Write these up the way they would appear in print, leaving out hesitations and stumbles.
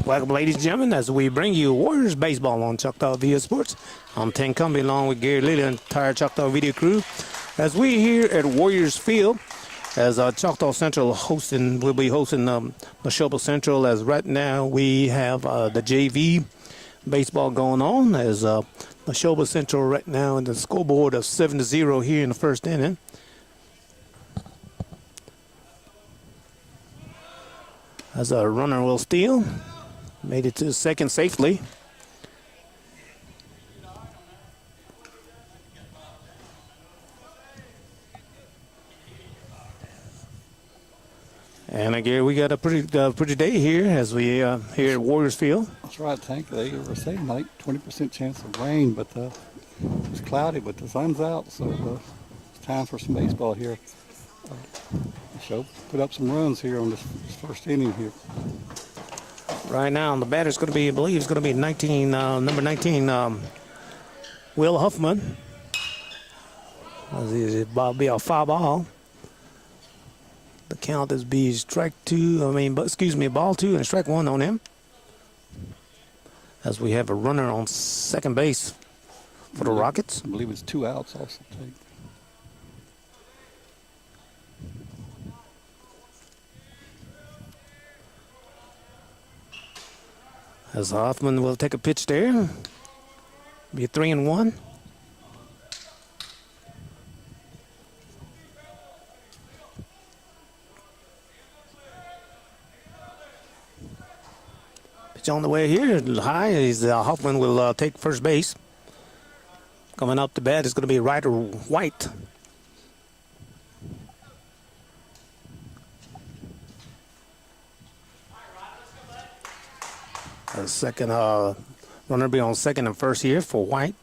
Welcome, ladies and gentlemen, as we bring you Warriors baseball on Choctaw Video Sports. I'm Tim Cumbie, along with Gary Lilly and the entire Choctaw Video crew. As we here at Warriors Field, as Choctaw Central will be hosting Neshoba Central. As right now we have the JV baseball going on. As Neshoba Central right now in the scoreboard of 7-0 here in the first inning. As a runner will steal. Made it to second safely. And again, we got a pretty day here as we here at Warriors Field. That's right, Tank. They were saying like 20% chance of rain, but it's cloudy, but the sun's out, so it's time for some baseball here. Show put up some runs here on this first inning here. Right now, the batter's going to be, I believe, it's going to be number 19, Will Huffman. It'll be a foul ball. The count is ball two and strike one on him. As we have a runner on second base for the Rockets. I believe it's 2 outs also. As Hoffman will take a pitch there. Be a 3-1. Pitch on the way here. High. Hoffman will take first base. Coming up to bat is going to be Ryder White. The second runner be on second and first here for White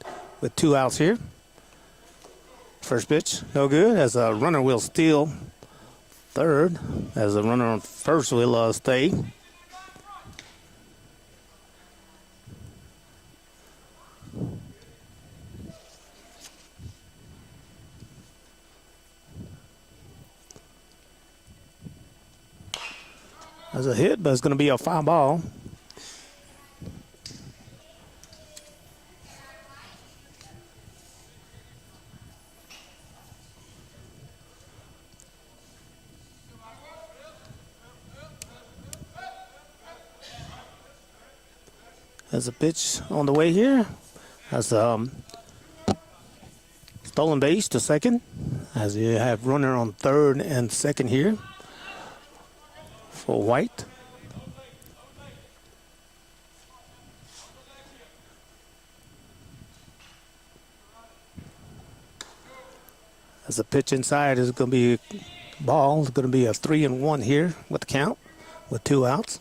with 2 outs here. First pitch, no good. As a runner will steal third. As a runner on first will stay. As a hit, but it's going to be a foul ball. As a pitch on the way here, as stolen base to second, as you have runner on third and second here for White. As a pitch inside is going to be ball. It's going to be a 3-1 here with the count with 2 outs.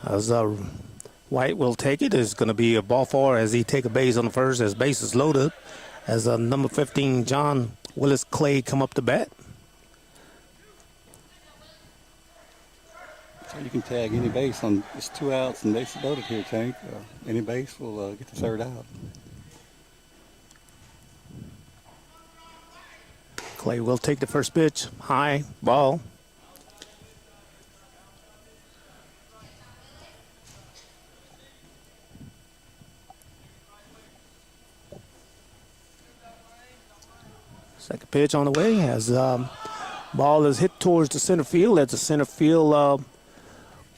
As White will take it, it's going to be a ball 4 as he take a base on the first as base is loaded. As number 15, John Willis Clay, come up to bat. So you can tag any base on it's 2 outs and base is loaded here, Tank. Any base will get the third out. Clay will take the first pitch, high ball. Second pitch on the way as ball is hit towards the center field. As the center field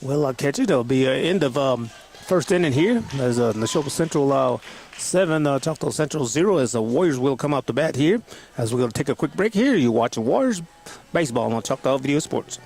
will catch it. It'll be end of first inning here. As Neshoba Central 7, Choctaw Central 0. As the Warriors will come out to bat here. As we're going to take a quick break here. You're watching Warriors baseball on Choctaw Video Sports.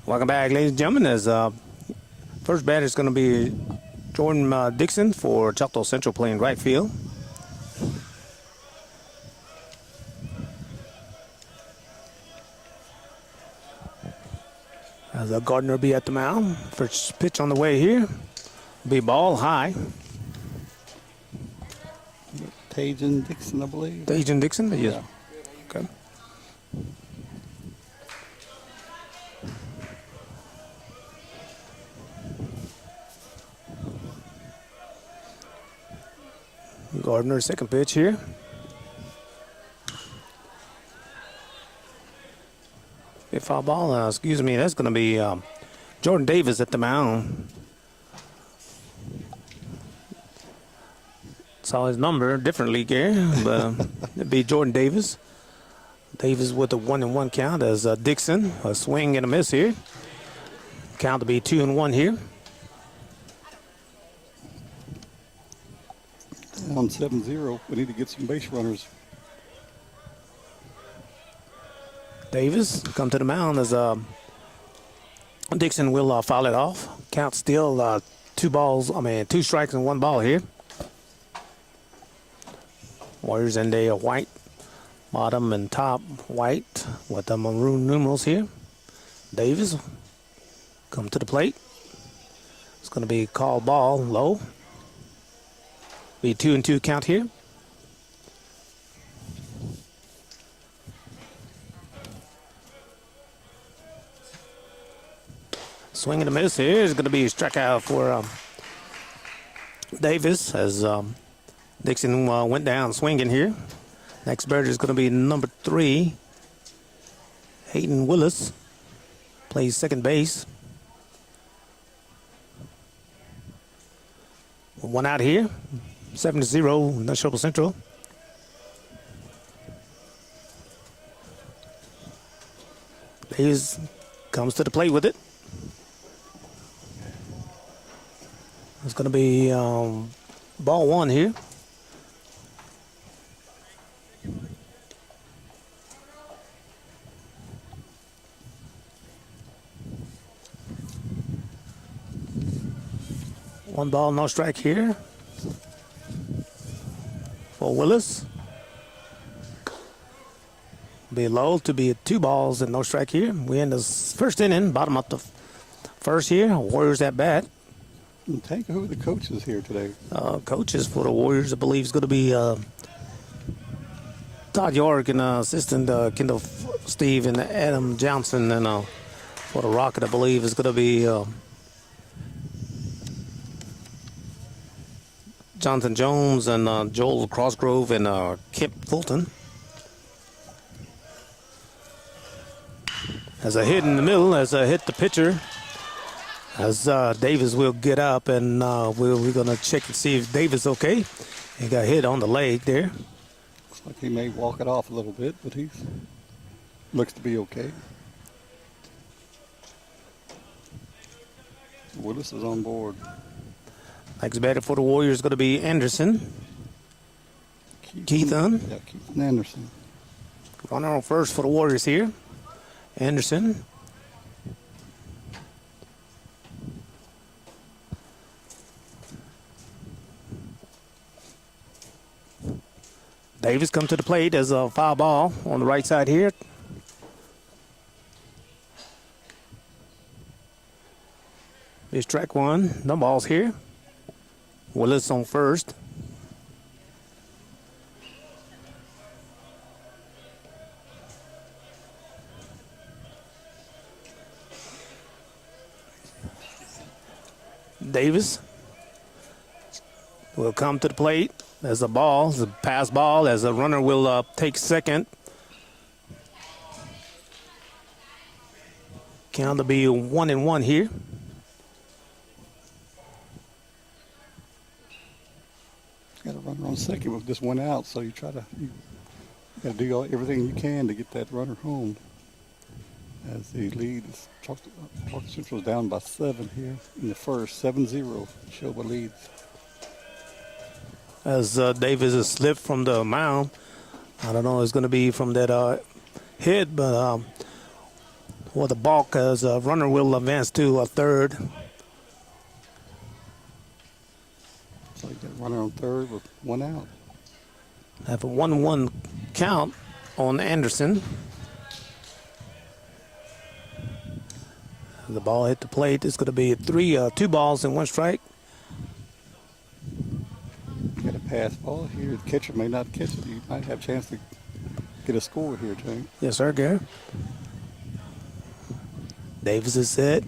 Welcome back, ladies and gentlemen. As first batter is going to be Jordan Dixon for Choctaw Central playing right field. As Gardner will be at the mound. First pitch on the way here. Be ball high. Tajan Dixon, I believe. Tajan Dixon? Yes. Yeah. Okay. Gardner, second pitch here. If foul ball, excuse me, that's going to be Jordan Davis at the mound. Saw his number differently, Gary, but it'd be Jordan Davis. Davis with a 1-1 count as Dixon, a swing and a miss here. Count to be 2-1 here. On 7-0, we need to get some base runners. Davis come to the mound as Dixon will foul it off. Count still 2 strikes and 1 ball here. Warriors in a white bottom and top white with the maroon numerals here. Davis come to the plate. It's going to be called ball low. Be 2-2 count here. Swing and a miss here is going to be a strikeout for Davis as Dixon went down swinging here. Next batter is going to be number 3, Hayden Willis. Plays second base. 1 out here. 7-0, Neshoba Central. Davis comes to the plate with it. It's going to be ball 1 here. One ball, no strike here for Willis. Be low to be 2 balls and no strike here. We end the first inning, bottom up the first here. Warriors at bat. And take who are the coaches here today? Coaches for the Warriors, I believe, is going to be Todd York and assistant Kendall Steve and Adam Johnson. And for the Rocket, I believe, is going to be Jonathan Jones and Joel Crossgrove and Kip Fulton. As a hit in the middle, as a hit the pitcher, as Davis will get up and we're going to check and see if Davis okay. He got hit on the leg there. Looks like he may walk it off a little bit, but he looks to be okay. Willis is on board. Next batter for the Warriors is going to be Anderson. Keithan. Yeah, Keithan Anderson. Runner on first for the Warriors here. Anderson. Davis come to the plate as a foul ball on the right side here. Here's track 1. No balls here. Willis on first. Davis will come to the plate as a ball, as a pass ball, as a runner will take second. Count to be 1-1 here. Got a runner on second with just 1 out, so you got to do everything you can to get that runner home. As the lead is Choctaw Central is down by 7 here in the first, 7-0. Neshoba leads. As Davis has slipped from the mound, I don't know, it's going to be from that hit, but or the balk as a runner will advance to a third. So you got a runner on third with one out. Have a 1-1 count on Anderson. The ball hit the plate. It's going to be 2 balls and 1 strike. Got a pass ball here. The catcher may not catch it. You might have a chance to get a score here, James. Yes, sir, Gary. Davis is set.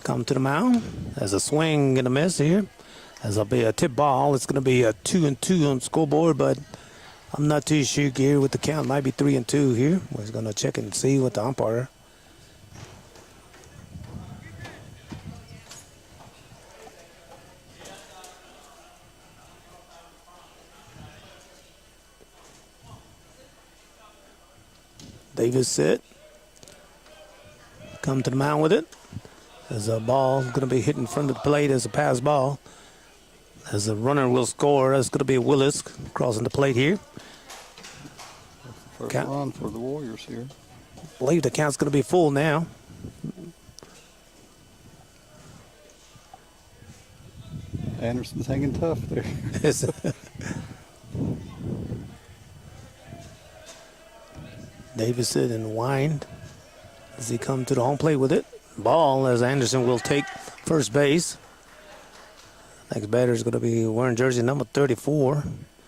Come to the mound. There's a swing and a miss here. As it'll be a tip ball. It's going to be a 2-2 on the scoreboard, but I'm not too sure, Gary, with the count. Might be 3-2 here. We're going to check and see with the umpire. Davis set. Come to the mound with it. As a ball going to be hit in front of the plate as a pass ball. As a runner will score, that's going to be Willis crossing the plate here. First run for the Warriors here. I believe the count's going to be full now. Anderson's hanging tough there. Davis sit and wind as he come to the home plate with it. Ball as Anderson will take first base. Next batter is going to be wearing jersey number 34.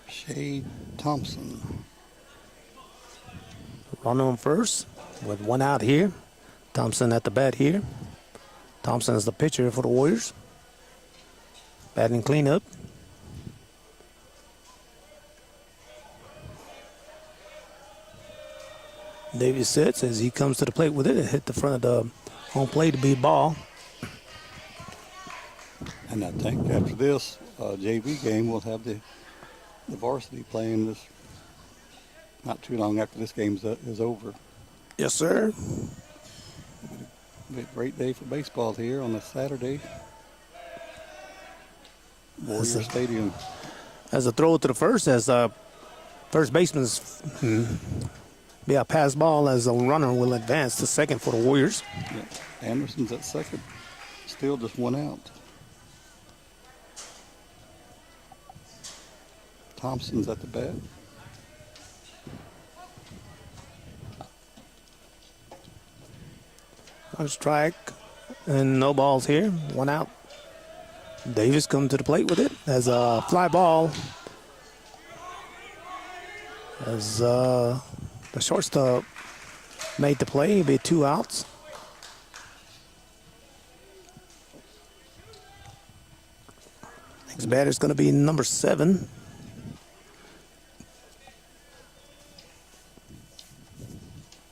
Shade Thompson. Runner on first with 1 out here. Thompson at the bat here. Thompson is the pitcher for the Warriors. Batting cleanup. Davis sits as he comes to the plate with it. It hit the front of the home plate to be ball. And I think after this JV game, we'll have the varsity playing this not too long after this game is over. Yes, sir. It'll be a great day for baseball here on a Saturday. Warrior Stadium. As a throw to the first, as first baseman's be a pass ball as a runner will advance to second for the Warriors. Yeah. Anderson's at second. Still just 1 out. Thompson's at the bat. A strike and no balls here. 1 out. Davis comes to the plate with it as a fly ball. As the shortstop made the play, it'll be 2 outs. Next batter is going to be number 7.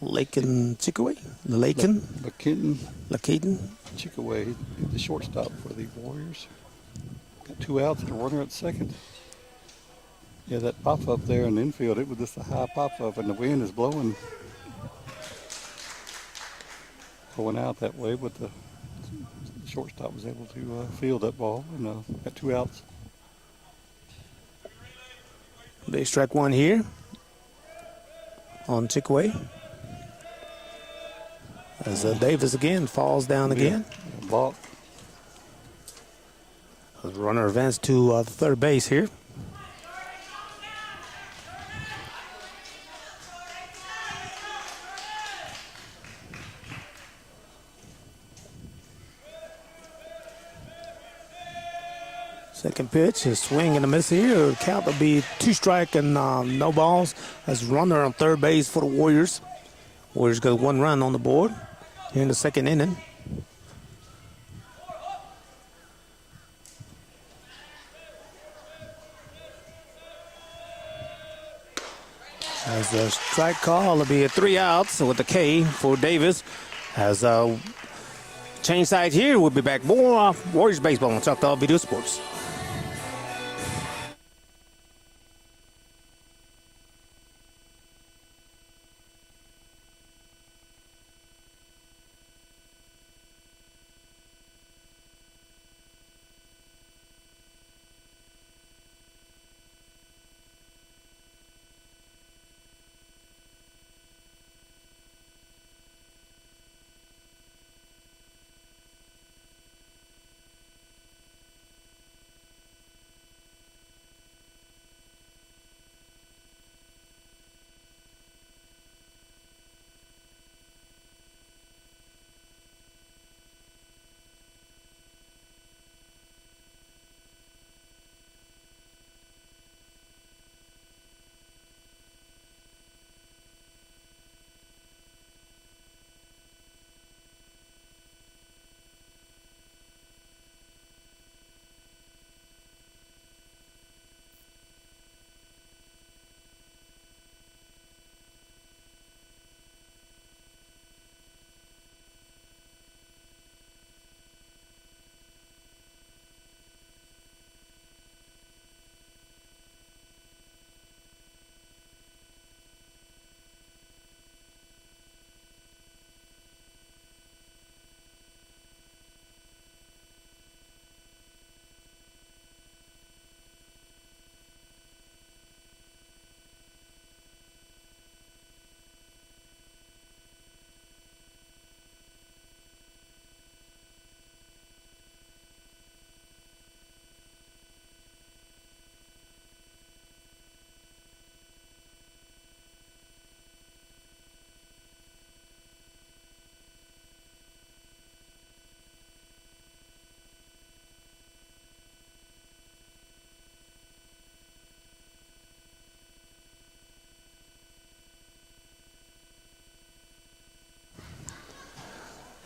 Lakin Chickaway? Lakin? Lakeaton Chickaway, the shortstop for the Warriors. Got 2 outs and a runner at second. Yeah, that pop-up there in the infield, it was just a high pop-up, and the wind is blowing out that way, but the shortstop was able to field that ball and got 2 outs. Big strike 1 here on Chickaway. As Davis again falls down again. Balk. The runner advanced to the third base here. Second pitch, a swing and a miss here. Count will be 2 strike and no balls. As runner on third base for the Warriors. Warriors got 1 run on the board here in the second inning. As a strike call, it'll be a 3 outs with a K for Davis. As change sides here, we'll be back more Warriors baseball on Choctaw Video Sports.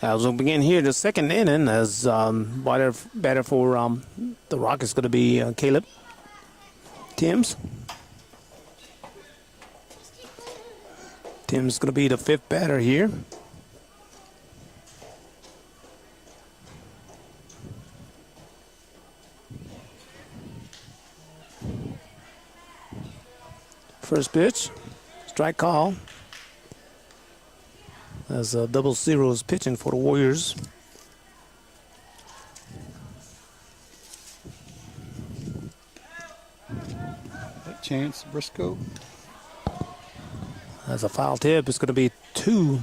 As we begin here, the second inning, as batter for the Rockets going to be Caleb Timms. Tim's going to be the fifth batter here. First pitch, strike call. As double zero is pitching for the Warriors. That chance, Briscoe. As a foul tip, it's going to be two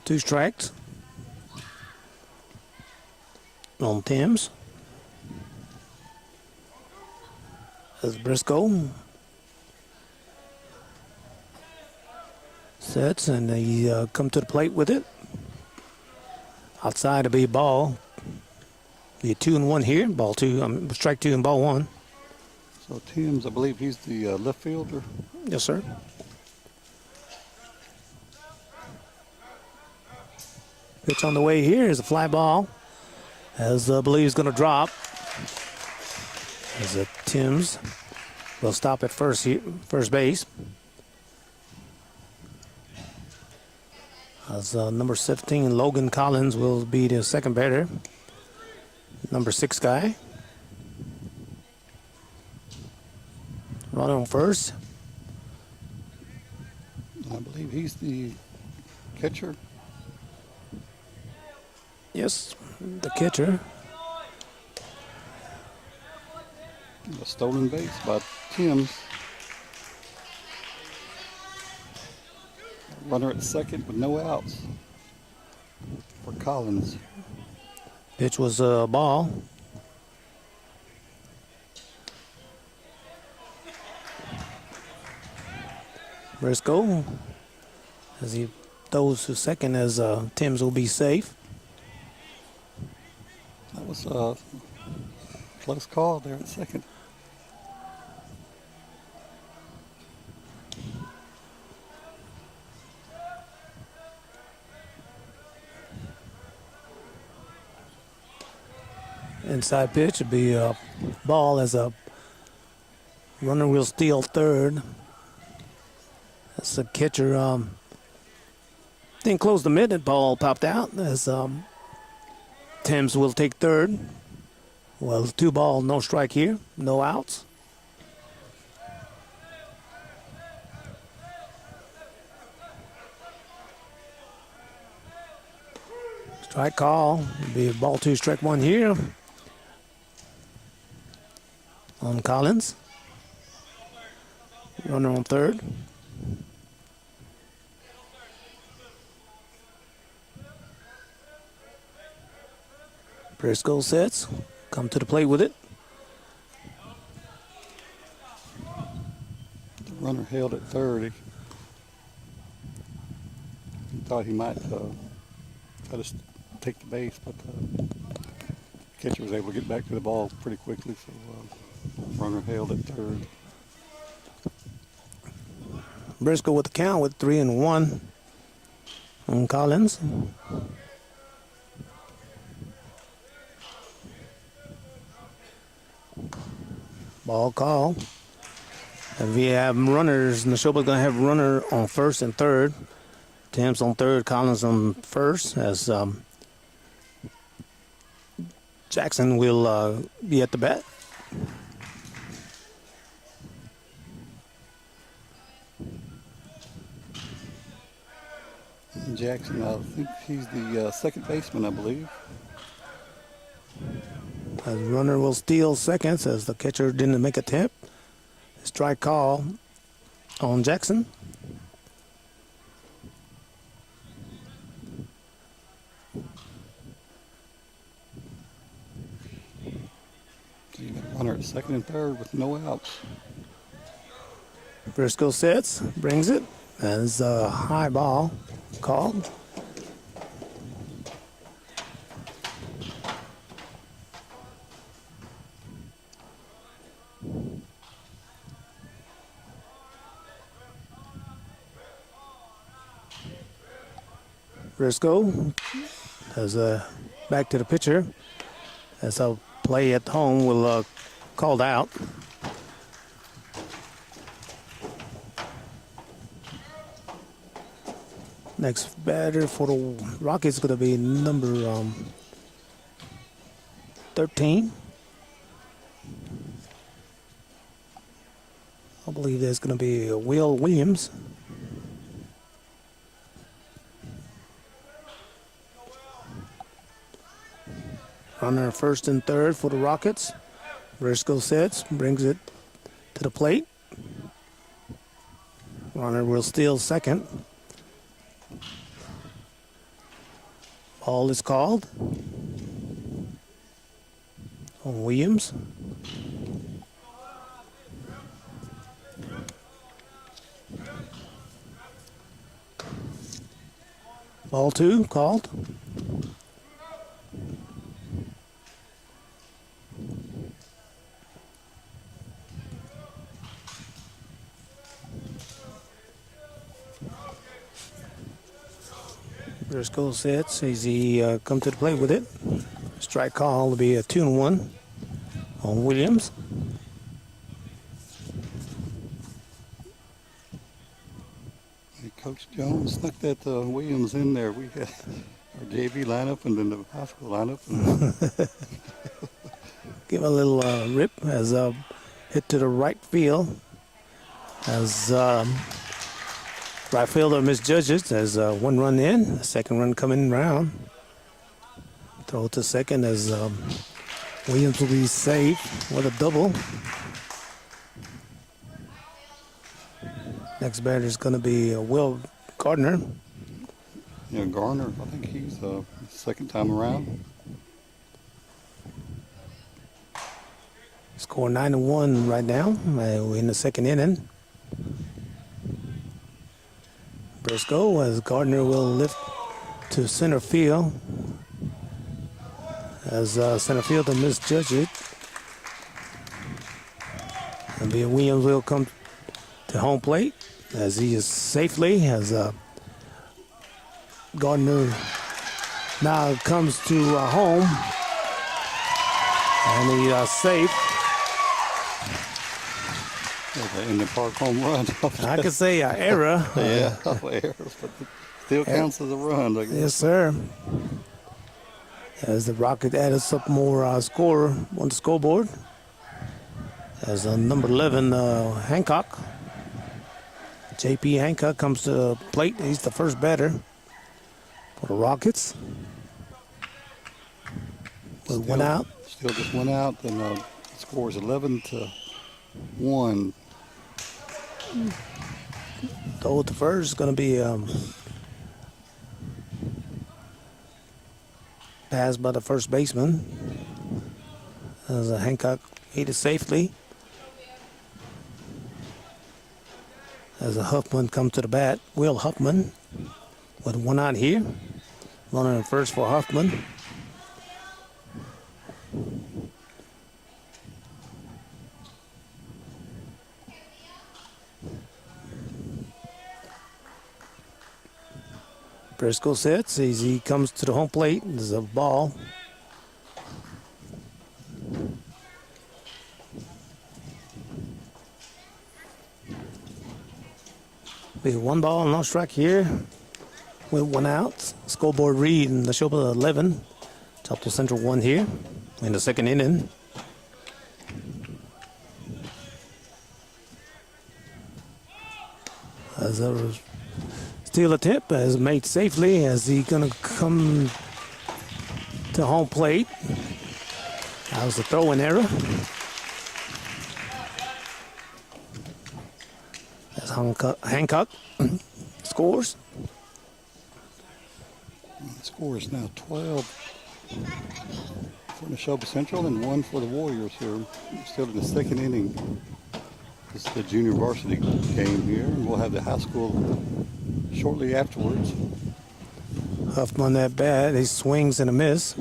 strikes on Timms. As Briscoe sets and he come to the plate with it. Outside to be ball. The 2-1 here. Ball two. Strike two and ball one. So Timms, I believe he's the left fielder. Yes, sir. Pitch on the way here is a fly ball. As I believe he's going to drop. As Timms will stop at first base. As number 17, Logan Collins, will be the second batter. Number 6 guy. Runner on first. I believe he's the catcher. Yes, the catcher. A stolen base by Timms. Runner at second with no outs for Collins. Pitch was a ball. Briscoe, as he throws to second, as Timms will be safe. That was a close call there at second. Inside pitch would be a ball, as a runner will steal third. That's the catcher. Didn't close the mid, ball popped out as Timms will take third. Well, 2 ball, no strike here, no outs. Strike call, be a ball 2, strike 1 here on Collins. Runner on third. Briscoe sets, come to the plate with it. The runner held at third. He thought he might try to take the base, but the catcher was able to get back to the ball pretty quickly, so runner held at third. Briscoe with the count with 3-1 on Collins. Ball call. If we have runners, Neshoba's going to have runner on first and third. Timms on third, Collins on first, as Jackson will be at the bat. Jackson, I think he's the second baseman, I believe. As runner will steal seconds, as the catcher didn't make a tip. Strike call on Jackson. So you got a runner at second and third with no outs. Briscoe sets, brings it, as a high ball called. Briscoe as back to the pitcher as a play at home will called out. Next batter for the Rockets is going to be number 13. I believe there's going to be Will Williams. Runner first and third for the Rockets. Briscoe sets, brings it to the plate. Runner will steal second. Ball is called on Williams. Ball 2 called. Briscoe sets as he come to the plate with it. Strike call will be a 2-1 on Williams. Hey, Coach Jones snuck that Williams in there. We had our JV lineup and then the high school lineup. Give a little rip as hit to the right field as right fielder misjudges as one run in, second run coming round. Throw to second as Williams will be safe with a double. Next batter is going to be Will Gardner. Yeah, Garner, I think he's second time around. Score 9-1 right now. We're in the second inning. Briscoe as Gardner will lift to center field as center fielder misjudged it. And Williams will come to home plate as he is safely as Gardner now comes to home and he safe. In the park home run. I could say an error. Yeah, a couple errors, but it still counts as a run. I guess. Yes, sir. As the Rocket added some more score on the scoreboard. As number 11, Hancock. J.P. Hancock comes to the plate. He's the first batter for the Rockets. With one out. Still just one out, and the score is 11-1. Throw at the first is going to be passed by the first baseman. As Hancock hit it safely. As Huffman comes to the bat, Will Huffman with one out here. Runner in first for Huffman. Briscoe sets as he comes to the home plate. There's a ball. Be one ball, no strike here with one out. Scoreboard read in Neshoba 11. Chapel Central 1 here in the second inning. As a steal attempt is made safely as he's going to come to home plate. That was a throw-in error. As Hancock scores. The score is now 12 for Neshoba Central and 1 for the Warriors here. Still in the second inning. This is the junior varsity game here, and we'll have the high school shortly afterwards. Huffman that bat, he swings and a miss.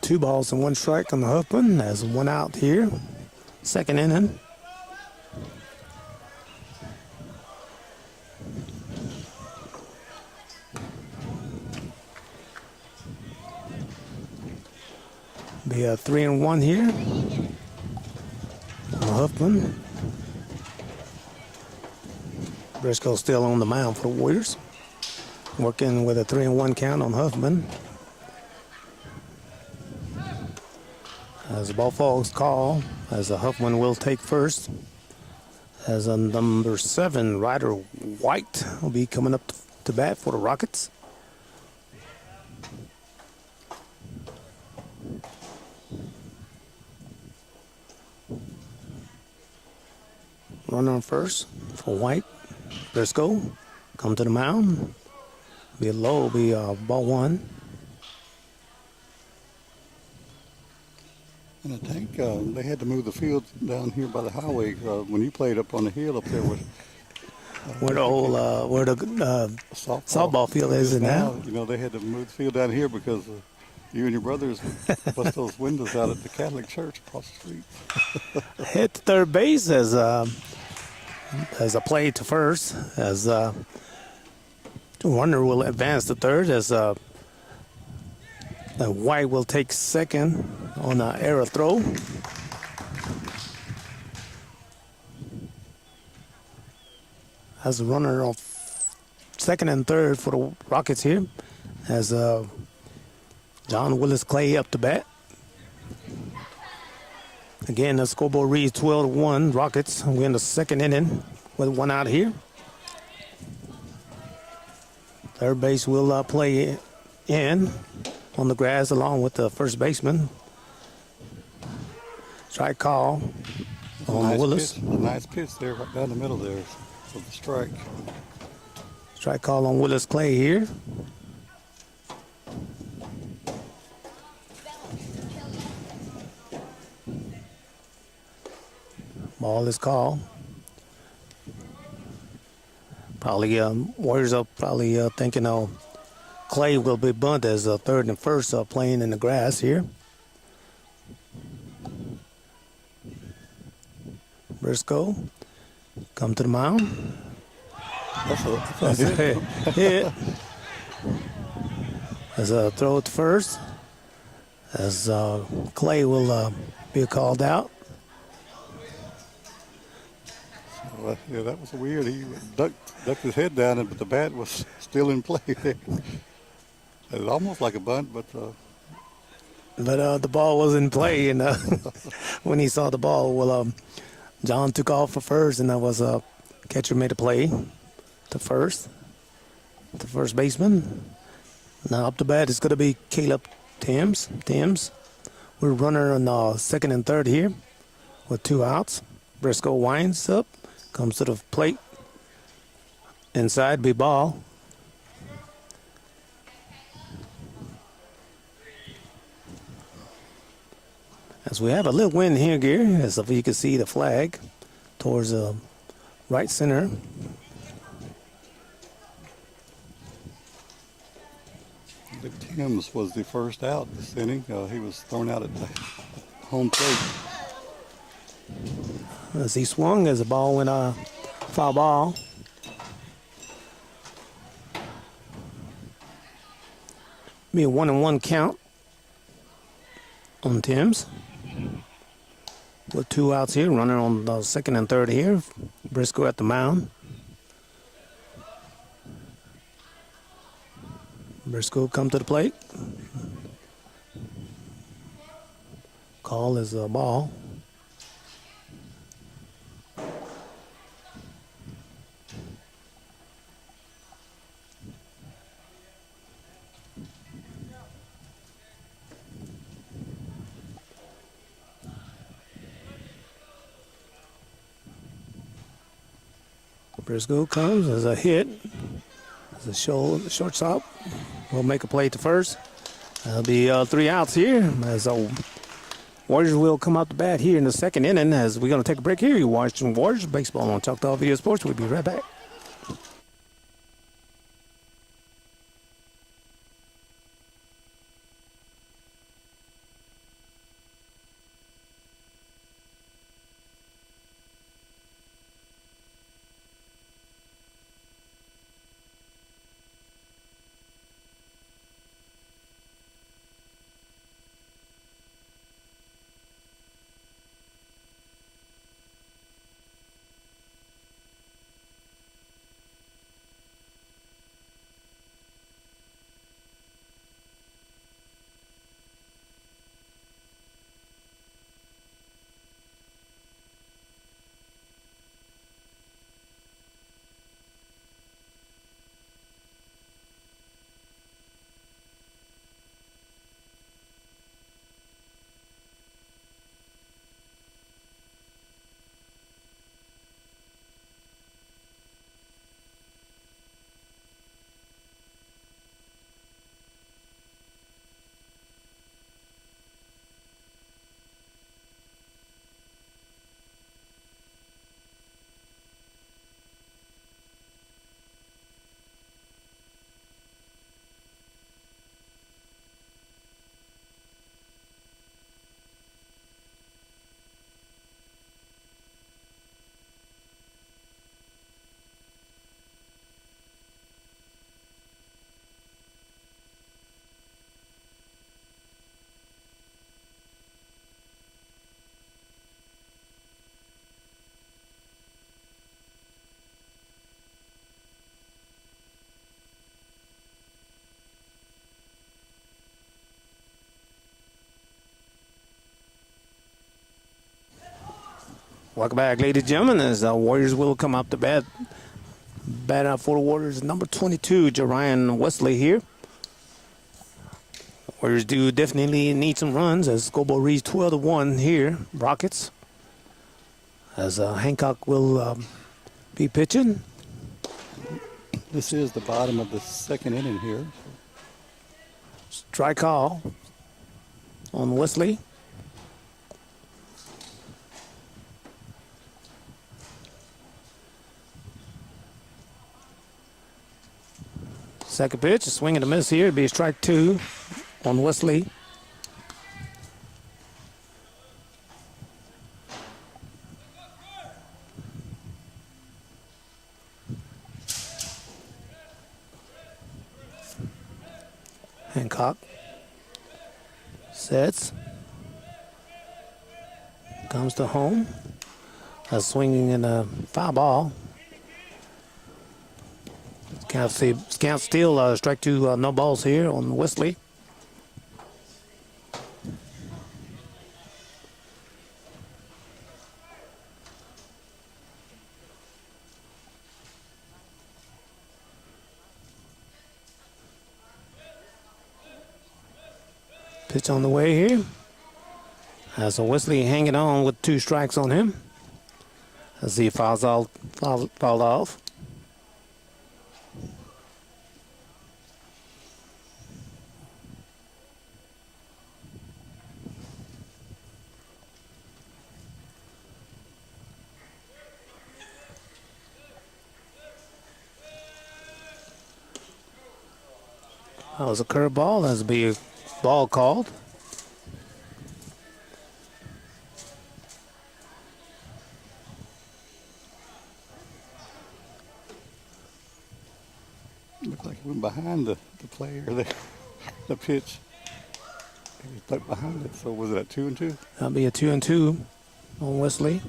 Two balls and one strike on the Huffman. There's one out here. Second inning. Be a 3-1 here. Huffman. Briscoe still on the mound for the Warriors. Working with a 3-1 count on Huffman. As the ball falls call, as a Huffman will take first. As a number 7, Ryder White will be coming up to bat for the Rockets. Runner on first for White. Briscoe come to the mound. Be low, be ball 1. And I think they had to move the field down here by the highway. When you played up on the hill up there with Where the old softball field is now. You know, they had to move the field down here because you and your brothers bust those windows out at the Catholic church across the street. Hit third base as a play to first. As runner will advance to third. As White will take second on an error throw. As a runner on second and third for the Rockets here. As John Willis Clay up to bat. Again, the scoreboard reads 12-1. Rockets win the second inning with 1 out here. Third base will play in on the grass along with the first baseman. Strike call on Willis. A nice pitch there right down the middle there for the strike. Strike call on Willis Clay here. Ball is called. Probably Warriors are probably thinking Clay will be bunt as third and first playing in the grass here. Briscoe come to the mound. That's a hit. As a throw to first. As Clay will be called out. Yeah, that was weird. He ducked his head down, but the bat was still in play there. It was almost like a bunt, but the ball was in play, and when he saw the ball, John took off for first, and that was catcher made a play to first baseman. Now up to bat is going to be Caleb Timms. We're runner on second and third here with 2 outs. Briscoe winds up, comes to the plate. Inside be ball. As we have a little wind here, Gary, as if you can see the flag towards the right center. Timms was the first out this inning. He was thrown out at the home plate. As he swung, as the ball went foul ball. Be a 1-1 count on Timms. With 2 outs here, runner on the second and third here. Briscoe at the mound. Briscoe come to the plate. Call is a ball. Briscoe comes as a hit. As a shortstop will make a play to first. There'll be 3 outs here. As Warriors will come out to bat here in the second inning. As we're going to take a break here, you're watching Warriors Baseball on Choctaw Video Sports. We'll be right back. Welcome back, ladies and gentlemen, as the Warriors will come up to bat. Bat out for the Warriors, number 22, Jarian Wesley here. Warriors do definitely need some runs as scoreboard reads 12-1 here, Rockets. As Hancock will be pitching. This is the bottom of the second inning here. Strike call on Wesley. Second pitch, a swing and a miss here. It'd be strike 2 on Wesley. Hancock sets, comes to home, a swinging in a foul ball. Count still strike 2, no balls here on Wesley. Pitch on the way here. As Wesley hanging on with 2 strikes on him. As he fouls off. That was a curveball. That'll be a ball called. Looked like it went behind the player there, the pitch. He was stuck behind it. So was it at 2-2? That'll be a 2-2 on Wesley.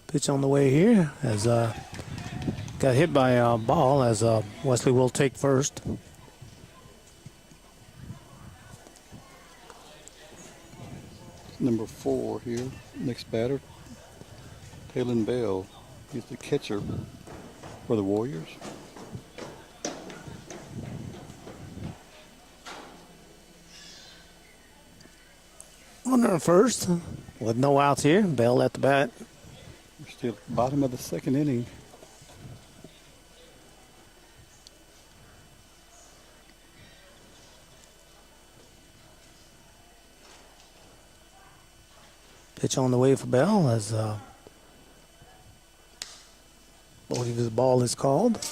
Pitch on the way here as got hit by a ball as Wesley will take first. Number 4 here, next batter, Taylon Bell. He's the catcher for the Warriors. Runner at first with no outs here. Bell at the bat. We're still at the bottom of the second inning. Pitch on the way for Bell as I believe his ball is called.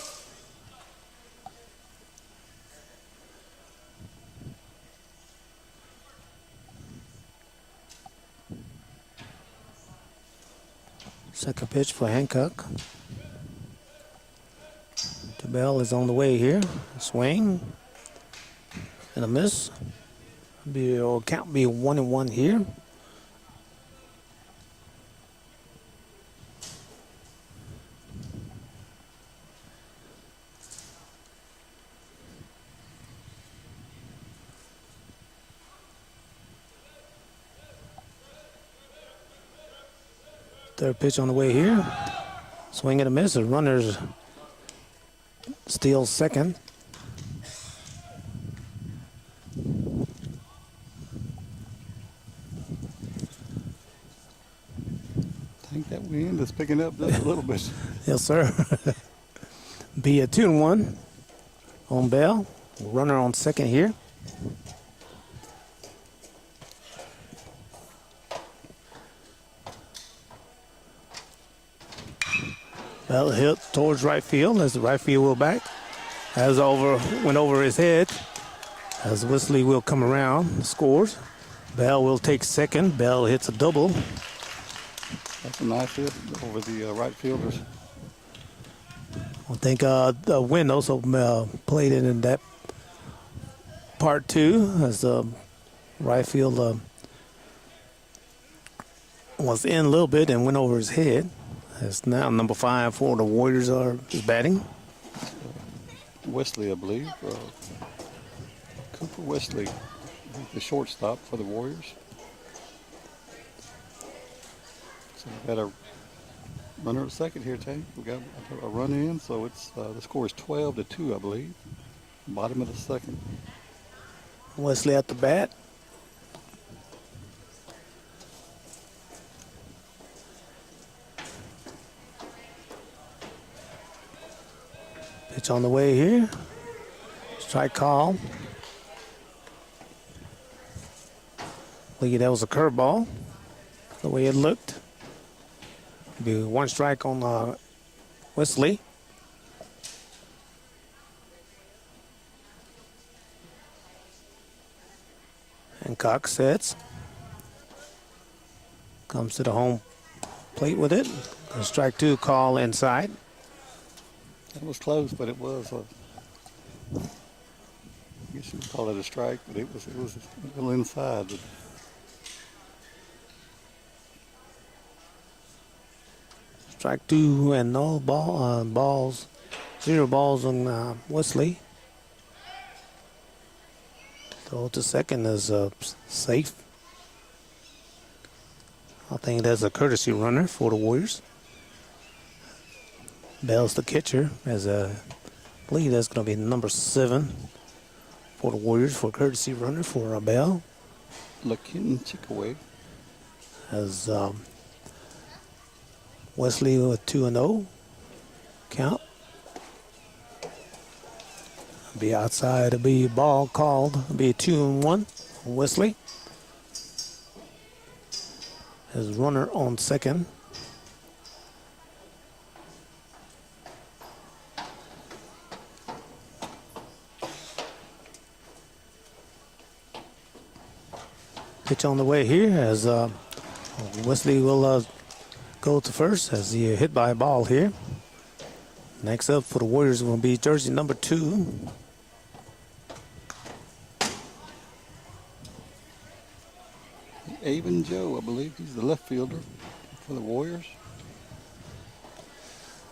Second pitch for Hancock. The Bell is on the way here. Swing and a miss. Count be 1-1 here. Third pitch on the way here. Swing and a miss. The runner's steals second. I think that wind is picking up just a little bit. Yes, sir. Be a 2-1 on Bell. Runner on second here. Bell hit towards right field as the right field will back. Went over his head. As Wesley will come around, scores. Bell will take second. Bell hits a double. That's a nice hit over the right fielders. I think the wind also played in that part too, as the right field was in a little bit and went over his head. It's now number 5 for the Warriors are just batting. Wesley, I believe. Cooper Wesley, the shortstop for the Warriors. So we got a runner at second here, Tank. We got a run in, so it's the score is 12-2, I believe. Bottom of the second. Wesley at the bat. Pitch on the way here. Strike call. That was a curveball. The way it looked. Be 1 strike on Wesley. Hancock sets. Comes to the home plate with it. A strike 2 call inside. It was close, but it was I guess you would call it a strike, but it was a little inside. Strike 2 and no balls. 0 balls on Wesley. Throw to second is safe. I think that's a courtesy runner for the Warriors. Bell's the catcher, as I believe that's going to be number 7 for the Warriors for courtesy runner for Bell. Lakin Chickaway. As Wesley with 2-0 count. Be outside, it'll be ball called. It'll be 2-1 on Wesley. As runner on second. Pitch on the way here as Wesley will go to first as he hit by a ball here. Next up for the Warriors will be jersey number 2. Avon Joe, I believe he's the left fielder for the Warriors.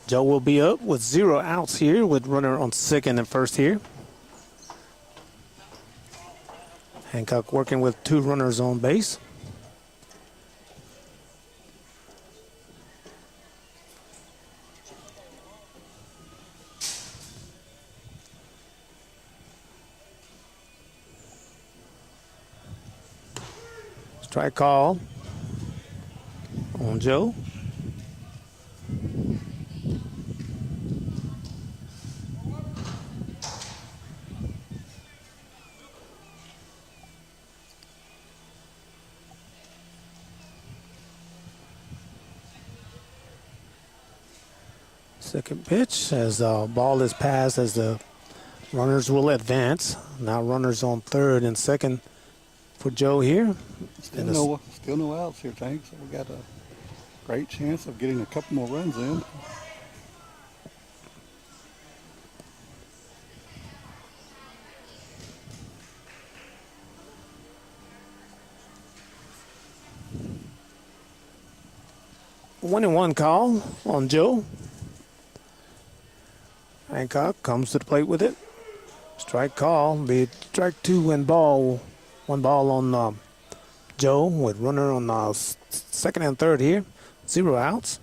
Joe will be up with 0 outs here with runner on second and first here. Hancock working with 2 runners on base. Strike call on Joe. Second pitch as the ball is passed as the runners will advance. Now runners on third and second for Joe here. Still no outs here, Tank. So we got a great chance of getting a couple more runs in. One and one call on Joe. Hancock comes to the plate with it. Strike call. Be strike 2 and ball. 1 ball on Joe with runner on second and third here. 0 outs.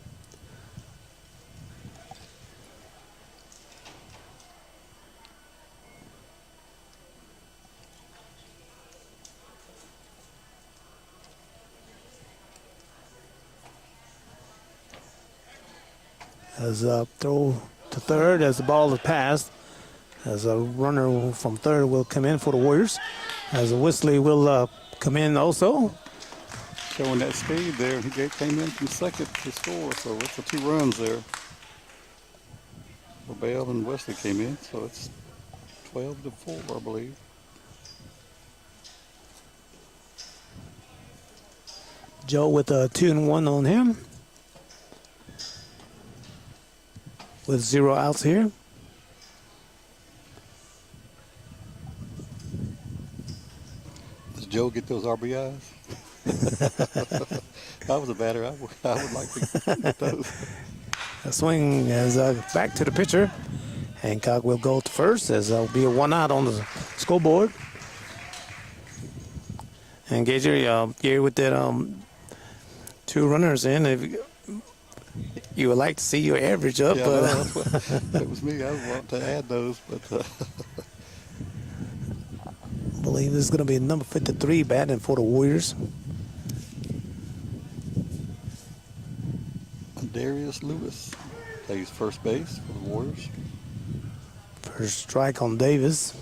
As a throw to third as the ball is passed. As a runner from third will come in for the Warriors. As a Wesley will come in also. Showing that speed there. He came in from second to score, so it's the 2 runs there. Bell and Wesley came in, so it's 12-4, I believe. Joe with a 2-1 on him. With 0 outs here. Does Joe get those RBIs? If I was a batter, I would like to get those. A swing as back to the pitcher. Hancock will go to first as there'll be a 1 out on the scoreboard. And Gary with that 2 runners in, if you would like to see your average up. Yeah, no, if it was me, I would want to add those, but I believe this is going to be number 53 batting for the Warriors. Darius Lewis plays first base for the Warriors. First strike on Davis.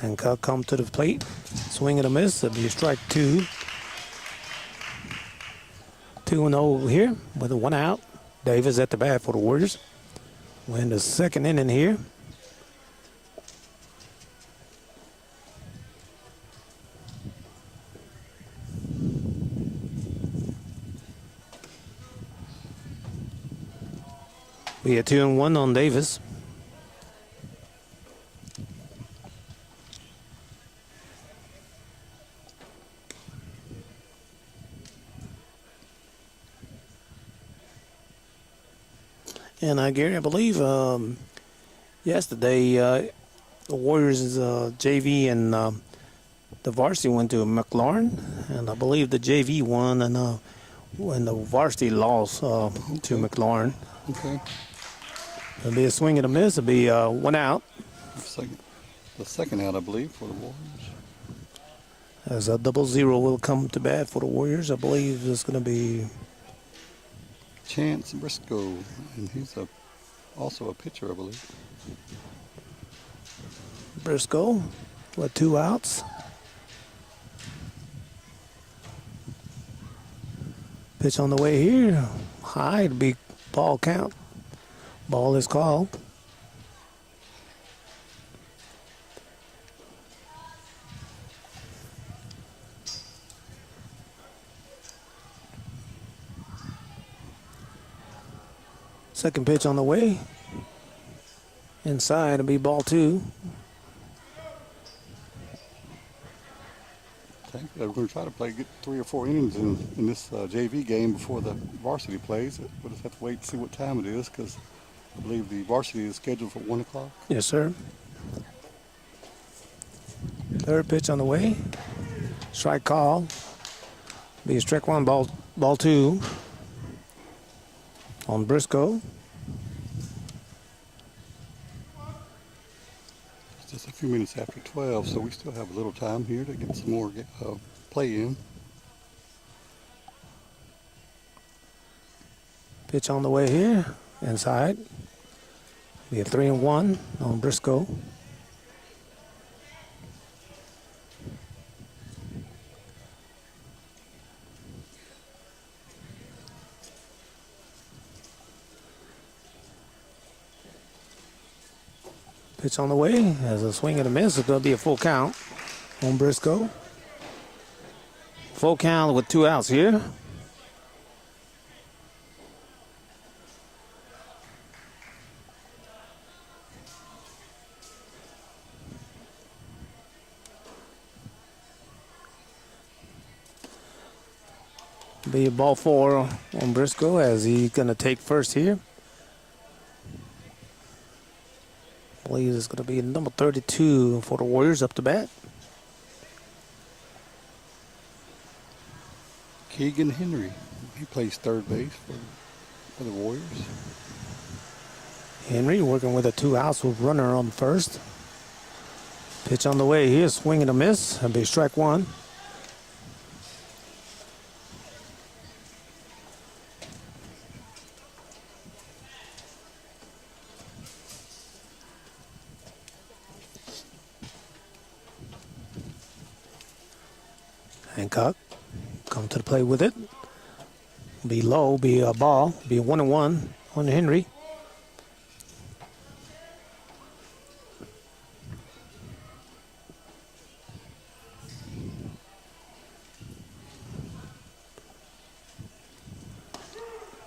Hancock come to the plate. Swing and a miss. It'll be strike 2. 2-0 here with a 1 out. Davis at the bat for the Warriors. We're in the second inning here. We had 2-1 on Davis. And Gary, I believe yesterday the Warriors' JV and the varsity went to McLaurin, and I believe the JV won, and when the varsity lost to McLaurin. Okay. It'll be a swing and a miss. It'll be 1 out. The second out, I believe, for the Warriors. As a 0-0 will come to bat for the Warriors. I believe it's going to be Chance Briscoe, and he's also a pitcher, I believe. Briscoe with 2 outs. Pitch on the way here. High to be ball count. Ball is called. Second pitch on the way. Inside, it'll be ball 2. We're going to try to get 3 or 4 innings in this JV game before the varsity plays. We'll just have to wait and see what time it is, because I believe the varsity is scheduled for 1 o'clock. Yes, sir. Third pitch on the way. Strike call. Be strike 1, ball 2 on Briscoe. It's just a few minutes after 12, so we still have a little time here to get some more play in. Pitch on the way here. Inside. Be a 3-1 on Briscoe. Pitch on the way as a swing and a miss. It's going to be a full count on Briscoe. Full count with 2 outs here. Be a ball 4 on Briscoe as he's going to take first here. I believe it's going to be number 32 for the Warriors up to bat. Keegan Henry, he plays third base for the Warriors. Henry working with a 2 outs with runner on first. Pitch on the way here, swing and a miss. That'll be strike 1. Hancock come to the plate with it. Be low, be a ball, be a 1-1 on Henry.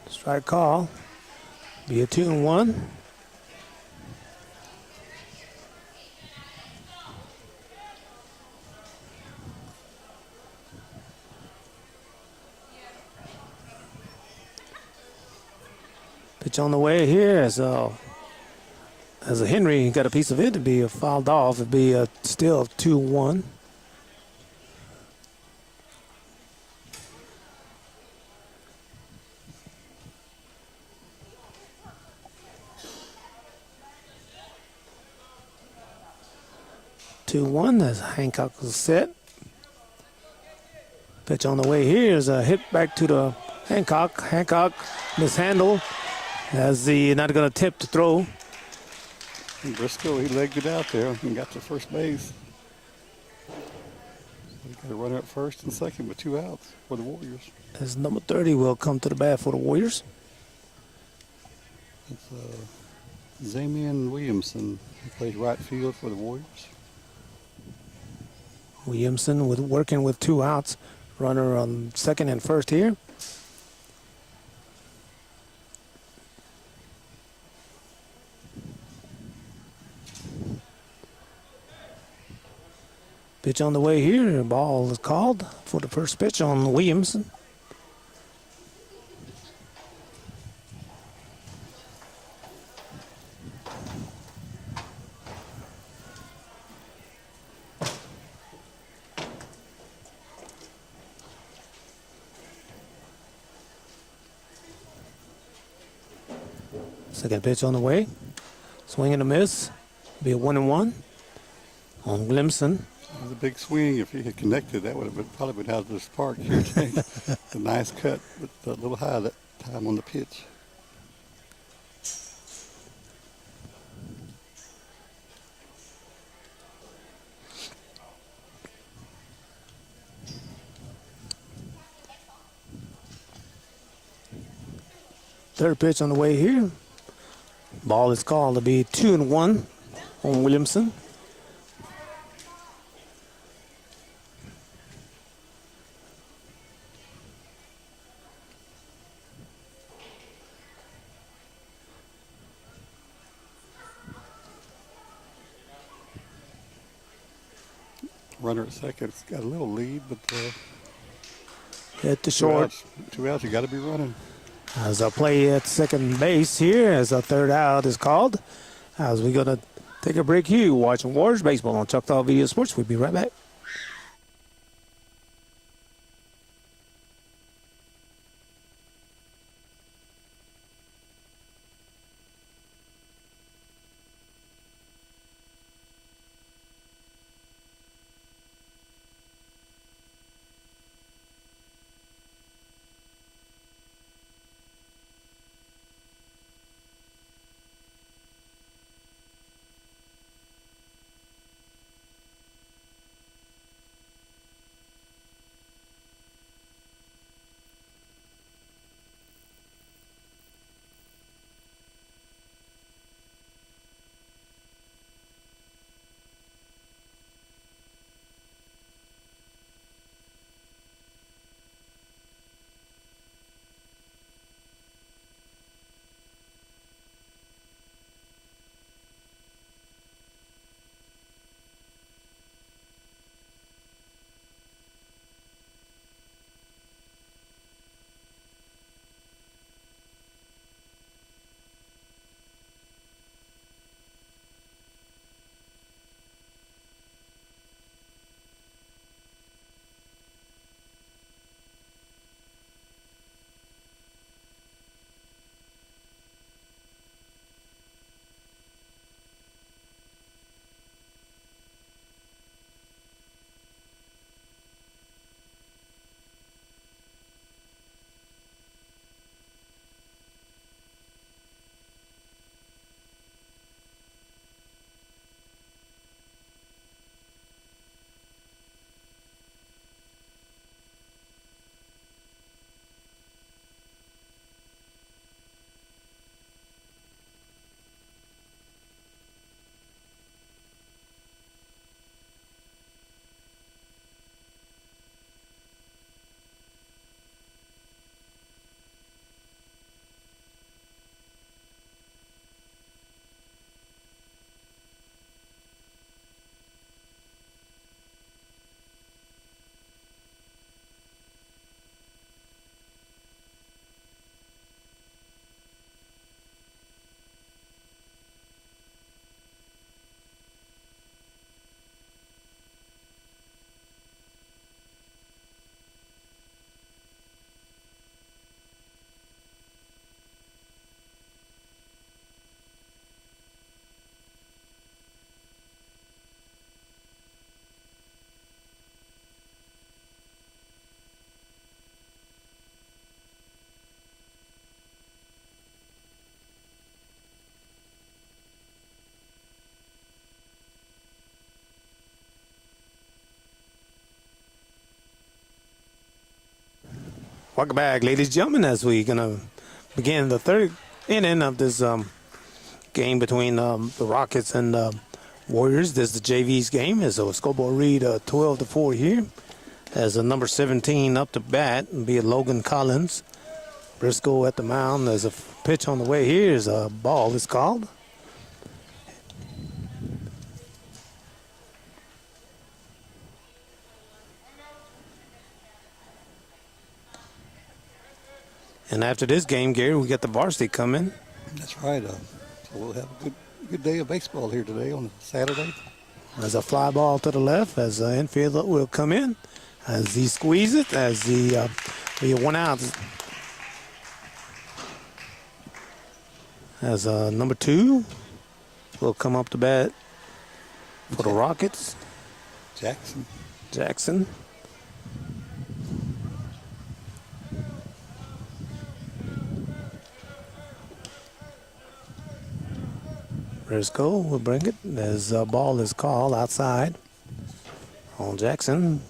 Strike call. Be a 2-1. Pitch on the way here as a Henry got a piece of it to be fouled off. It'd be a still 2-1. As Hancock is set. Pitch on the way here is a hit back to the Hancock. Hancock mishandled as the not going to tip to throw. And Briscoe, he legged it out there and got to first base. We got a runner at first and second with 2 outs for the Warriors. As number 30 will come to the bat for the Warriors. It's Zamian Williamson. He plays right field for the Warriors. Williamson working with 2 outs. Runner on second and first here. Pitch on the way here. Ball is called for the first pitch on Williamson. Second pitch on the way. Swing and a miss. Be a 1-1 on Williamson. It was a big swing. If he had connected, that would have probably been out of this park here today. A nice cut, but a little high that time on the pitch. Third pitch on the way here. Ball is called to be 2-1 on Williamson. Runner at second's got a little lead, but Hit the short. 2 outs, you got to be running. As a play at second base here, as a third out is called. As we're going to take a break here, watching Warriors Baseball on Choctaw Video Sports. We'll be right back. Welcome back, ladies and gentlemen, as we're going to begin the third inning of this game between the Rockets and Warriors. This is the JV's game. As a scoreboard read 12-4 here. As a number 17 up to bat, be it Logan Collins. Briscoe at the mound. There's a pitch on the way here. Is a ball is called. And after this game, Gary, we got the varsity coming. That's right. So we'll have a good day of baseball here today on Saturday. As a fly ball to the left, as the infielder will come in, as he squeezes it, as the be 1 out. As number 2 will come up to bat for the Rockets. Jackson. Briscoe will bring it as a ball is called outside on Jackson.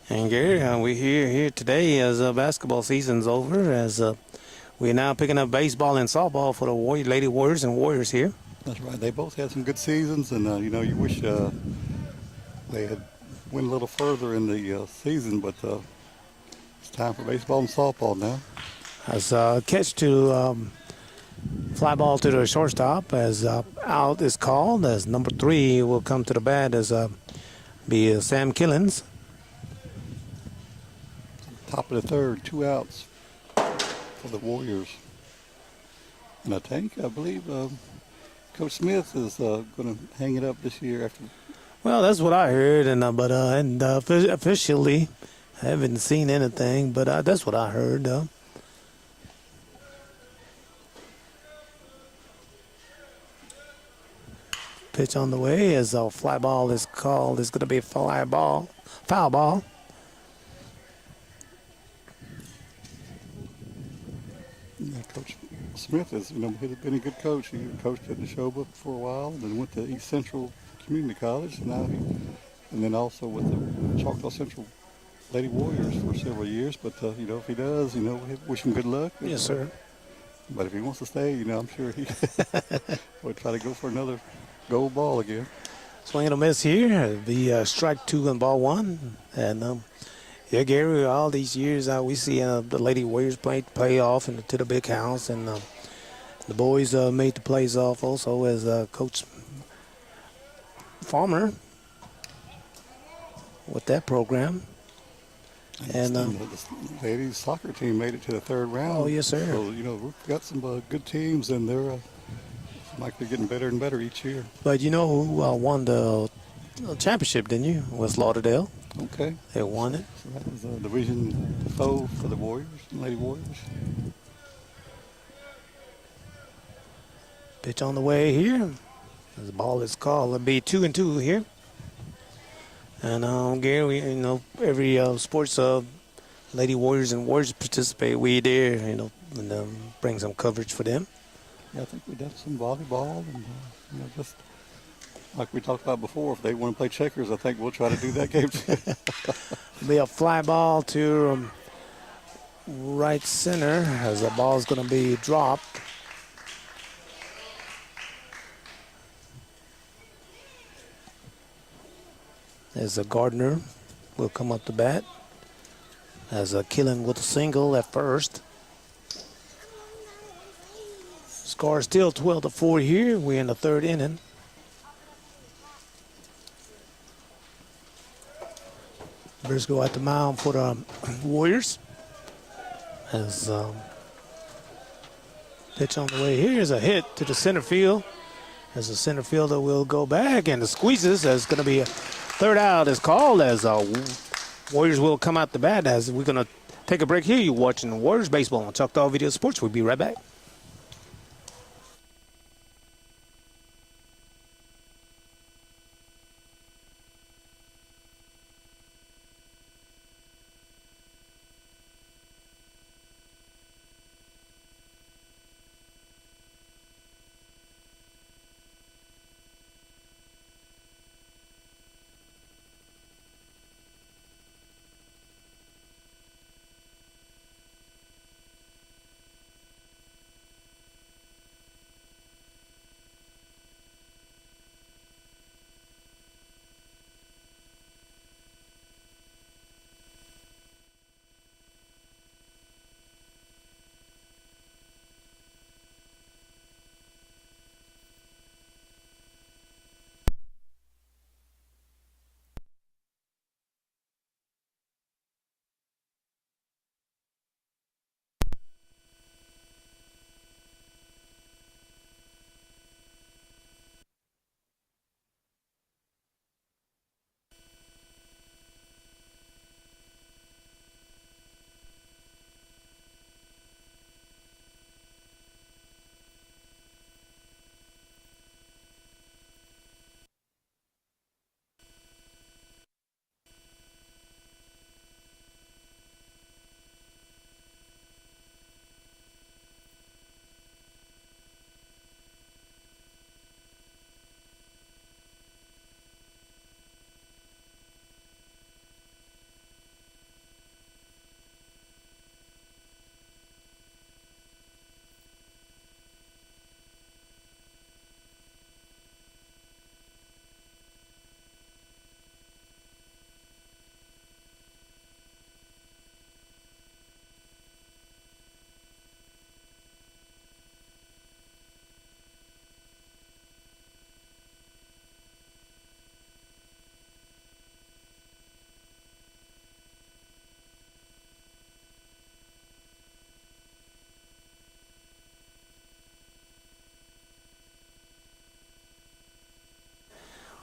And Gary, we're here today as basketball season's over, as we're now picking up baseball and softball for the Lady Warriors and Warriors here. That's right. They both had some good seasons, and you wish they had went a little further in the season, but it's time for baseball and softball now. As a catch to fly ball to the shortstop, as out is called, as number 3 will come to the bat as be Sam Killens. Top of the third, 2 outs for the Warriors. And I believe Coach Smith is going to hang it up this year after. Well, that's what I heard, and officially I haven't seen anything, but that's what I heard. Pitch on the way as a fly ball is called. It's going to be a foul ball. Yeah, Coach Smith has been a good coach. He coached at Neshoba for a while, then went to East Central Community College, and then also with the Choctaw Central Lady Warriors for several years. But if he does, wish him good luck. Yes, sir. But if he wants to stay, I'm sure he would try to go for another gold ball again. Swing and a miss here. It'll be strike 2 and ball 1. And yeah, Gary, all these years we see the Lady Warriors play off into the big house, and the boys made the plays off also as Coach Farmer with that program. And the ladies soccer team made it to the third round. Oh, yes, sir. So, we've got some good teams, and they're getting better and better each year. But you know who won the championship, didn't you? Was Lauderdale. Okay. They won it. So that was a division foe for the Warriors, Lady Warriors. Pitch on the way here. As the ball is called, it'll be 2-2 here. And Gary, every sports Lady Warriors and Warriors participate. We there, and bring some coverage for them. Yeah, I think we did some volleyball, and just like we talked about before, if they want to play checkers, I think we'll try to do that game too. Be a fly ball to right center as the ball is going to be dropped. As a Gardner will come up to bat. As a Killen with a single at first. Score still 12-4 here. We're in the third inning. Briscoe at the mound for the Warriors. As pitch on the way here is a hit to the center field. As the center fielder will go back and the squeezes. As going to be a third out is called, as Warriors will come out the bat. As we're going to take a break here. You're watching Warriors baseball on Choctaw Video Sports. We'll be right back.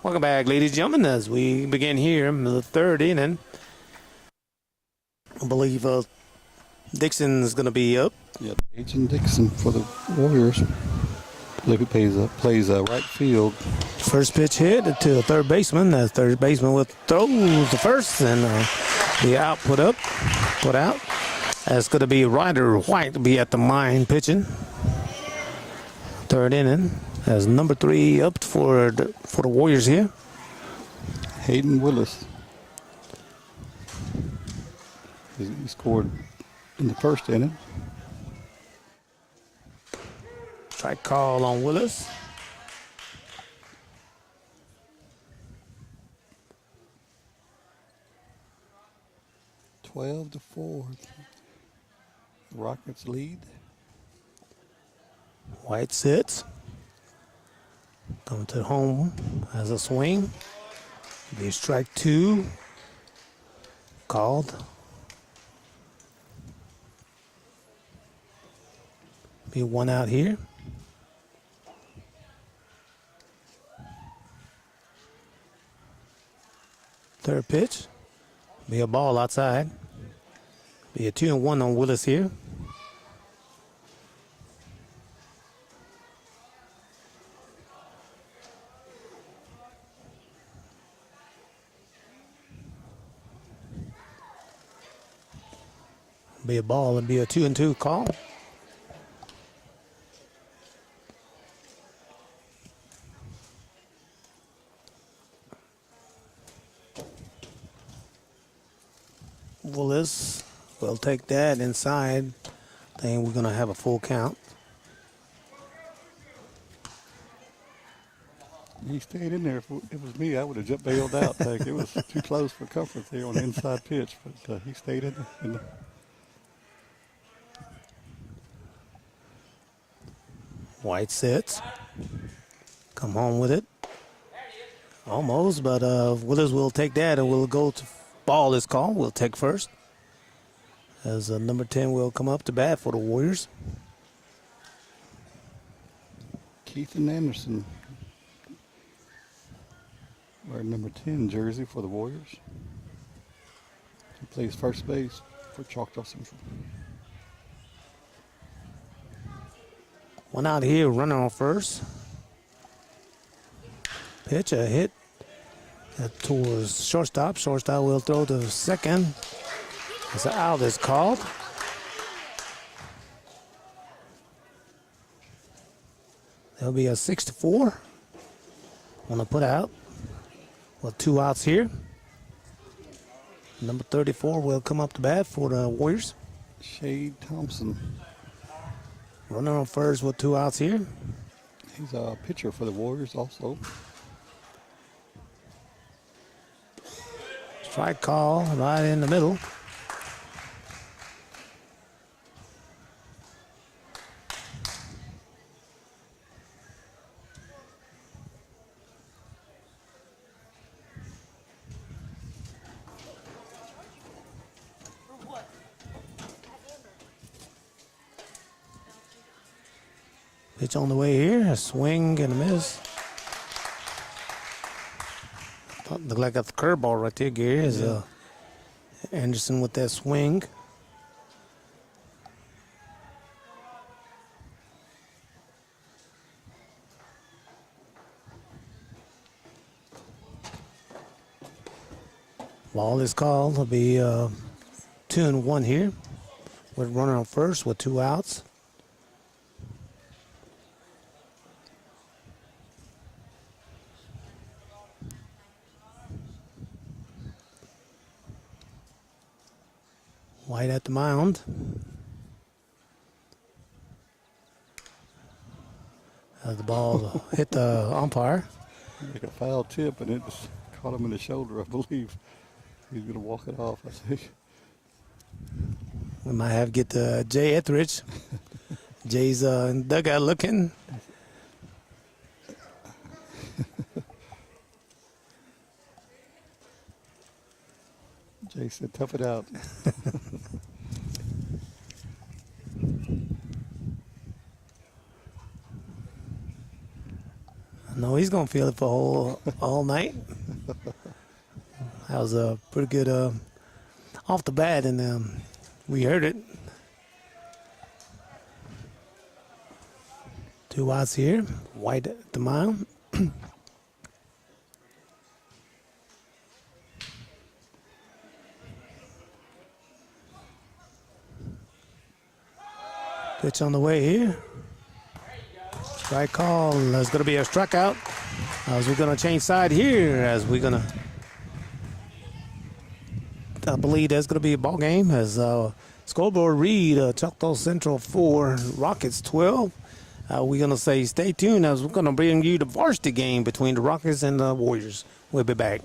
Welcome back, ladies and gentlemen, as we begin here in the third inning. I believe Dixon is going to be up. Yep, Agent Dixon for the Warriors. I believe he plays right field. First pitch hit to the third baseman. As third baseman will throw the first, and the out put out. That's going to be Ryder White to be at the line pitching. Third inning as number 3 up for the Warriors here. Hayden Willis. He scored in the first inning. Strike call on Willis. $12-4. The Rockets lead. White sits. Coming to home as a swing. Be strike 2. Called. Be 1 out here. Third pitch. Be a ball outside. Be a 2-1 on Willis here. Be a ball and be a 2-2 call. Willis will take that inside. I think we're going to have a full count. He stayed in there. If it was me, I would have just bailed out. It was too close for comfort there on the inside pitch, but he stayed in there. White sits. Come home with it. Almost, but Willis will take that and we'll go to ball is called. We'll take first. As number 10 will come up to bat for the Warriors. Keithan Anderson, wearing number 10 jersey for the Warriors. He plays first base for Choctaw Central. 1 out here, runner on first. Pitch, a hit towards shortstop. Shortstop will throw to second. As an out is called. There'll be a 6-4. Want to put out with 2 outs here. Number 34 will come up to bat for the Warriors. Shade Thompson. Runner on first with 2 outs here. He's a pitcher for the Warriors also. Strike call right in the middle. Pitch on the way here, a swing and a miss. Look like a curveball right there, Gary. Is Anderson with that swing. Ball is called. It'll be 2-1 here. With runner on first with 2 outs. White at the mound. The ball hit the umpire. Like a foul tip, and it just caught him in the shoulder, I believe. He's going to walk it off, I think. We might have to get Jay Etheridge. Jay's in the dugout looking. Jay said, tough it out. No, he's he's gonna feel it for all night. That was a pretty good off the bat, and we heard it. 2 outs here. White at the mound. Pitch on the way here. Strike call. There's going to be a strikeout. As we're going to change side here, I believe there's going to be a ball game as scoreboard read Choctaw Central 4, Rockets 12. We're going to say stay tuned as we're going to bring you the varsity game between the Rockets and the Warriors. We'll be back.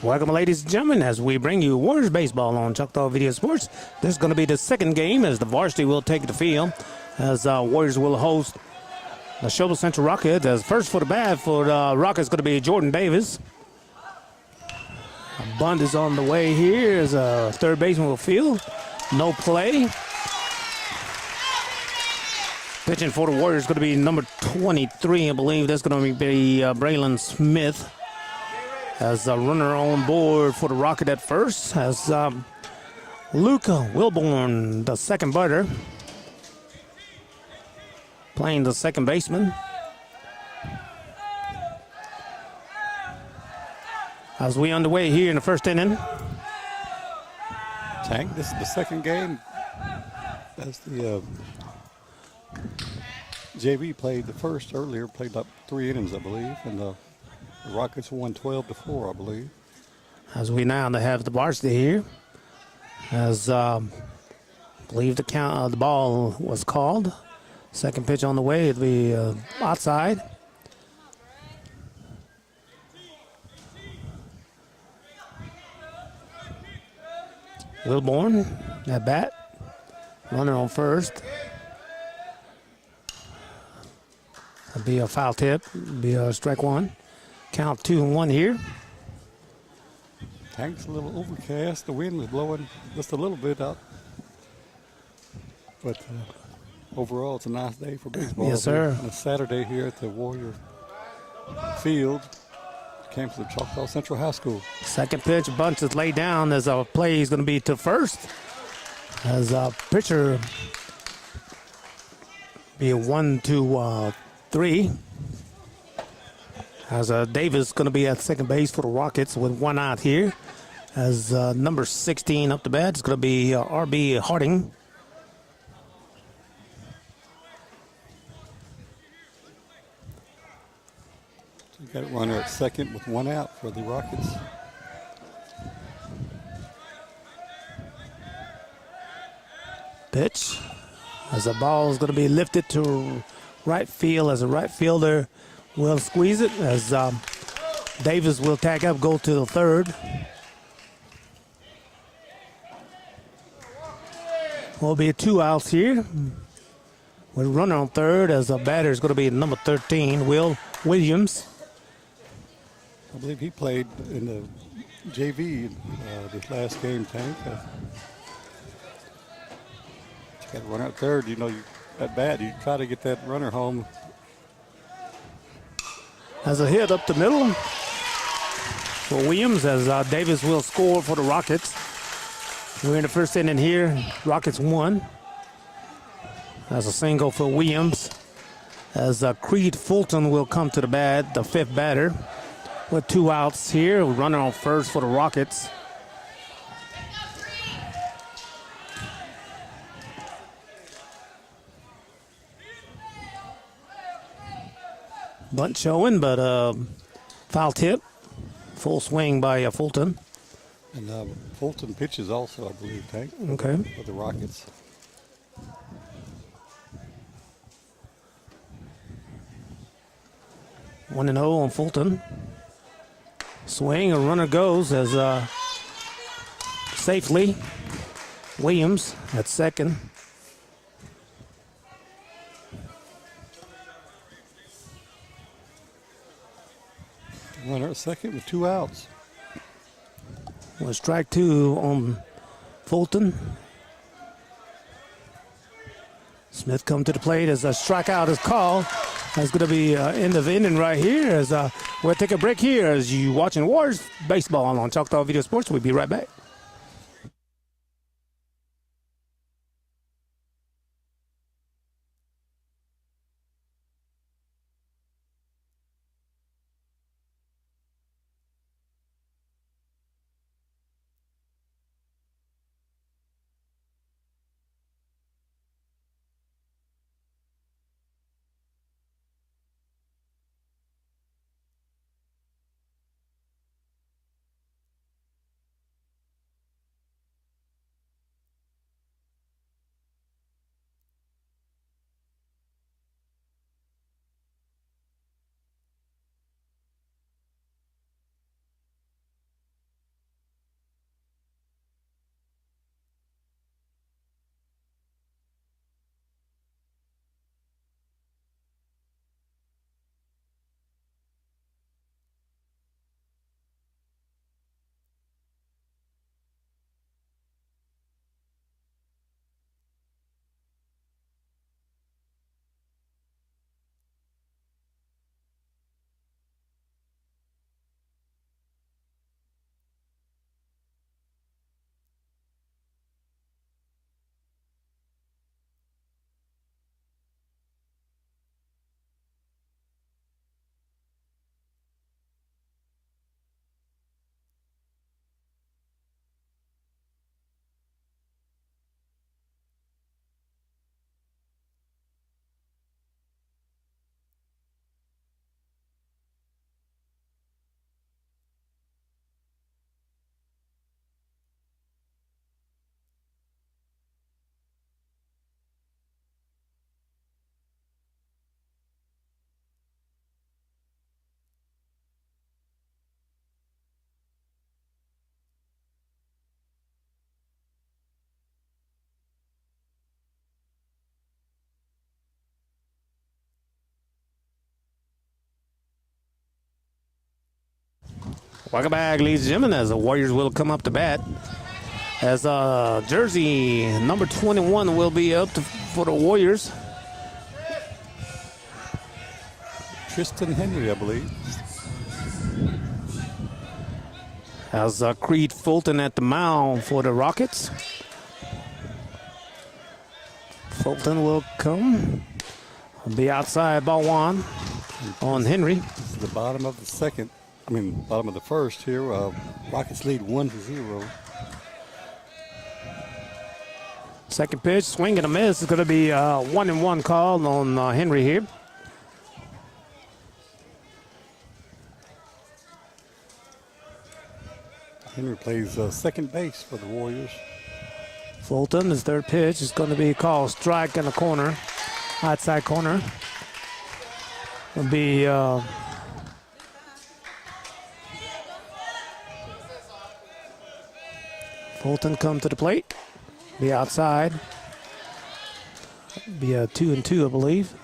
Welcome, ladies and gentlemen, as we bring you Warriors baseball on Choctaw Video Sports. This is going to be the second game as the varsity will take the field, as Warriors will host the Neshoba Central Rockets. As first for the bat for the Rockets going to be Jordan Davis. A bunt is on the way here as third baseman will field. No play. Pitching for the Warriors is going to be number 23, I believe. That's going to be Braylon Smith. As a runner on board for the Rocket at first, as Luca Wilborn, the second batter, playing the second baseman. As we underway here in the first inning. Tank, this is the second game as the JV played the first earlier, played up 3 innings, I believe, and the Rockets won 12-4, I believe. As we now have the varsity here, as I believe the count, the ball was called. Second pitch on the way, it'll be outside. Wilborn at bat, runner on first. It'll be a foul tip, it'll be a strike one. Count 2-1 here. Tank's a little overcast. The wind was blowing just a little bit out. But overall, it's a nice day for baseball. Yes, sir. On a Saturday here at the Warrior Field, campus of Choctaw Central High School. Second pitch, bunch is laid down as a play is going to be to first. As a pitcher, be a 1-2-3. As Davis going to be at second base for the Rockets with one out here. As number 16 up the bat, it's going to be R.B. Harding. So you got a runner at second with one out for the Rockets. Pitch. As the ball is going to be lifted to right field as a right fielder will squeeze it as Davis will tag up, go to the third. Will be 2 outs here. With runner on third as a batter is going to be number 13, Will Williams. I believe he played in the JV this last game, Tank. You got to run out third. You know, at bat, you try to get that runner home. As a hit up the middle for Williams as Davis will score for the Rockets. We're in the first inning here. Rockets won. As a single for Williams. As Creed Fulton will come to the bat, the fifth batter. With 2 outs here. Runner on first for the Rockets. Bunt showing, but foul tip. Full swing by Fulton. And Fulton pitches also, I believe, Tank. Okay. For the Rockets. One and 0 on Fulton. Swing, a runner goes as safely. Williams at second. Runner at second with 2 outs. Well, strike 2 on Fulton. Smith come to the plate as a strikeout is called. That's going to be end of inning right here as we'll take a break here as you watching Warriors baseball on Choctaw Video Sports. We'll be right back. Welcome back, ladies and gentlemen, as the Warriors will come up to bat. As jersey number 21 will be up for the Warriors. Tristan Henry, I believe. As Creed Fulton at the mound for the Rockets. Fulton will come. Be outside ball one on Henry. This is the bottom of the second. Bottom of the first here. Rockets lead 1-0. Second pitch, swing and a miss. It's going to be 1-1 call on Henry here. Henry plays second base for the Warriors. Fulton, his third pitch is going to be called strike in the corner, outside corner. It'll be Fulton come to the plate, be outside. Be a 2-2, I believe.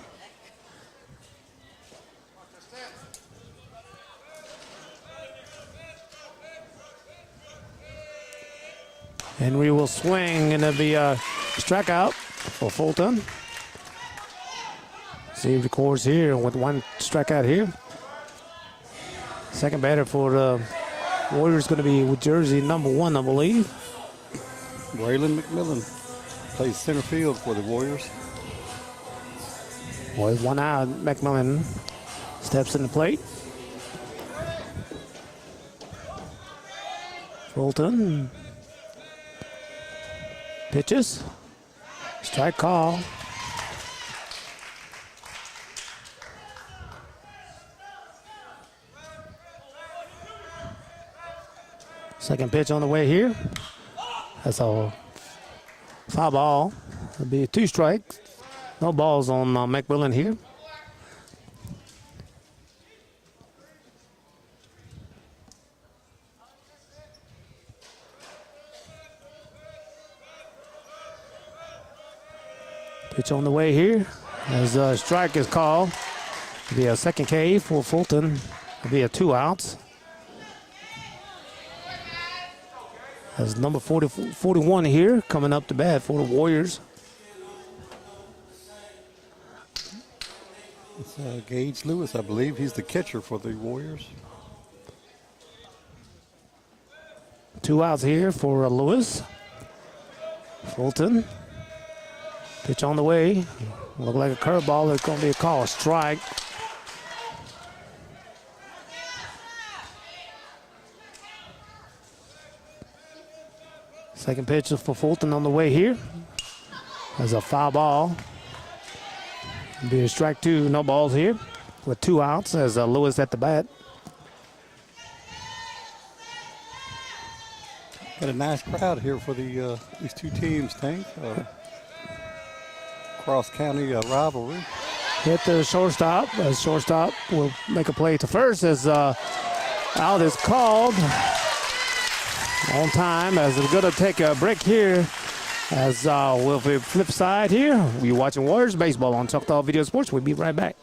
Henry will swing, and it'll be a strikeout for Fulton. See, he records here with one strikeout here. Second batter for the Warriors going to be with jersey number 1, I believe. Braylon McMillan plays center field for the Warriors. Boy, 1 out. McMillan steps in the plate. Fulton pitches. Strike call. Second pitch on the way here. That's a foul ball. It'll be 2 strikes. No balls on McMillan here. Pitch on the way here. As a strike is called. It'll be a second K for Fulton. It'll be a 2 outs. As number 41 here coming up to bat for the Warriors. It's Gage Lewis, I believe. He's the catcher for the Warriors. 2 outs here for Lewis. Fulton. Pitch on the way. Look like a curveball. It's going to be a call, a strike. Second pitch for Fulton on the way here. There's a foul ball. Be a strike 2, no balls here. With 2 outs as Lewis at the bat. Got a nice crowd here for the these two teams, Tank. Cross-county rivalry. Hit the shortstop. As shortstop will make a play to first as out is called on time. As we're going to take a break here. As we'll flip side here. You're watching Warriors Baseball on Choctaw Video Sports. We'll be right back.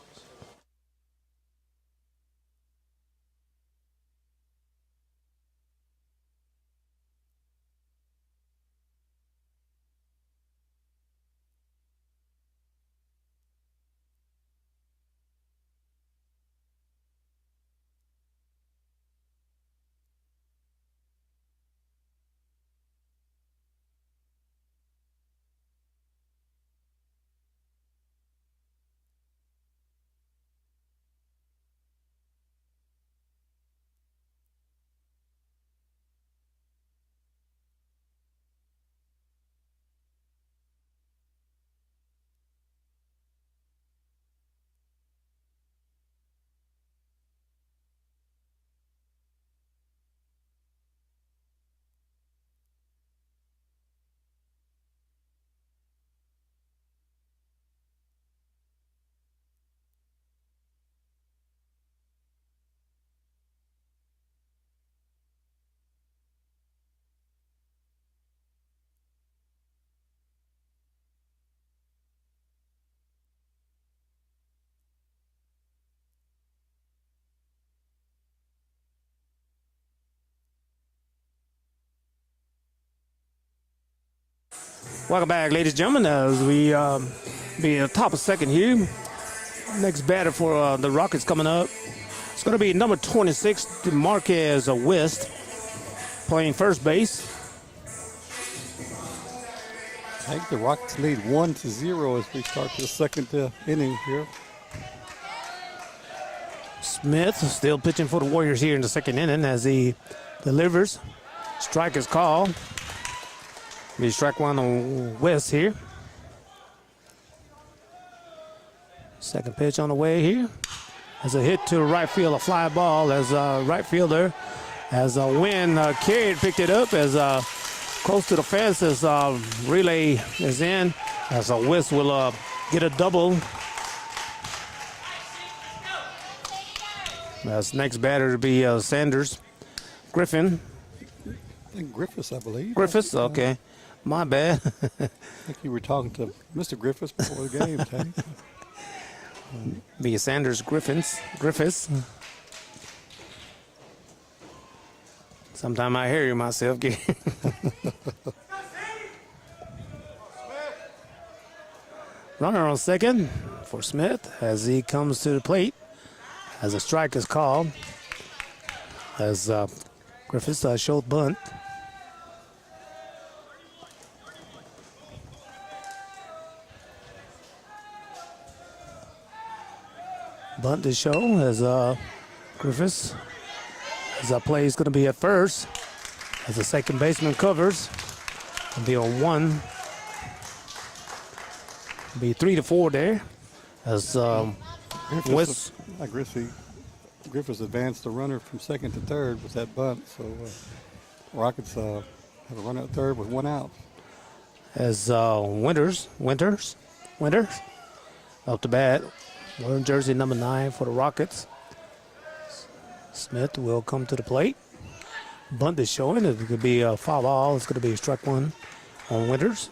Welcome back, ladies and gentlemen, as we be at the top of second here. Next batter for the Rockets coming up. It's going to be number 26, Marquez West, playing first base. I think the Rockets lead 1-0 as we start the second inning here. Smith still pitching for the Warriors here in the second inning as he delivers. Strike is called. Be strike one on West here. Second pitch on the way here. As a hit to right field, a fly ball as right fielder. As Wynn carried, picked it up as close to the fence as relay is in. As West will get a double. As next batter to be Sanders. Griffin. I think Griffiths, I believe. Griffiths, okay. My bad. I think you were talking to Mr. Griffiths before the game, Tank. Be Sanders Griffiths. Sometime I hear you myself. Runner on second for Smith as he comes to the plate. As a strike is called. As Griffiths showed bunt. Bunt to show as Griffiths, as that play is going to be at first, as the second baseman covers. It'll be on one. It'll be 3-4 there. As West. Griffiths advanced the runner from second to third with that bunt, so Rockets have a runner at third with one out. As Winters up to bat. Wearing jersey number 9 for the Rockets. Smith will come to the plate. Bunt is showing. It could be a foul ball. It's going to be a strike one on Winters.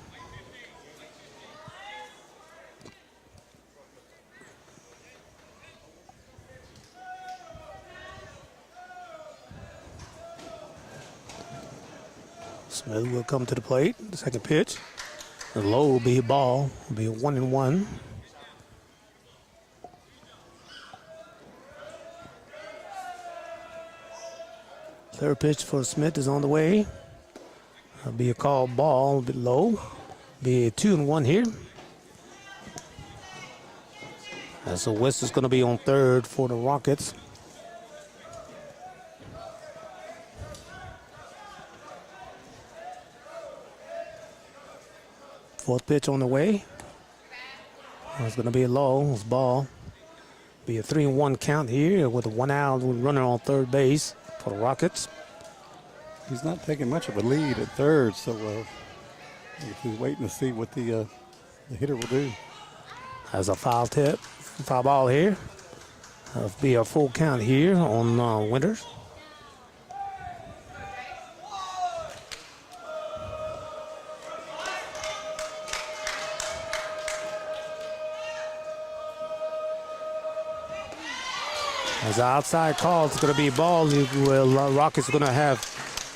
Smith will come to the plate. The second pitch. The low will be a ball. Will be a 1-1. Third pitch for Smith is on the way. It'll be a called ball, a bit low. Be a 2-1 here. And so West is going to be on third for the Rockets. Fourth pitch on the way. It's going to be a low, it's ball. Be a 3-1 count here with a 1 out with runner on third base for the Rockets. He's not taking much of a lead at third, so he's waiting to see what the hitter will do. As a foul ball here. It'll be a full count here on Winters. As the outside call, it's going to be ball. Rockets are going to have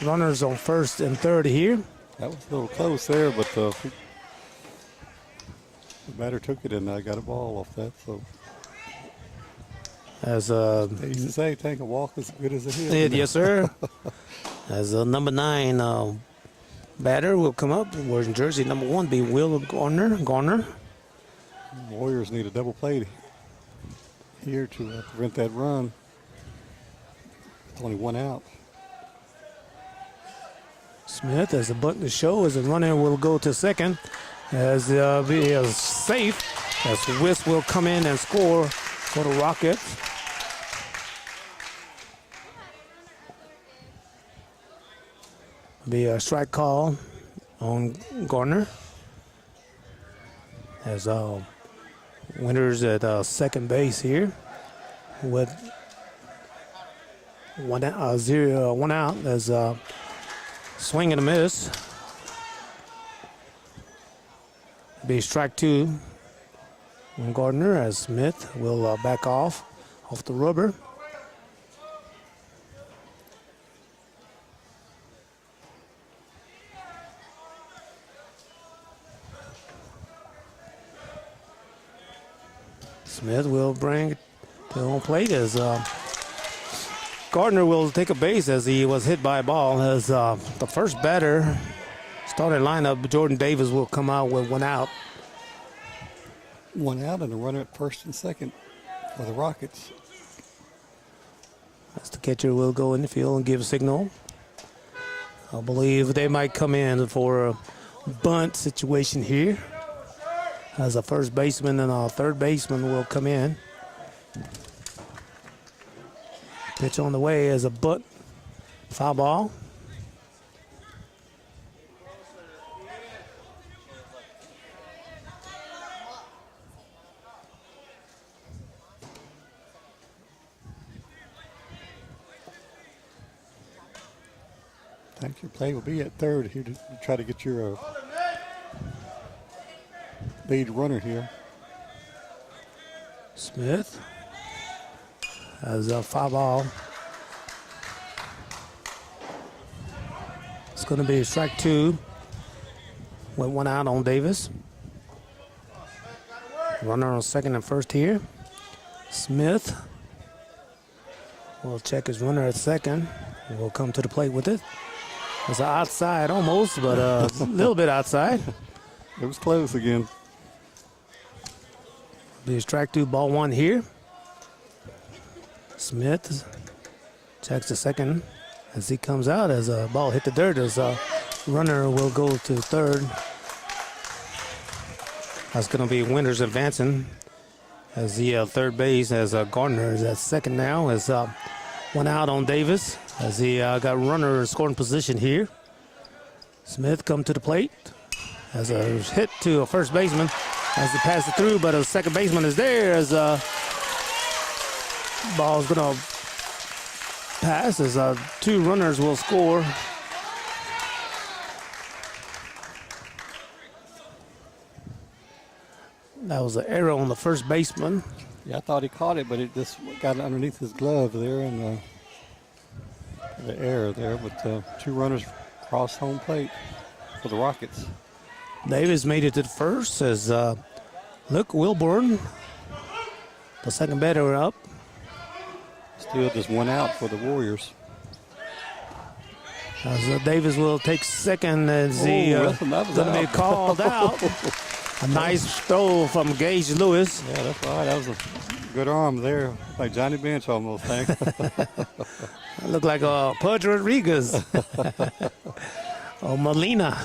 runners on first and third here. That was a little close there, but the batter took it and got a ball off that. So, as they used to say, take a walk as good as a hit. Yes, sir. As number 9 batter will come up, wearing jersey number 1, be Will Garner. Warriors need a double play here to prevent that run. It's only 1 out. Smith, as a bunt to show, as a runner will go to second, as be safe, as West will come in and score for the Rockets. Be a strike call on Garner, as Winters at second base here with 1 out as swing and a miss. Be strike 2 on Gardner as Smith will back off the rubber. Smith will bring it to home plate as Gardner will take a base as he was hit by a ball. As the first batter starting lineup, Jordan Davis will come out with one out. One out and a runner at first and second for the Rockets. As the catcher will go in the field and give a signal. I believe they might come in for a bunt situation here. As a first baseman and a third baseman will come in. Pitch on the way as a bunt. Foul ball. I think your play will be at third here to try to get your lead runner here. Smith has a foul ball. It's going to be strike two with one out on Davis. Runner on second and first here. Smith will check his runner at second. Will come to the plate with it. It's outside almost, but a little bit outside. It was close again. Be a strike two, ball one here. Smith checks the second as he comes out as a ball hit the dirt as a runner will go to third. That's going to be Winters advancing as the third base as Gardner is at second now as one out on Davis as he got runner in scoring position here. Smith come to the plate as a hit to a first baseman as he passes it through, but a second baseman is there as ball's going to pass as two runners will score. That was an error on the first baseman. Yeah, I thought he caught it, but it just got underneath his glove there, and the error there. But two runners cross home plate for the Rockets. Davis made it to the first as Luke Wilburn, the second batter, up. Still just one out for the Warriors. As Davis will take second as he going to be called out. A nice throw from Gage Lewis. Yeah, that's right. That was a good arm there, like Johnny Bench almost. Looked like Pudge Rodriguez or Molina.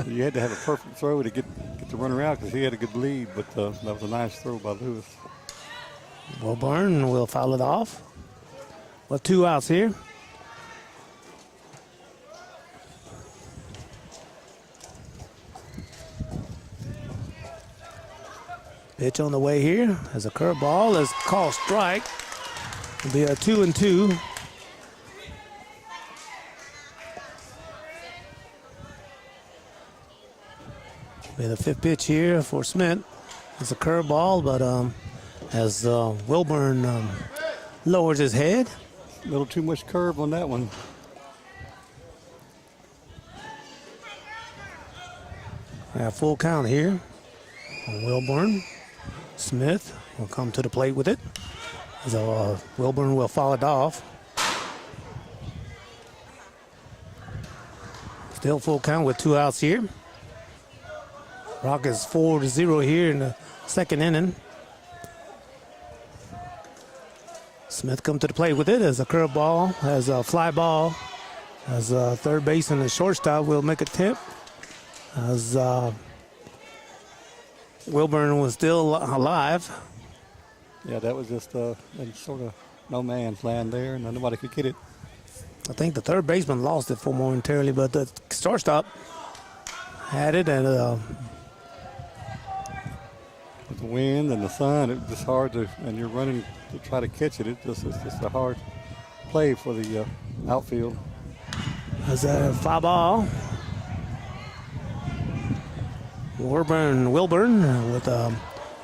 You had to have a perfect throw to get the runner out because he had a good lead, but that was a nice throw by Lewis. Wilburn will foul it off with two outs here. Pitch on the way here as a curveball is called strike. It'll be a 2-2. Be the fifth pitch here for Smith. It's a curveball, but as Wilburn lowers his head. A little too much curve on that one. We have full count here on Wilburn. Smith will come to the plate with it. So Wilburn will foul it off. Still full count with two outs here. Rockets 4-0 here in the second inning. Smith come to the plate with it as a curveball, as a fly ball, as third base and the shortstop will make a tip. As Wilburn was still alive. Yeah, that was just sort of no man's land there, and nobody could get it. I think the third baseman lost it for momentarily, but the shortstop had it, and with the wind and the sun, it's just hard to, and you're running to try to catch it. It's just a hard play for the outfield. As a foul ball. Wilburn with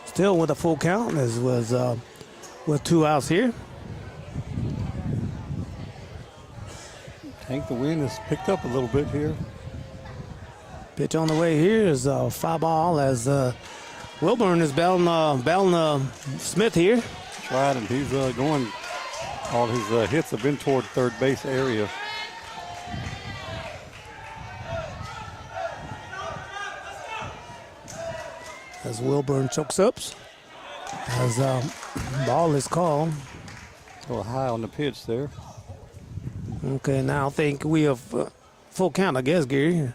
still with a full count as was with two outs here. I think the wind has picked up a little bit here. Pitch on the way here is a foul ball as Wilburn is battling Smith here. Tried, and he's going. All his hits have been toward third base area. As Wilburn chokes up. As ball is called. A little high on the pitch there. Okay, now I think we have full count, I guess, Gary.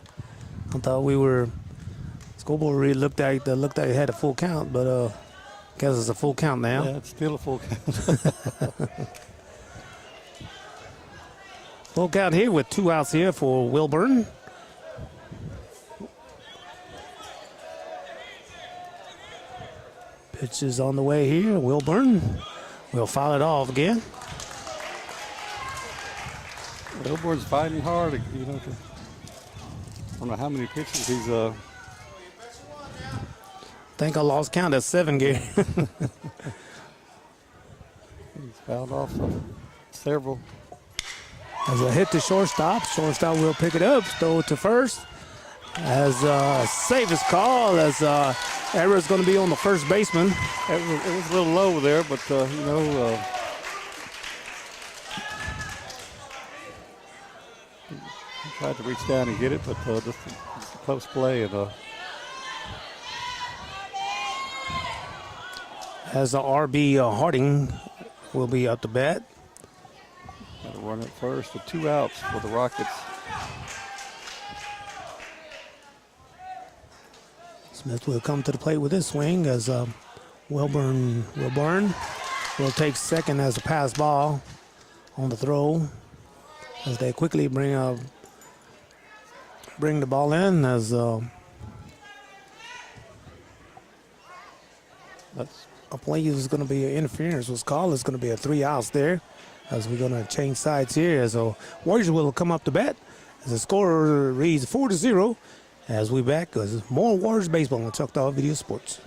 I thought we were. Scoreboard really looked at it had a full count, but I guess it's a full count now. Yeah, it's still a full count. Full count here with 2 outs here for Wilburn. Pitch is on the way here. Wilburn will foul it off again. Wilburn's fighting hard. You know, I don't know how many pitches he's. I think I lost count at 7, Gary. He's fouled off several. As a hit to shortstop. Shortstop will pick it up. Throw it to first. As safest call. As error is going to be on the first baseman. It was a little low there, but you know. He tried to reach down and get it, but just a close play. And as RB Harding will be up to bat. got to run it first with 2 outs for the Rockets. Smith will come to the plate with his swing as Wilburn will take second as a pass ball on the throw. As they quickly bring the ball in as That's a play is going to be an interference was called. It's going to be a 3 outs there as we're going to change sides here as Warriors will come up to bat as the score reads 4-0 as we back as more Warriors baseball on Choctaw Video Sports.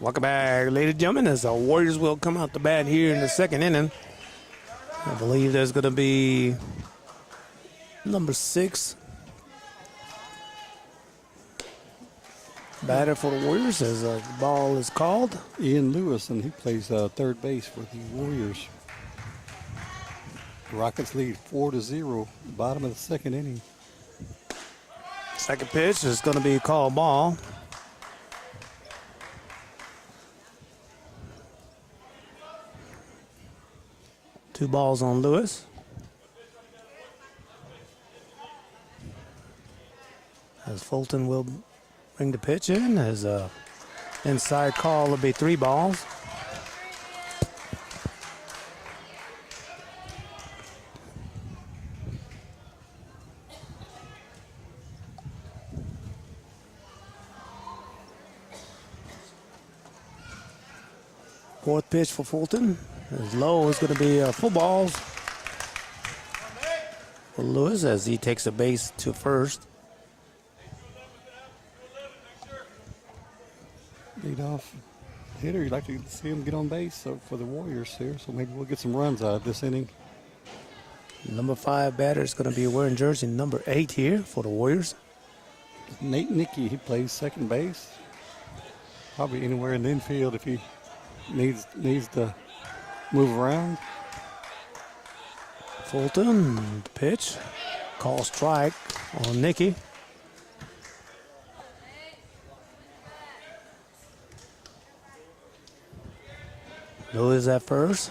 Welcome back, ladies and gentlemen, as the Warriors will come out to bat here in the second inning. I believe there's going to be number 6 batter for the Warriors as the ball is called. Ian Lewis, and he plays third base for the Warriors. The Rockets lead 4-0, bottom of the second inning. Second pitch is going to be called ball. Two balls on Lewis. As Fulton will bring the pitch in, as a inside call will be 3 balls. Fourth pitch for Fulton. As low is going to be full balls for Lewis as he takes a base to first. Leadoff hitter, you'd like to see him get on base for the Warriors here, so maybe we'll get some runs out of this inning. Number 5 batter is going to be wearing jersey number 8 here for the Warriors. Nate Nicky, he plays second base. Probably anywhere in the infield if he needs to move around. Fulton, pitch, call strike on Nicky. Lewis at first.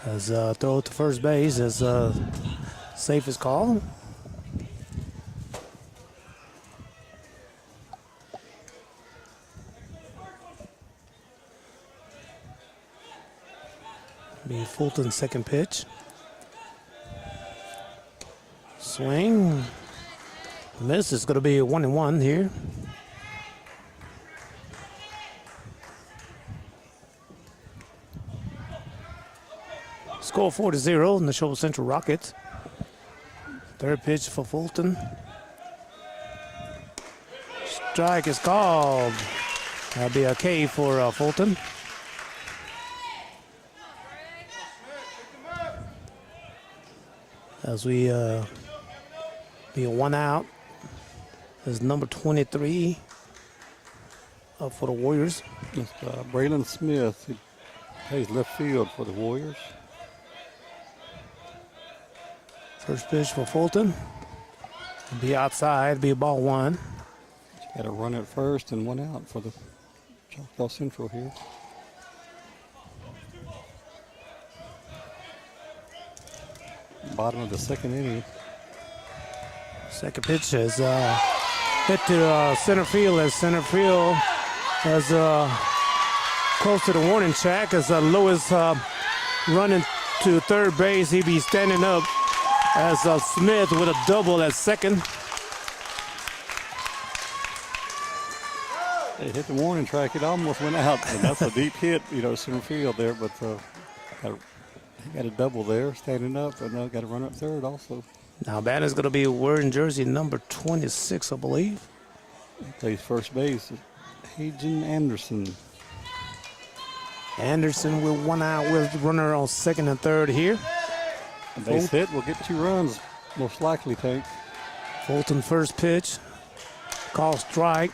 As throw to first base is safest call. Be Fulton's second pitch. Swing. Miss is going to be a 1-1 here. Score 4-0 Neshoba Central Rockets. Third pitch for Fulton. Strike is called. That'll be a K for Fulton. As we be a 1 out. Is number 23 up for the Warriors. It's Braylon Smith. He plays left field for the Warriors. First pitch for Fulton. Be outside, be a ball 1. Got a run at first and 1 out for the Choctaw Central here. Bottom of the second inning. Second pitch is hit to center field as center field is close to the warning track as Lewis running to third base. He'd be standing up as Smith with a double at second. They hit the warning track. It almost went out. And that's a deep hit, center field there. But he got a double there, standing up, and got a run up third also. Now batter's going to be wearing jersey number 26, I believe. He plays first base. Hagen Anderson. Anderson with 1 out with runner on second and third here. A base hit will get 2 runs, most likely, Tank. Fulton first pitch. Call strike.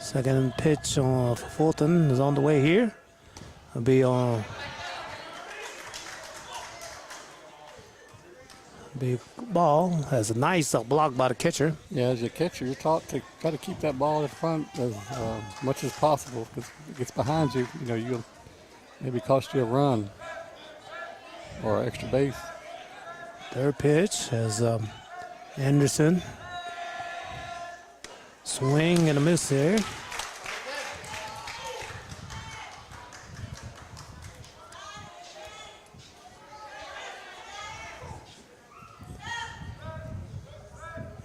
Second pitch for Fulton is on the way here. It'll be on big ball. Has a nice block by the catcher. Yeah, as a catcher, you're taught to try to keep that ball in front as much as possible because if it gets behind you, you'll maybe cost you a run or an extra base. Third pitch has Anderson. Swing and a miss there.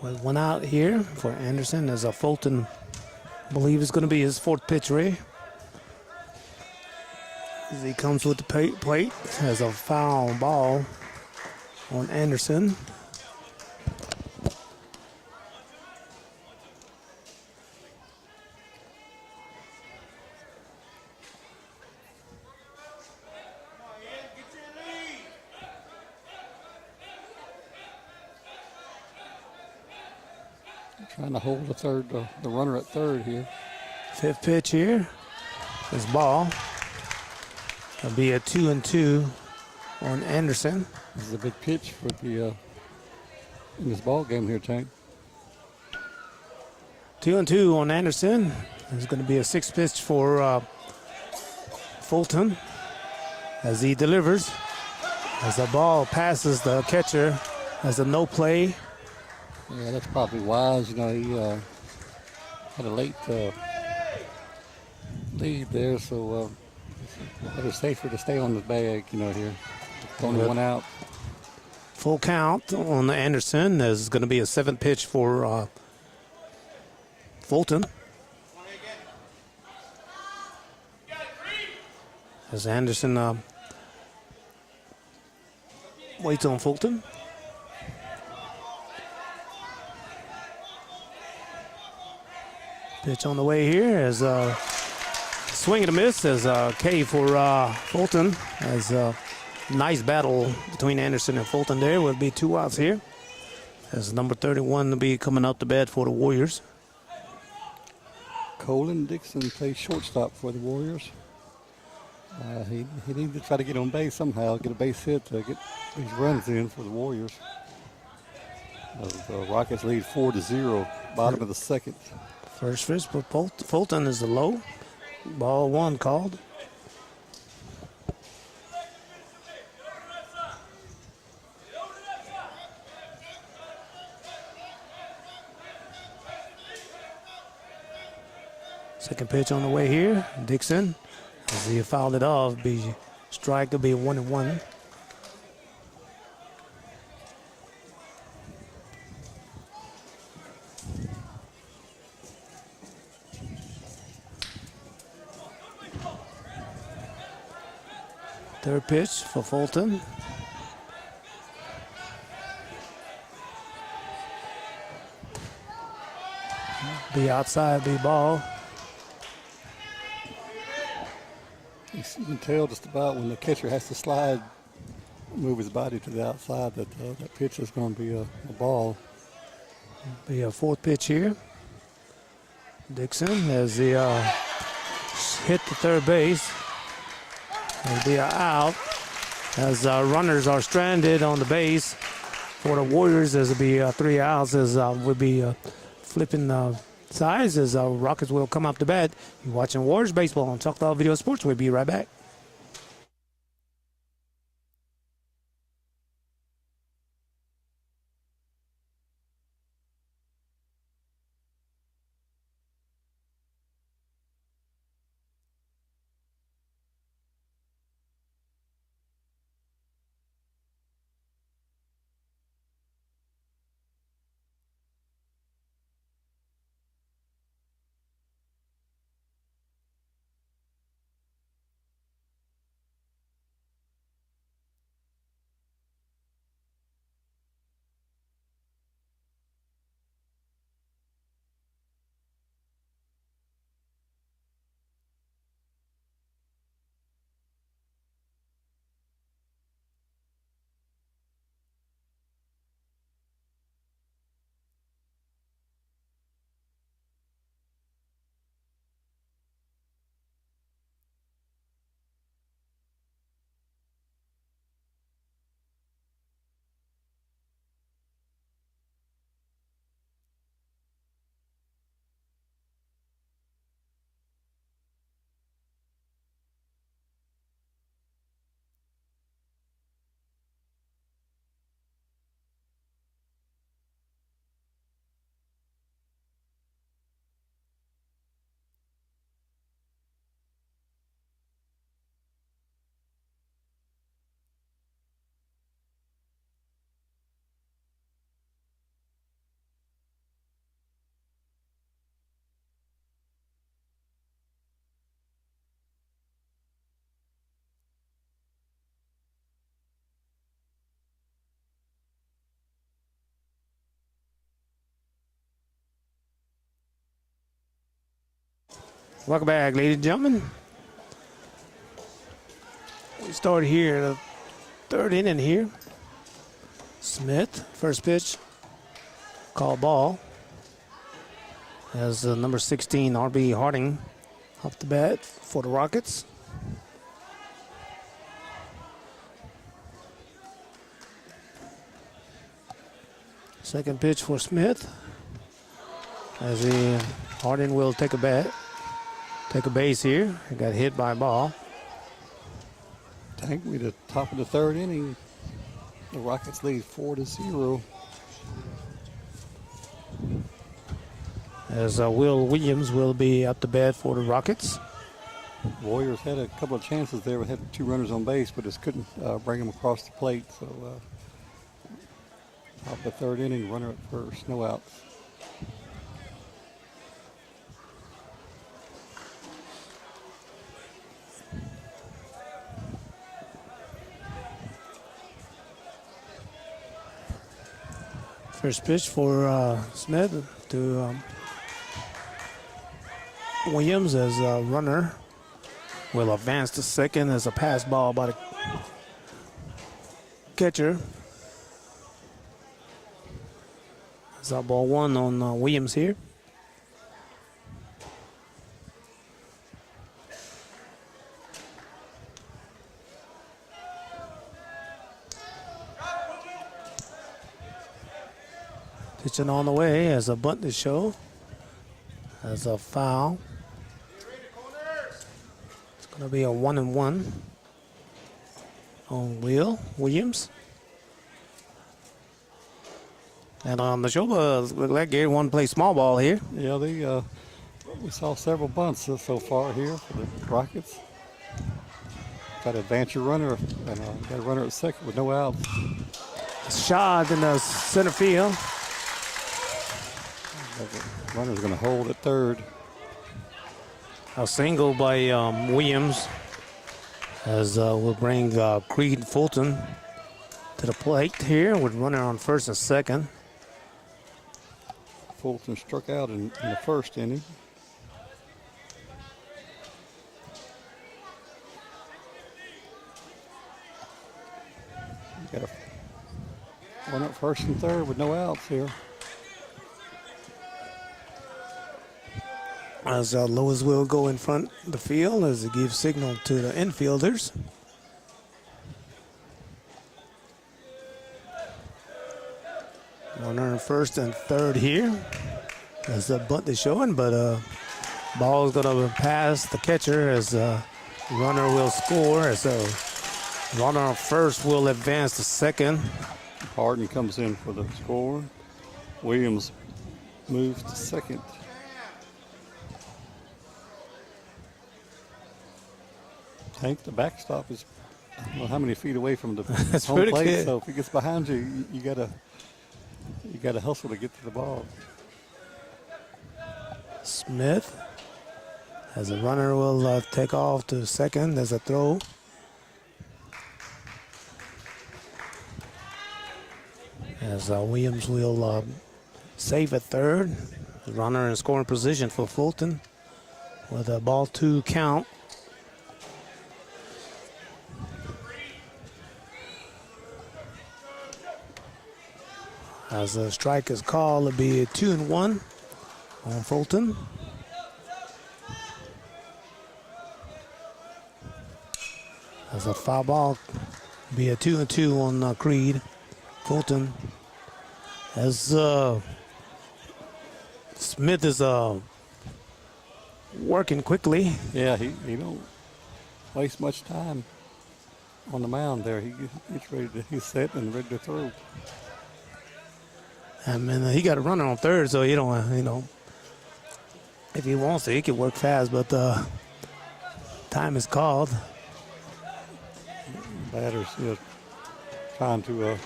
With 1 out here for Anderson as Fulton, I believe is going to be his 4th pitch, Ray. As he comes with the plate, has a foul ball on Anderson. Trying to hold the runner at third here. 5th pitch here is ball. It'll be a 2-2 on Anderson. This is a big pitch for in this ball game here, Tank. 2-2 on Anderson. It's going to be a 6th pitch for Fulton as he delivers. As the ball passes the catcher as a no play. Yeah, that's probably wise. He had a late lead there, so Better safer to stay on the bag, here. Only one out. Full count on Anderson. There's going to be a 7th pitch for Fulton. As Anderson waits on Fulton. Pitch on the way here as swing and a miss as K for Fulton. As nice battle between Anderson and Fulton there. Will be 2 outs here. As number 31 will be coming up to bat for the Warriors. Colin Dixon plays shortstop for the Warriors. He needs to try to get on base somehow, get a base hit to get these runs in for the Warriors. The Rockets lead 4-0, bottom of the 2nd. First pitch for Fulton is a low. Ball 1 called. Second pitch on the way here. Dixon, as he fouled it off, be strike to be 1-1. Third pitch for Fulton. Be outside, be ball. You can tell just about when the catcher has to slide, move his body to the outside, that that pitch is going to be a ball. Be a 4th pitch here. Dixon as he hit the third base. It'll be an out as runners are stranded on the base for the Warriors. There'll be 3 outs as we'll be flipping sides as Rockets will come up to bat. You're watching Warriors Baseball on Choctaw Video Sports. We'll be right back. Welcome back, ladies and gentlemen. We start here, the 3rd inning here. Smith, first pitch, call ball. As number 16, R.B. Harding, off the bat for the Rockets. Second pitch for Smith. As Harding will take a base here. He got hit by a ball. Tank, we the top of the 3rd inning. The Rockets lead 4-0. As Will Williams will be up to bat for the Rockets. Warriors had a couple of chances there. We had 2 runners on base, but just couldn't bring them across the plate. So, top of the 3rd inning, runner at first, no outs. First pitch for Smith to Williams as a runner will advance to second as a pass ball by the catcher. It's out ball 1 on Williams here. Pitching on the way as a bunt to show. As a foul. It's going to be a 1-1 on Williams. And on the Neshoba, look like Gary want to play small ball here. Yeah, we saw several bunts so far here for the Rockets. Got to advance your runner, and got a runner at second with no outs. Shot in the center field. The runner's going to hold at third. A single by Williams as we'll bring Creed Fulton to the plate here with runner on first and second. Fulton struck out in the 1st inning. Got a one up first and third with no outs here. As Lewis will go in front of the field as he gives signal to the infielders. Runner in first and third here. As the bunt is showing, but ball is going to pass the catcher as runner will score. As runner on first will advance to second. Harden comes in for the score. Williams moves to second. I think the backstop is, I don't know how many feet away from the That's home pretty plate. good. So if he gets behind you, you gotta hustle to get to the ball. Smith as a runner will take off to second as a throw. As Williams will save at third. The runner in scoring position for Fulton with a ball 2 count. As a strike is called, it'll be a 2-1 on Fulton. As a foul ball, be a 2-2 on Creed. Fulton. As Smith is working quickly. Yeah, he don't waste much time on the mound there. He gets ready to, he's set and ready to throw. I mean, he got a runner on third, so you don't, if he wants to, he can work fast, but time is called. Batter's trying to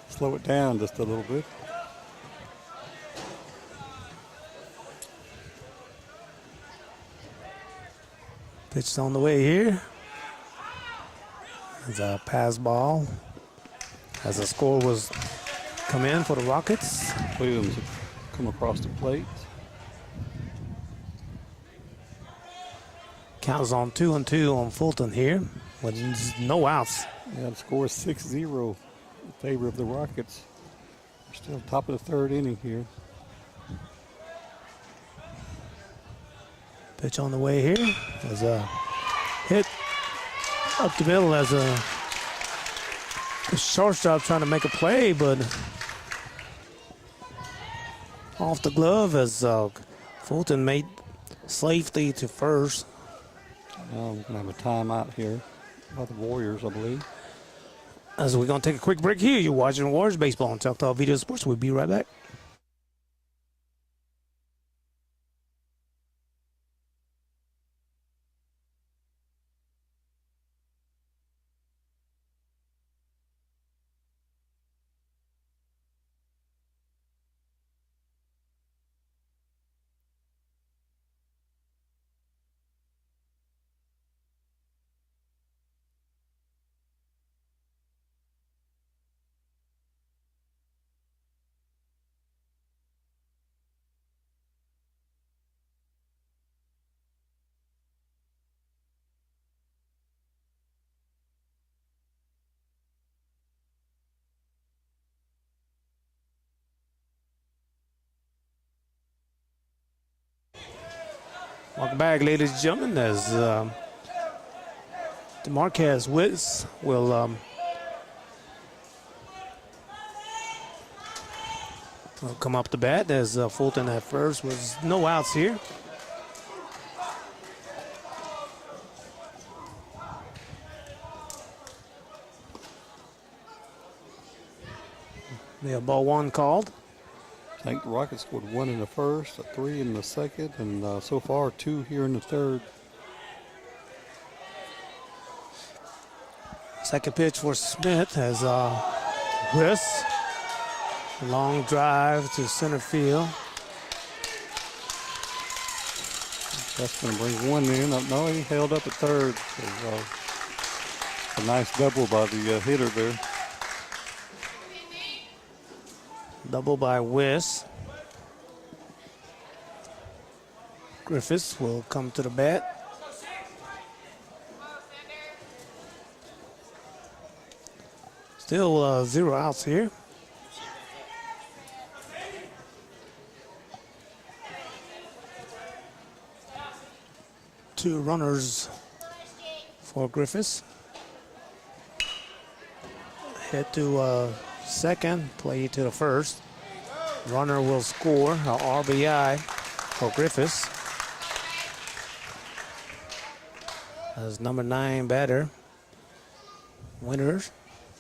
slow it down just a little bit. Pitch on the way here. As a pass ball. As the score was come in for the Rockets. Williams come across the plate. Count is on 2-2 on Fulton here with no outs. Yeah, the score is 6-0 in favor of the Rockets. We're still top of the 3rd inning here. Pitch on the way here. As a hit up the middle as a shortstop trying to make a play, but off the glove as Fulton made safety to first. Now we're going to have a timeout here by the Warriors, I believe. As we're going to take a quick break here, you're watching Warriors Baseball on Choctaw Video Sports. We'll be right back. Welcome back, ladies and gentlemen, as DeMarquez Witz will come up to bat as Fulton at first was no outs here. We have ball one called. I think the Rockets scored 1 in the first, 3 in the second, and so far 2 here in the third. Second pitch for Smith as Wiss. Long drive to center field. That's going to bring 1 in. No, he held up at third. A nice double by the hitter there. Double by Wiss. Griffiths will come to the bat. Still 0 outs here. Two runners for Griffiths. Hit to second, play to the first. Runner will score, a RBI for Griffiths. As number 9 batter, Winters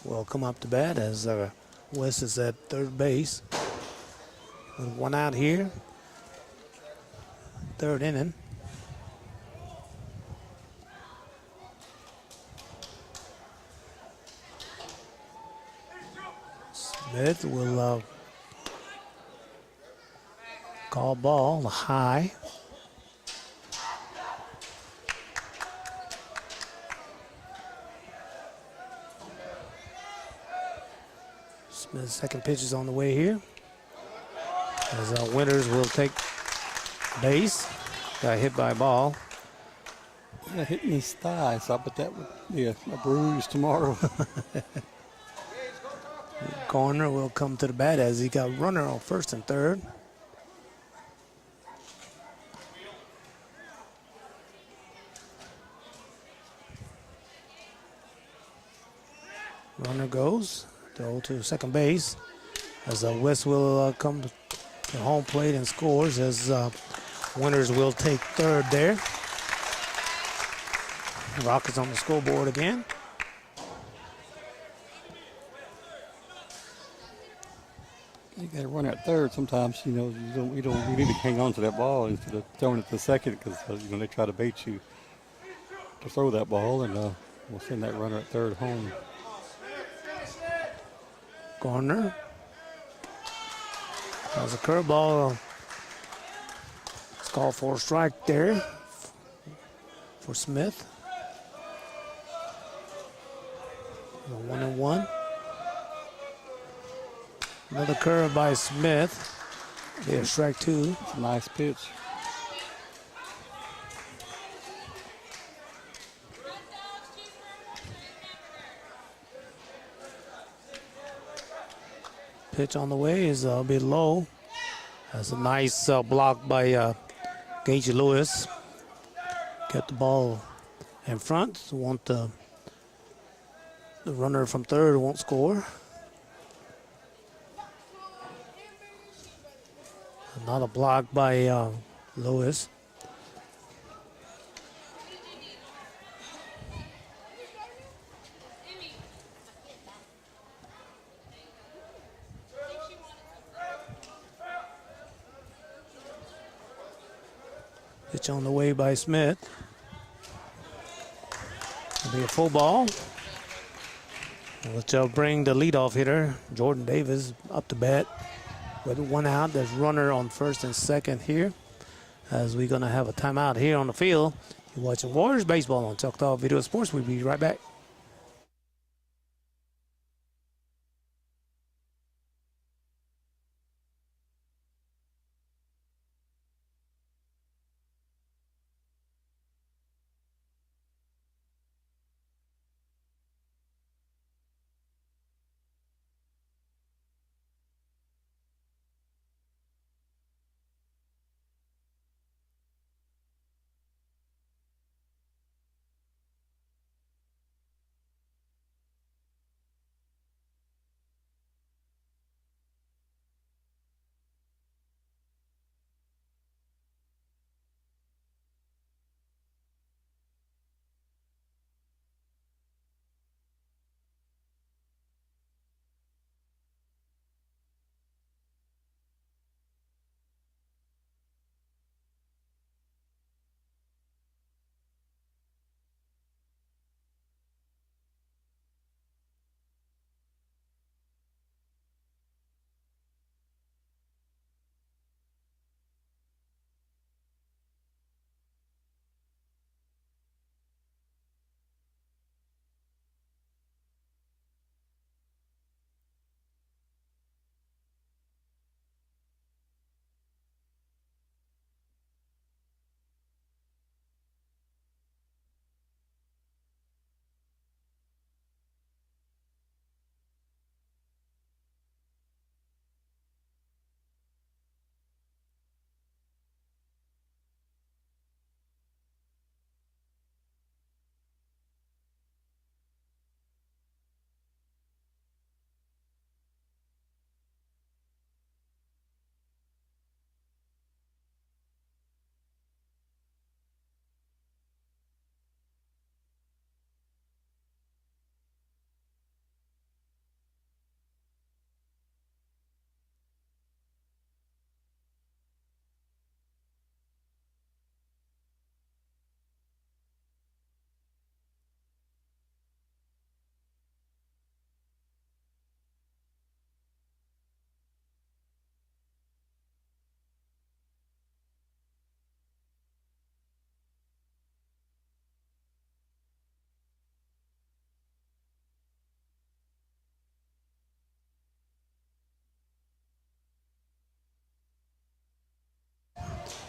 will come up to bat as West is at third base. With 1 out here, third inning. Smith will call ball high. Smith's second pitch is on the way here. As Winters will take base. Got hit by a ball. Yeah, hitting his thigh, so I bet that would be a bruise tomorrow. Garner will come to the bat as he got runner on first and third. Runner goes, throw to second base as West will come to home plate and scores as Winters will take third there. Rockets on the scoreboard again. You got to run at third sometimes. You know, you need to hang on to that ball instead of throwing it to second because they try to bait you to throw that ball, and we'll send that runner at third home. Garner has a curveball. It's called for a strike there for Smith. 1-1. Another curve by Smith. Yeah, strike 2. It's a nice pitch. Pitch on the way is a bit low. That's a nice block by Gage Lewis. Kept the ball in front. Want the runner from third won't score. Another block by Lewis. Pitch on the way by Smith. It'll be a full ball, which will bring the leadoff hitter, Jordan Davis, up to bat. With 1 out, there's runner on first and second here. As we're going to have a timeout here on the field. You're watching Warriors Baseball on Choctaw Video Sports. We'll be right back.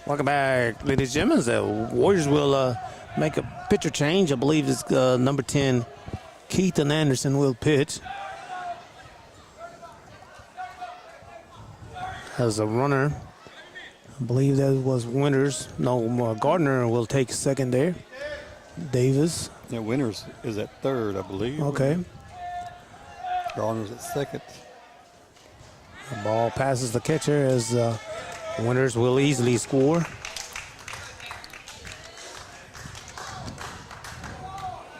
Welcome back, ladies and gentlemen. The Warriors will make a pitcher change. I believe it's number 10, Keaton Anderson, will pitch. As a runner, I believe that was Winters. No, Gardner will take second there. Davis. Yeah, Winters is at third, I believe. Okay. Gardner's at second. The ball passes the catcher as Winters will easily score.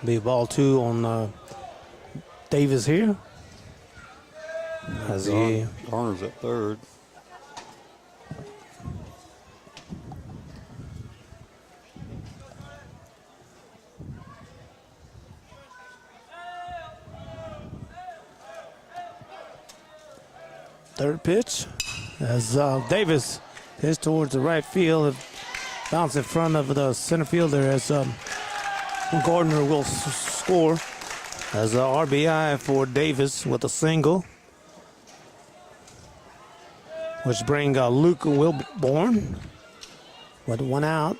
Be ball 2 on Davis here. As Gardner's at third. Third pitch as Davis hits towards the right field. Bounce in front of the center fielder as Gardner will score as a RBI for Davis with a single, which bring Luke Wilborn with 1 out.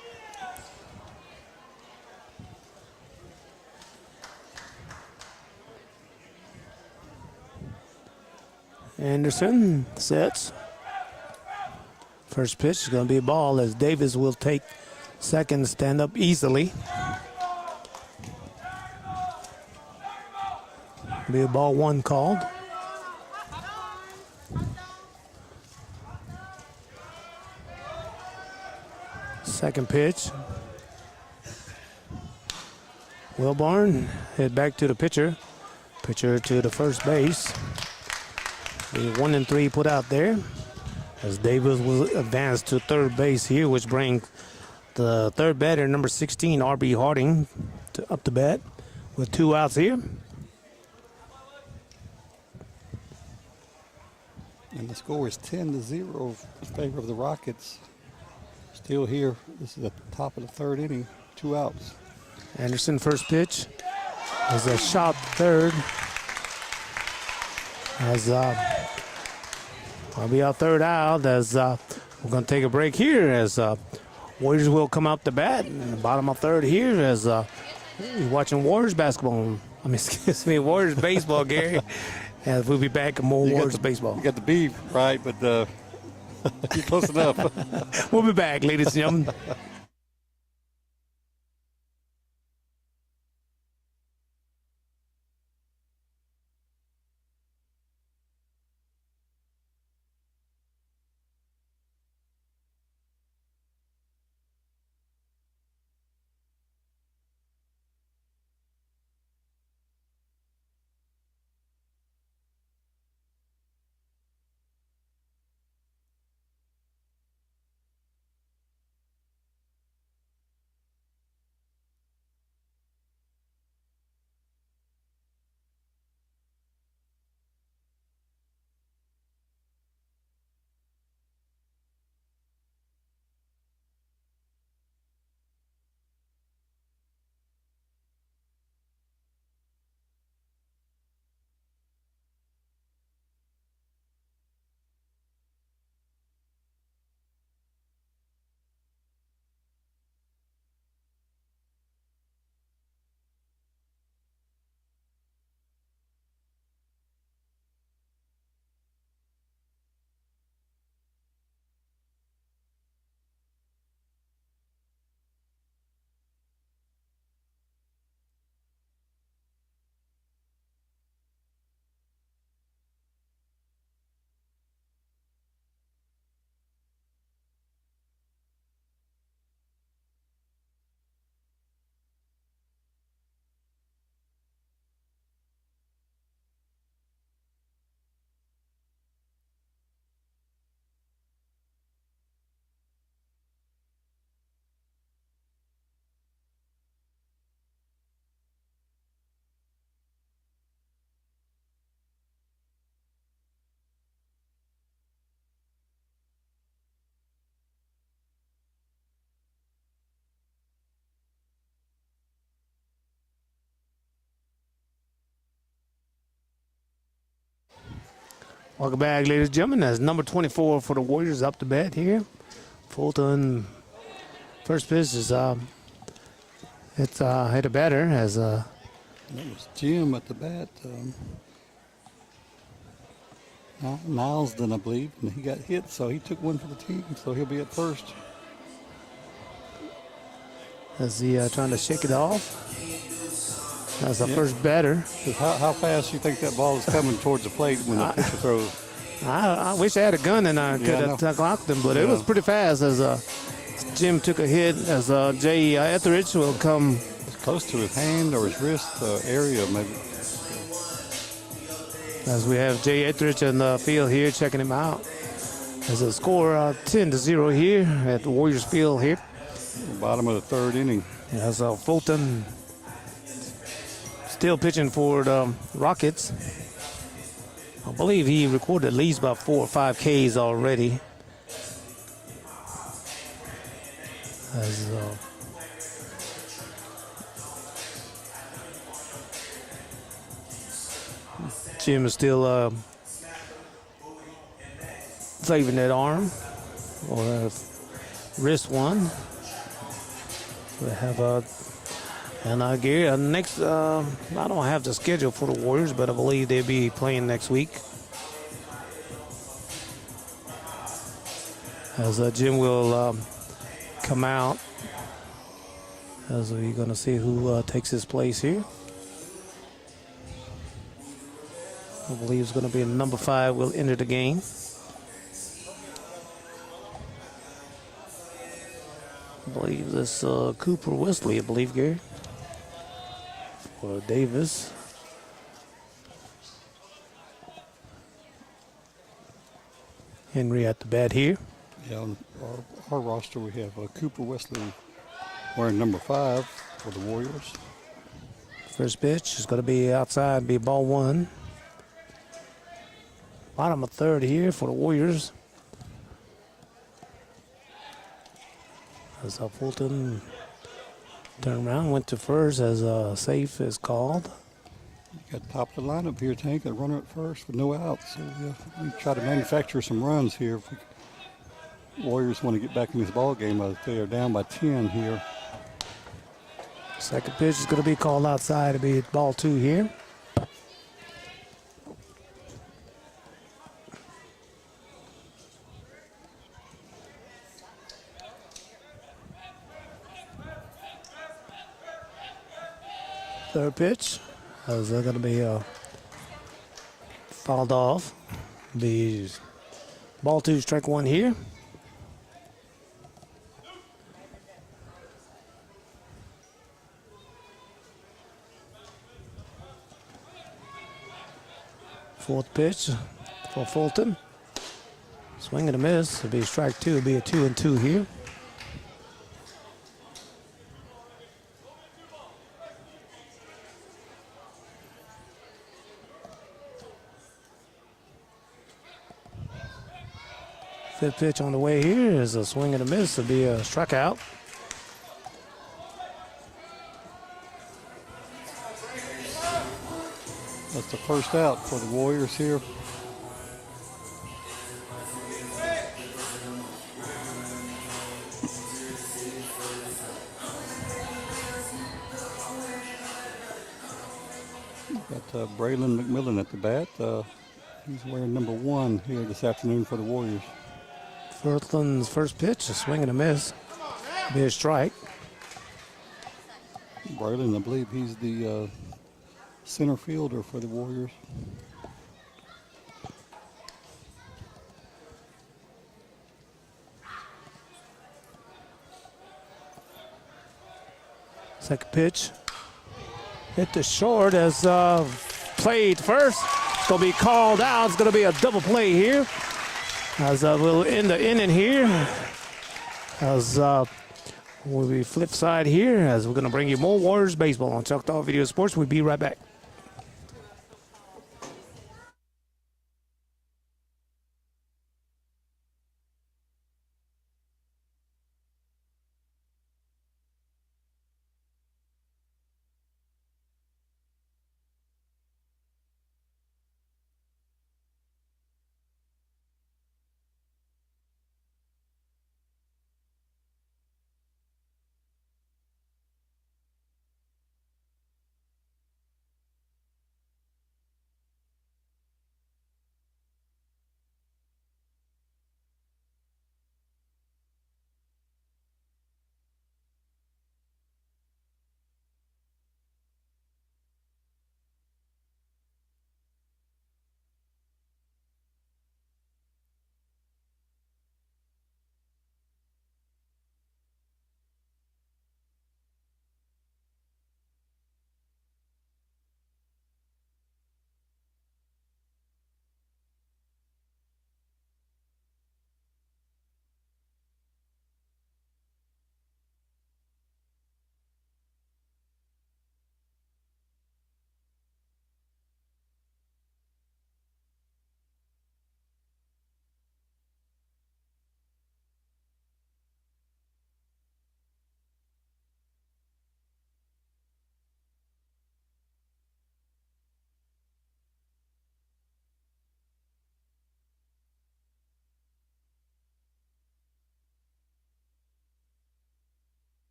Anderson sets. First pitch is going to be a ball as Davis will take second, stand up easily. Be a ball 1 called. Second pitch. Wilborn hit back to the pitcher. Pitcher to the first base. The 1 and 3 put out there as Davis will advance to third base here, which brings the third batter, number 16, R.B. Harding, up to bat with 2 outs here. And the score is 10-0 in favor of the Rockets. Still here. This is at the top of the third inning. 2 outs. Anderson, first pitch is a shot third. As I'll be our third out as we're going to take a break here as Warriors will come up to bat in the bottom of third here as you're watching Warriors basketball. Warriors baseball, Gary. And we'll be back with more Warriors baseball. You got the B right, but you're close enough. We'll be back, ladies and gentlemen. Welcome back, ladies and gentlemen. That's number 24 for the Warriors up to bat here. Fulton First pitch is hit a batter as That was Jim at the bat. Niles then, I believe, and he got hit, so he took one for the team, so he'll be at first. as he trying to shake it off. That's the first batter. How fast do you think that ball is coming towards the plate when the pitcher throws? I wish I had a gun and I could have clocked him, but it was pretty fast as Jim took a hit as Jay Etheridge will come. It's close to his hand or his wrist area, maybe. As we have Jay Etheridge in the field here checking him out. As a score 10-0 here at the Warriors Field here. Bottom of the third inning. As Fulton still pitching for the Rockets. I believe he recorded at least about 4 or 5 Ks already. As Jim is still saving that arm or wrist one. We have Gary, next, I don't have the schedule for the Warriors, but I believe they'll be playing next week. As Jim will come out, as we're going to see who takes his place here. I believe it's going to be number 5 will enter the game. I believe this Cooper Wesley, I believe, Gary. For Davis. Henry at the bat here. Yeah, on our roster we have Cooper Wesley wearing number 5 for the Warriors. First pitch is going to be outside, be ball 1. Bottom of third here for the Warriors. As Fulton turned around, went to first as safe is called. You got top of the lineup here, Tank, a runner at first with no outs. So we try to manufacture some runs here. If Warriors want to get back in this ball game, they are down by 10 here. Second pitch is going to be called outside. It'll be ball 2 here. Third pitch is going to be fouled off. Be ball 2, strike 1 here. Fourth pitch for Fulton. Swing and a miss. It'll be strike 2. It'll be a 2-2 here. Fifth pitch on the way here is a swing and a miss. It'll be a strikeout. That's the first out for the Warriors here. Got Braylon McMillan at the bat. He's wearing number 1 here this afternoon for the Warriors. Fulton's first pitch, a swing and a miss. Be a strike. Braylon, I believe he's the center fielder for the Warriors. Second pitch. Hit the short as played first. It's going to be called out. It's going to be a double play here. As we'll end the inning here. As we'll be flip side here. As we're going to bring you more Warriors baseball on Choctaw Video Sports. We'll be right back.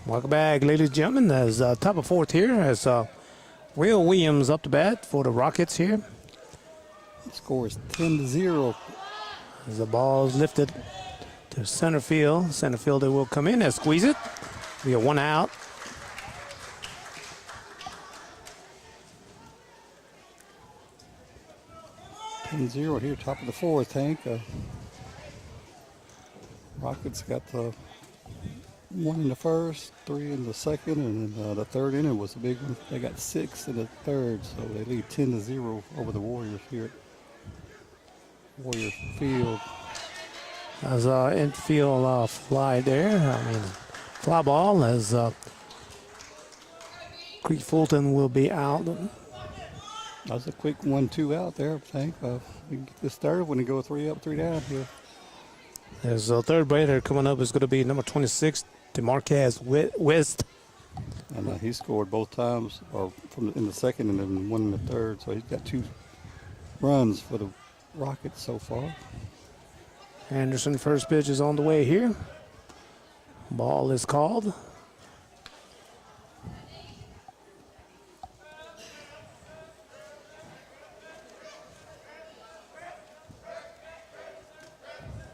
Welcome back, ladies and gentlemen. As top of fourth here, as Will Williams up to bat for the Rockets here. The score is 10-0. As the ball is lifted to center field. Center fielder will come in and squeeze it. We have one out. Here, top of the fourth, Hank. Rockets got one in the first, three in the second, and then the third inning was a big one. They got 6 in the third, so they lead 10-0 over the Warriors here at Warriors Field. As infield fly there, fly ball as Creek Fulton will be out. That was a quick 1-2 out there, I think. We can get this third when we go 3 up, 3 down here. As a third batter coming up is going to be number 26, DeMarquez West. And he scored both times, or in the second and then one in the third. So he's got 2 runs for the Rockets so far. Anderson first pitch is on the way here. Ball is called.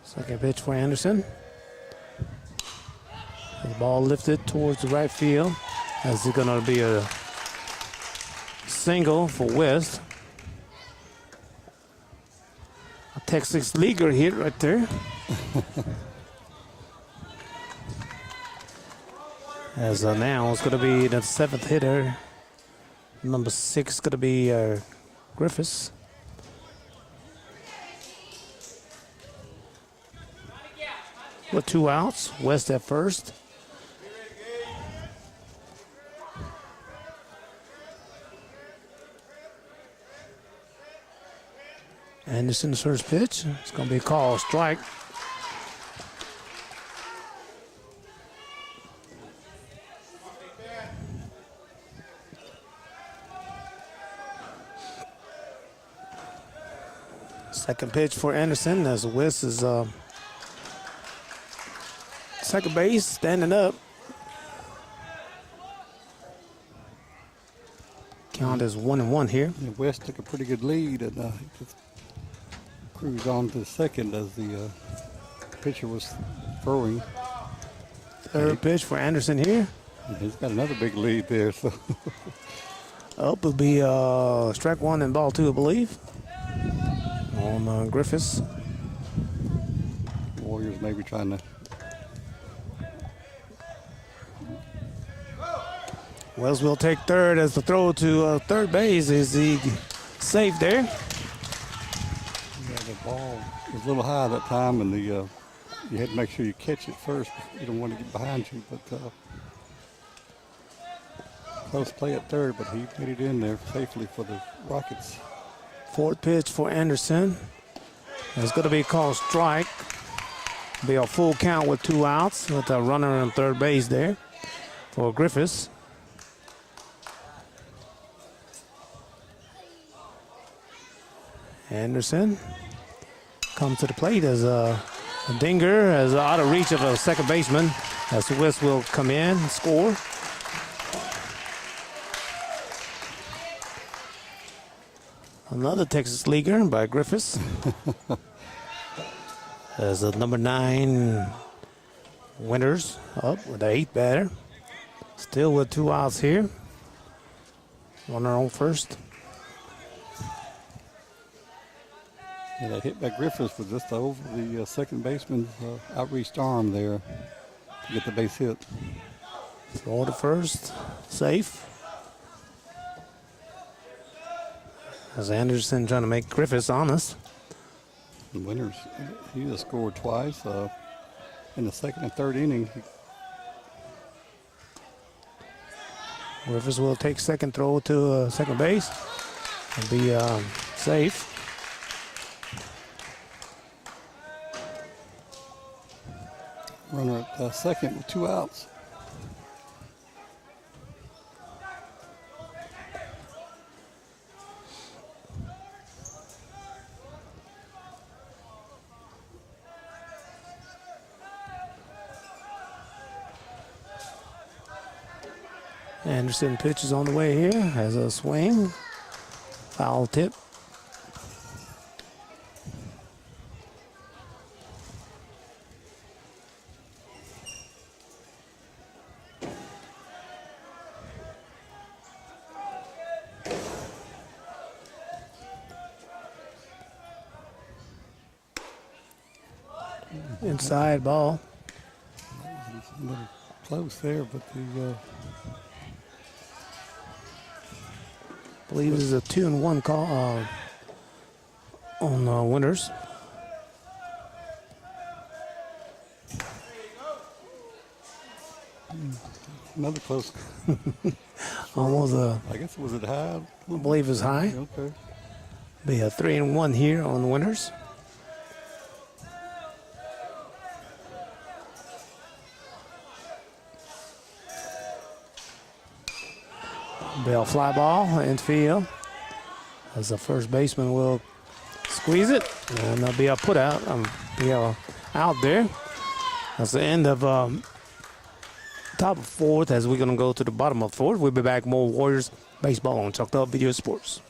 Second pitch for Anderson. The ball lifted towards the right field as it's going to be a single for West. A Texas leaguer hit right there. As now it's going to be the 7th hitter. Number 6 is going to be Griffiths. With 2 outs, West at first. Anderson's first pitch. It's going to be a call strike. Second pitch for Anderson as West is second base, standing up. Count is 1-1 here. Yeah, West took a pretty good lead and he just cruised on to second as the pitcher was throwing. Third pitch for Anderson here. And he's got another big lead there. So Up will be strike 1 and ball 2, I believe, on Griffiths. Warriors maybe trying to. Wells will take third as the throw to third base. Is he safe there? Yeah, the ball was a little high that time, and you had to make sure you catch it first. You don't want to get behind you, but close play at third, but he made it in there safely for the Rockets. Fourth pitch for Anderson. It's going to be called strike. Be a full count with 2 outs with a runner on third base there for Griffiths. Anderson comes to the plate as a dinger, as out of reach of a second baseman. As West will come in and score. Another Texas leaguer by Griffiths. As a number 9 Winters up with the 8th batter. Still with 2 outs here. Runner on first. Yeah, that hit by Griffiths was just over the second baseman's outreached arm there to get the base hit. Throw to first, safe. As Anderson trying to make Griffiths honest. The Winters, he just scored twice in the second and third inning. Griffiths will take second throw to second base and be safe. Runner at second with 2 outs. Anderson pitches on the way here. Has a swing. Foul tip. Inside ball. A little close there, but the I believe this is a 2-1 call on Winters. another close. Almost I guess was it high? I believe it's high. Okay. Be a 3-1 here on the Winters. Bell fly ball infield. As the first baseman will squeeze it, and there'll be a put out. Be out there. That's the end of top of fourth. As we're gonna go to the bottom of fourth, we'll be back more Warriors baseball on Choctaw Video Sports.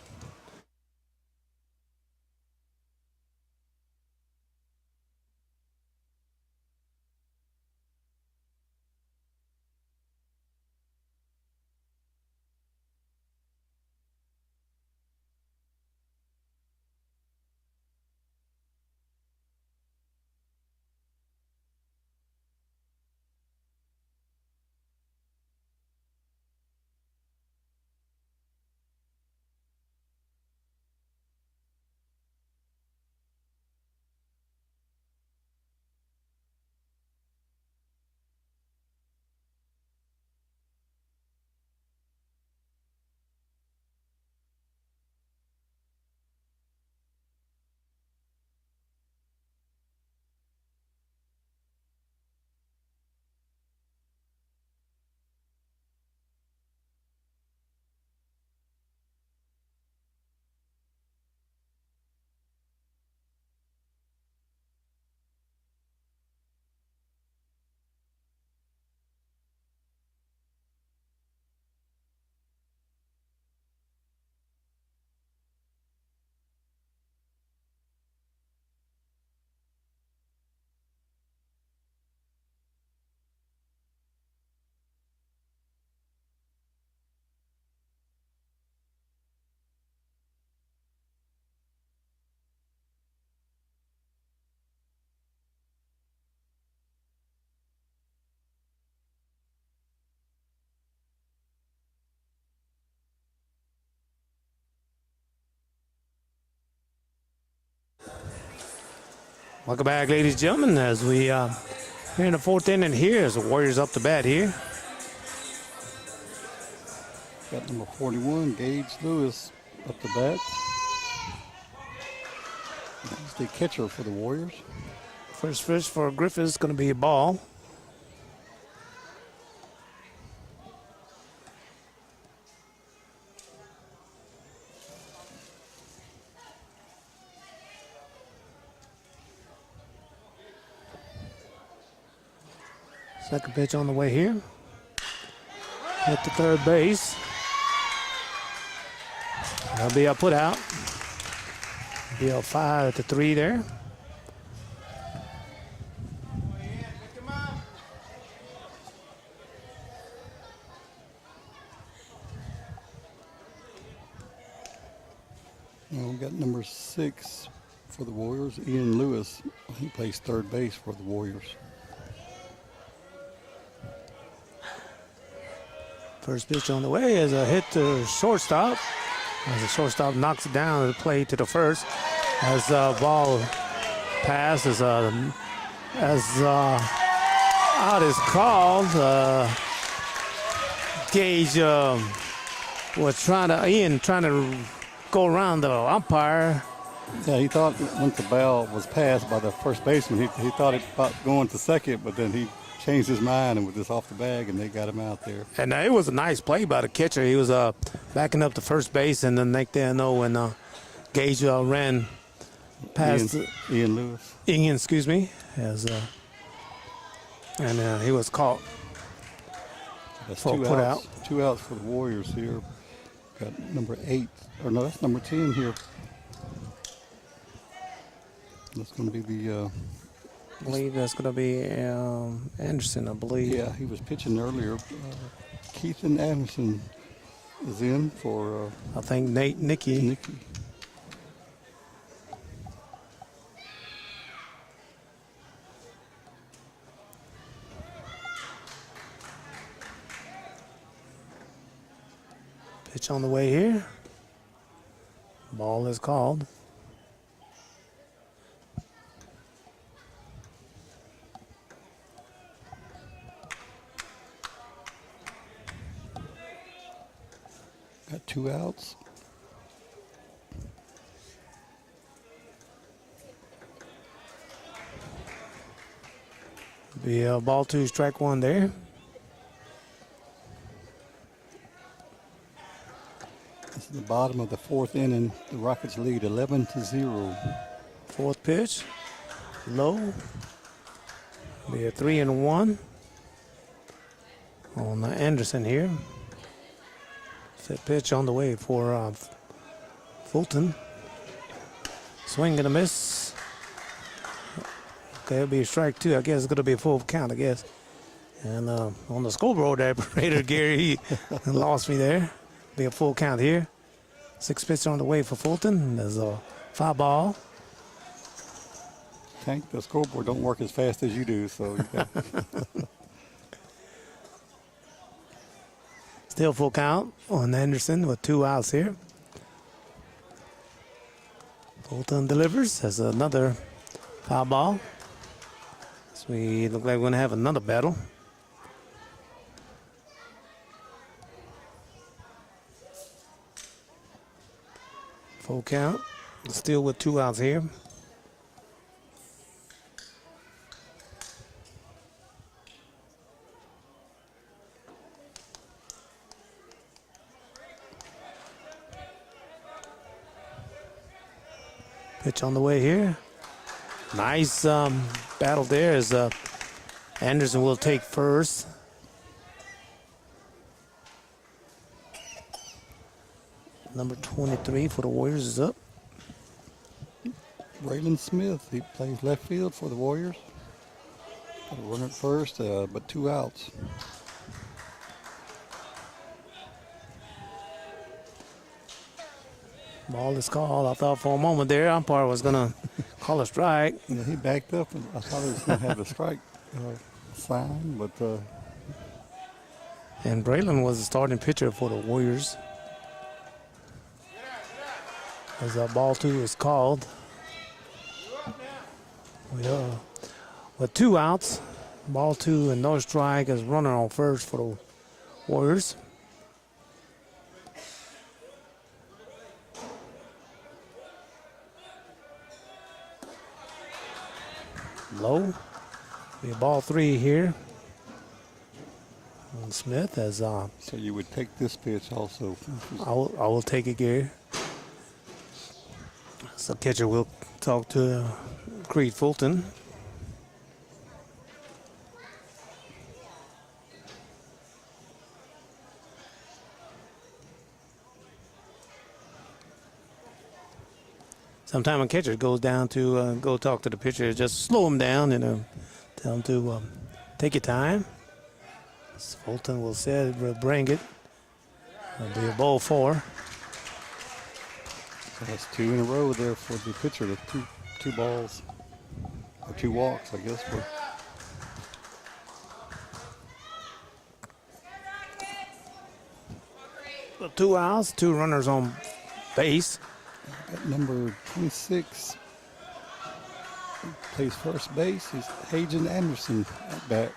Welcome back, ladies and gentlemen, as we here in the fourth inning here as the Warriors up to bat here. Got number 41, Gage Lewis, up to bat. He's the catcher for the Warriors. First pitch for Griffith is going to be a ball. Second pitch on the way here. Hit the third base. That'll be a put out. Be a 5-3 there. Now we got number 6 for the Warriors, Ian Lewis. He plays third base for the Warriors. First pitch on the way is a hit to shortstop. As the shortstop knocks it down the play to the first. As the ball passes, out is called. Gage was Ian trying to go around the umpire. Yeah, he thought once the ball was passed by the first baseman, he thought about going to second, but then he changed his mind and was just off the bag, and they got him out there. And it was a nice play by the catcher. He was backing up to first base, and then next thing I know, when Gage ran past Ian Lewis. Ian, excuse me, and he was caught. That's for two put outs. out. 2 outs for the Warriors here. Got number 8, or no, that's number 10 here. That's going to be the. I believe that's going to be Anderson, I believe. Yeah, he was pitching earlier. Keithan Anderson is in for I think Nicky. Nicky. Pitch on the way here. Ball is called. Got 2 outs. Be ball 2, strike 1 there. This is the bottom of the 4th inning. The Rockets lead 11-0. Fourth pitch, low. Be a 3-1 on Anderson here. Set pitch on the way for Fulton. Swing and a miss. Okay, it'll be a strike 2. I guess it's going to be a full count, I guess. And on the scoreboard there, Raider Gary, he lost me there. Be a full count here. 6 pitch on the way for Fulton. There's a foul ball. Tank, the scoreboard don't work as fast as you do, so you got Still full count on Anderson with 2 outs here. Fulton delivers. There's another foul ball. So we look like we're going to have another battle. Full count. Still with 2 outs here. Pitch on the way here. Nice battle there as Anderson will take first. Number 23 for the Warriors is up. Braylon Smith. He plays left field for the Warriors. Got a runner at first, but 2 outs. Ball is called. I thought for a moment there, umpire was going to call a strike. Yeah, he backed up, and I thought he was going to have a strike sign, but And Braylon was the starting pitcher for the Warriors. As ball 2 is called. With 2 outs, ball 2 and no strike as runner on first for the Warriors. Low. Be a ball 3 here. And Smith as so you would take this pitch also. I will take it, Gary. So catcher will talk to Creed Fulton. Sometimes a catcher goes down to go talk to the pitcher, just slow him down and tell him to take your time. Fulton will say we'll bring it. It'll be a ball 4. So that's 2 in a row there for the pitcher. The two balls, or 2 walks, I guess. For 2 outs, 2 runners on base. At number 26, plays first base, is Hagen Anderson at bat.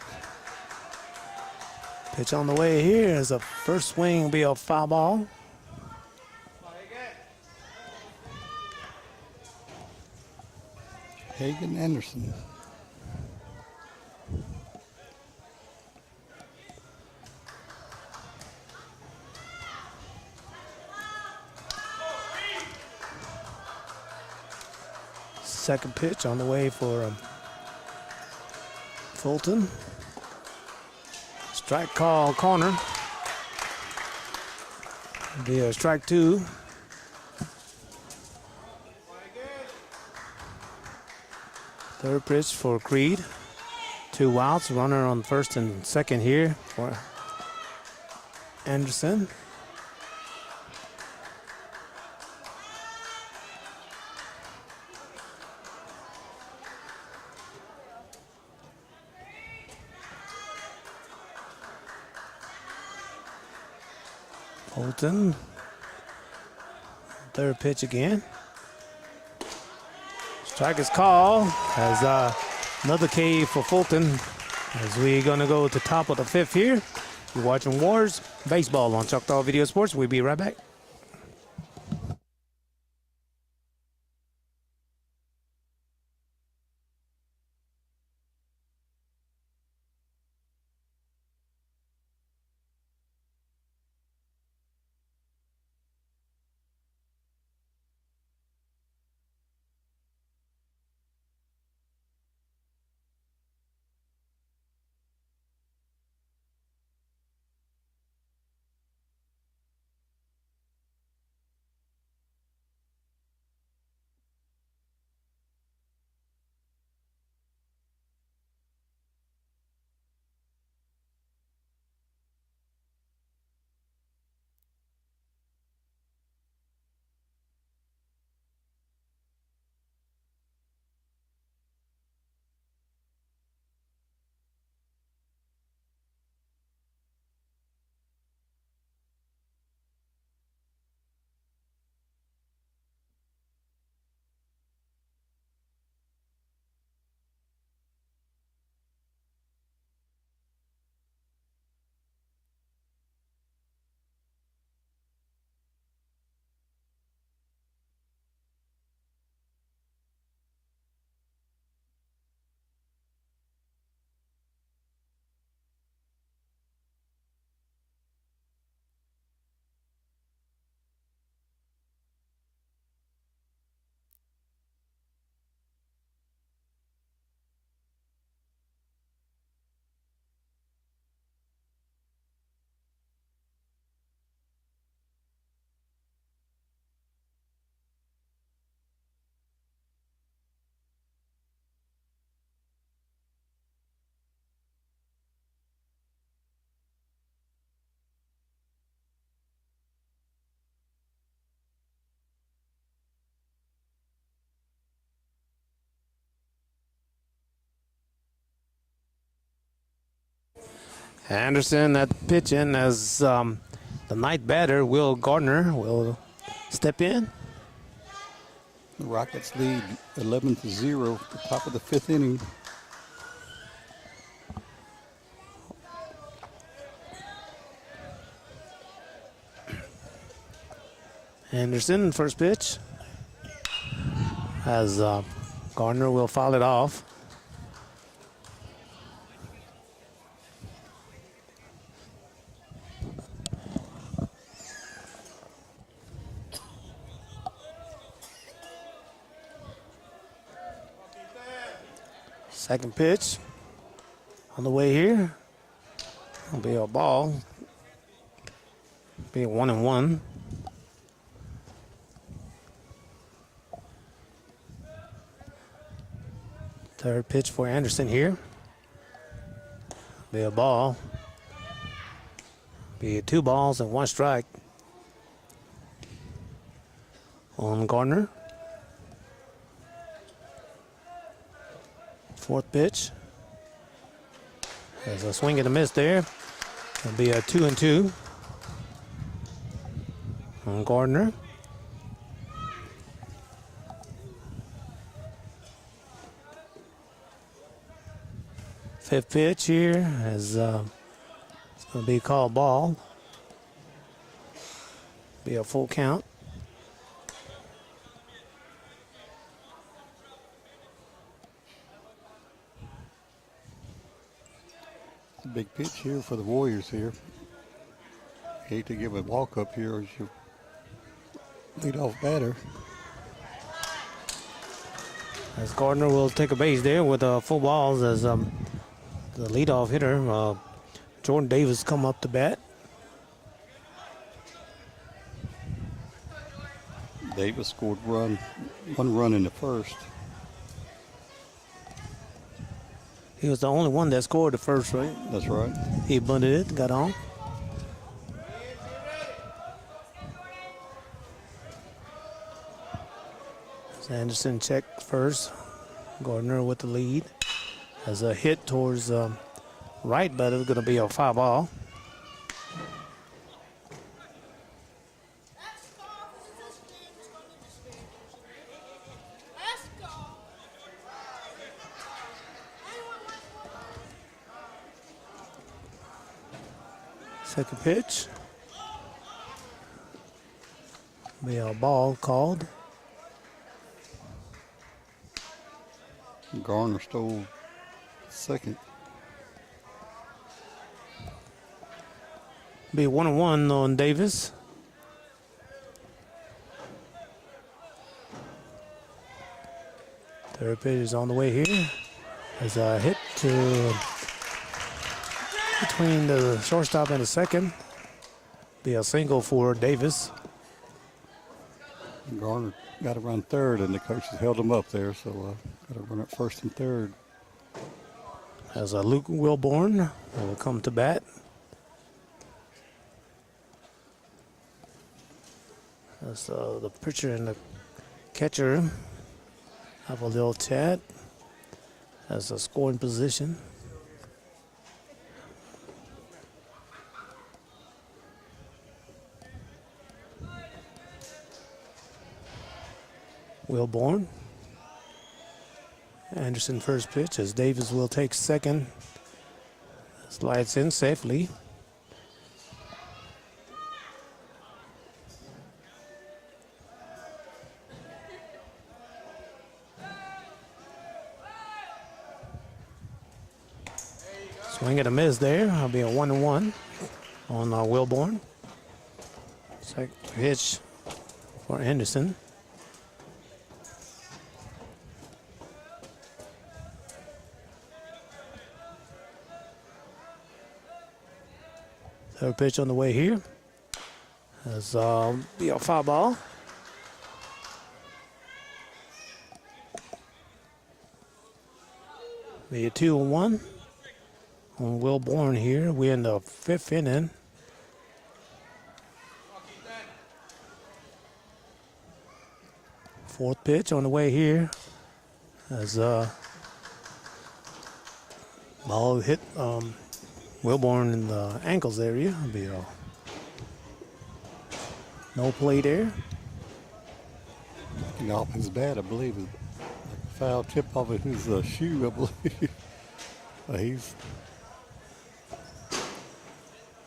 Pitch on the way here as a first swing will be a foul ball. Hagen Anderson. Second pitch on the way for Fulton. Strike call, corner. Be a strike 2. Third pitch for Creed. 2 outs, runner on first and second here for Anderson. Fulton. Third pitch again. Strike is called as another K for Fulton as we're going to go to top of the 5th here. You're watching Warriors Baseball on Choctaw Video Sports. We'll be right back. Anderson at pitch in as the ninth batter, Will Gardner, will step in. The Rockets lead 11-0 at the top of the 5th inning. Anderson, first pitch, as Gardner will foul it off. Second pitch on the way here. It'll be a ball. Be a 1-1. Third pitch for Anderson here. Be a ball. Be 2 balls and 1 strike on Gardner. Fourth pitch. There's a swing and a miss there. It'll be a 2-2 on Gardner. Fifth pitch here is it's going to be called ball. Be a full count. It's a big pitch here for the Warriors here. Hate to give a walk up here as your leadoff batter. As Gardner will take a base there with full balls as the leadoff hitter, Jordan Davis come up to bat. Davis scored one run in the first. He was the only one that scored the first, right? That's right. He bunted it, got on. Anderson checked first. Gardner with the lead. As a hit towards right, but it's going to be a foul ball. Second pitch. Be a ball called. Garner stole second. Be 1-1 on Davis. Third pitch is on the way here. As a hit to between the shortstop and the second. Be a single for Davis. Garner got to run third, and the coaches held him up there, so got to run at first and third. As Luke Wilborn will come to bat. As the pitcher and the catcher have a little chat as a scoring position. Wilborn. Anderson first pitch as Davis will take second. Slides in safely. Swing and a miss there. I'll be a 1-1 on Wilborn. Second pitch for Anderson. Third pitch on the way here. As be a foul ball. Be a 2-1 on Wilborn here. We're in the fifth inning. Fourth pitch on the way here. As ball hit Wilborn in the ankles area. It'll be a no play there. And off his bat, I believe, is a foul tip off of his shoe, I believe. He's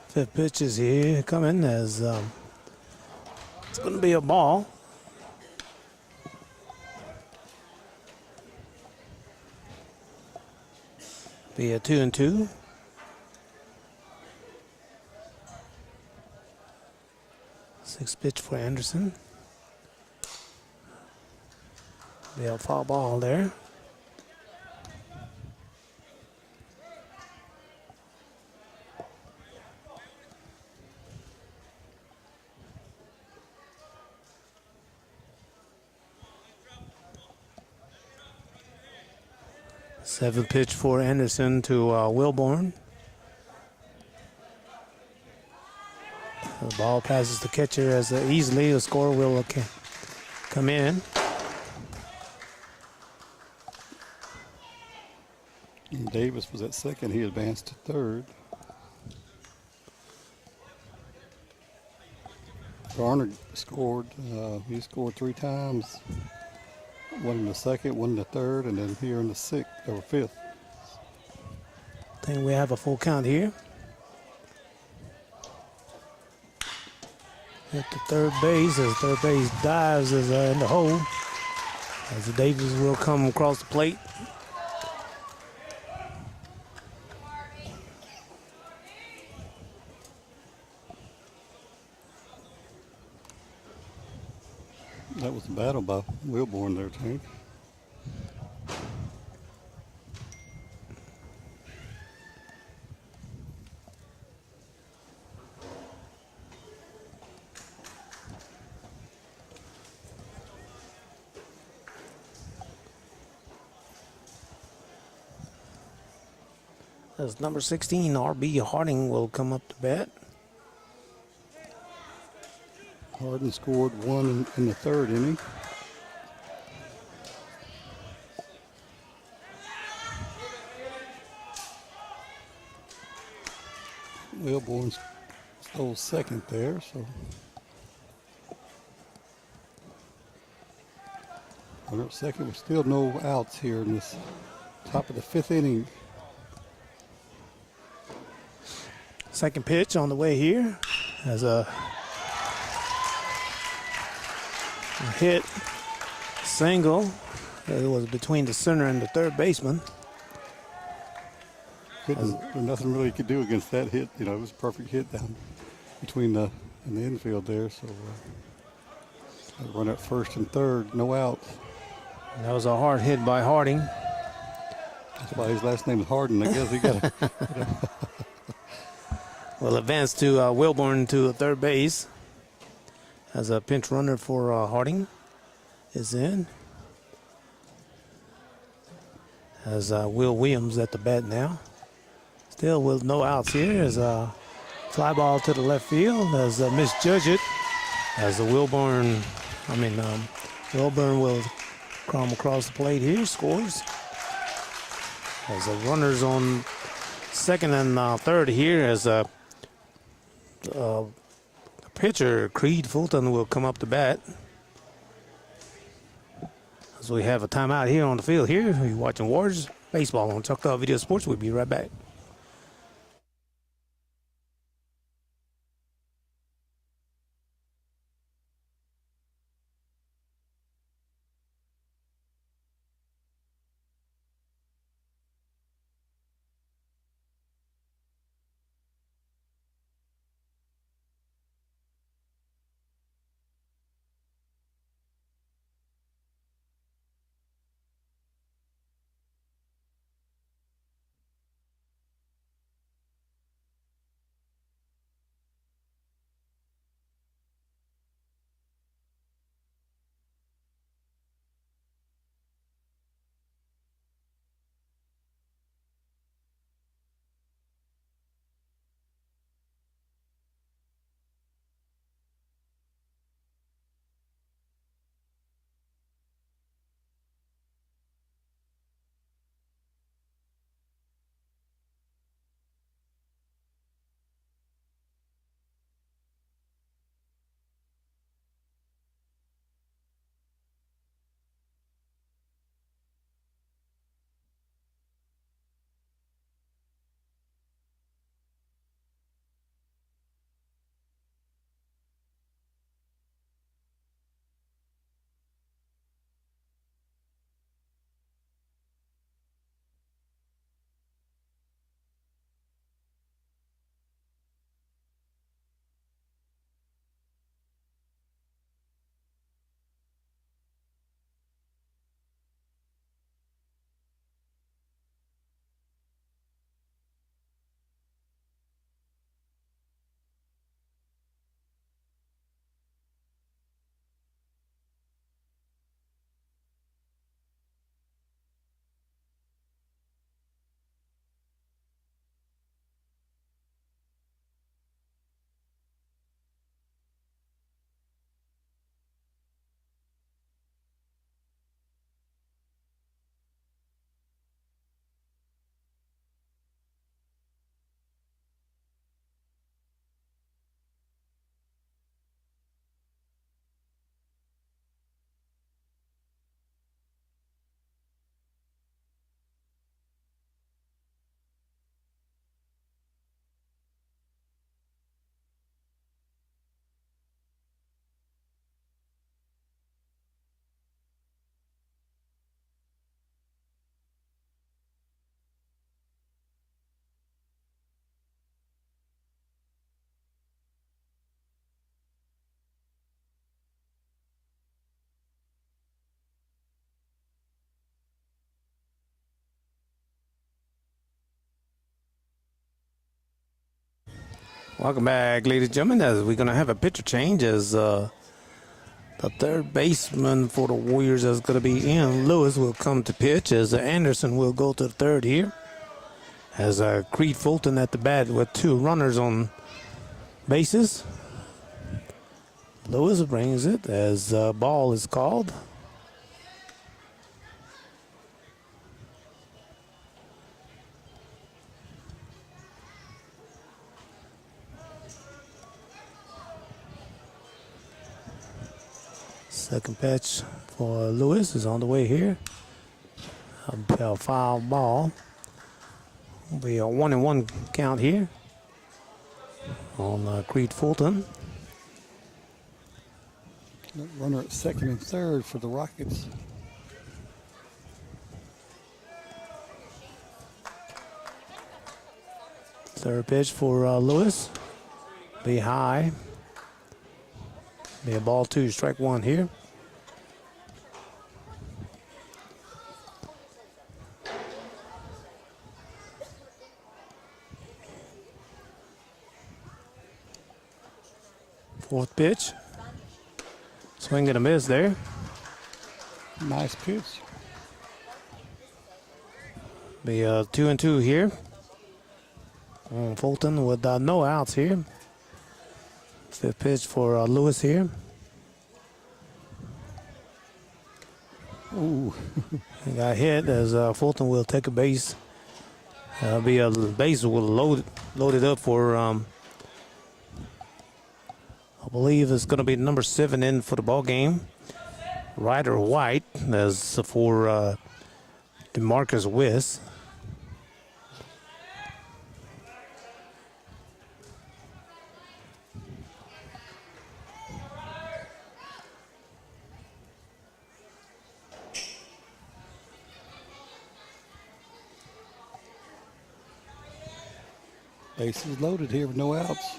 Fifth pitch is here coming as it's going to be a ball. Be a 2-2. Sixth pitch for Anderson. Be a foul ball there. Seventh pitch for Anderson to Wilborn. The ball passes the catcher as easily. The score will come in. and Davis was at second. He advanced to third. Garner scored. He scored 3 times. One in the second, one in the third, and then here in the sixth or fifth. I think we have a full count here. At the third base, as third base dives is in the hole. As Davis will come across the plate. That was a battle by Wilborn there, Tank. as number 16, R.B. Harding, will come up to bat. Harding scored one in the third inning. Wilborn stole second there, so runner at second with still no outs here in this top of the fifth inning. Second pitch on the way here as a hit single. It was between the center and the third baseman. There's nothing really he could do against that hit. You know, it was a perfect hit down between the and the infield there. So run at first and third, no outs. That was a hard hit by Harding. That's why his last name is Harden. I guess he got it. Will advance to Wilborn to third base as a pinch runner for Harding is in. As Will Williams at the bat now. Still with no outs here as a fly ball to the left field as misjudged it. As the Wilborn will come across the plate here, scores. As the runners on second and third here as the pitcher, Creed Fulton, will come up to bat. As we have a timeout here on the field here. You're watching Warriors Baseball on Choctaw Video Sports. We'll be right back. Welcome back, ladies and gentlemen, as we're going to have a pitcher change as the third baseman for the Warriors is going to be Ian Lewis will come to pitch as Anderson will go to the third here. As Creed Fulton at the bat with 2 runners on bases. Lewis brings it as ball is called. Second pitch for Lewis is on the way here. A foul ball. Will be a 1-1 count here on Creed Fulton. Runner at second and third for the Rockets. Third pitch for Lewis. Be high. Be a ball 2, strike 1 here. Fourth pitch. Swing and a miss there. Nice pitch. Be 2-2 here. Fulton with no outs here. Fifth pitch for Lewis here. Ooh. He got hit as Fulton will take a base. Be a base will loaded up for I believe it's going to be number 7 in for the ball game. Ryder White as for DeMarcus Wiss. Bases loaded here with no outs.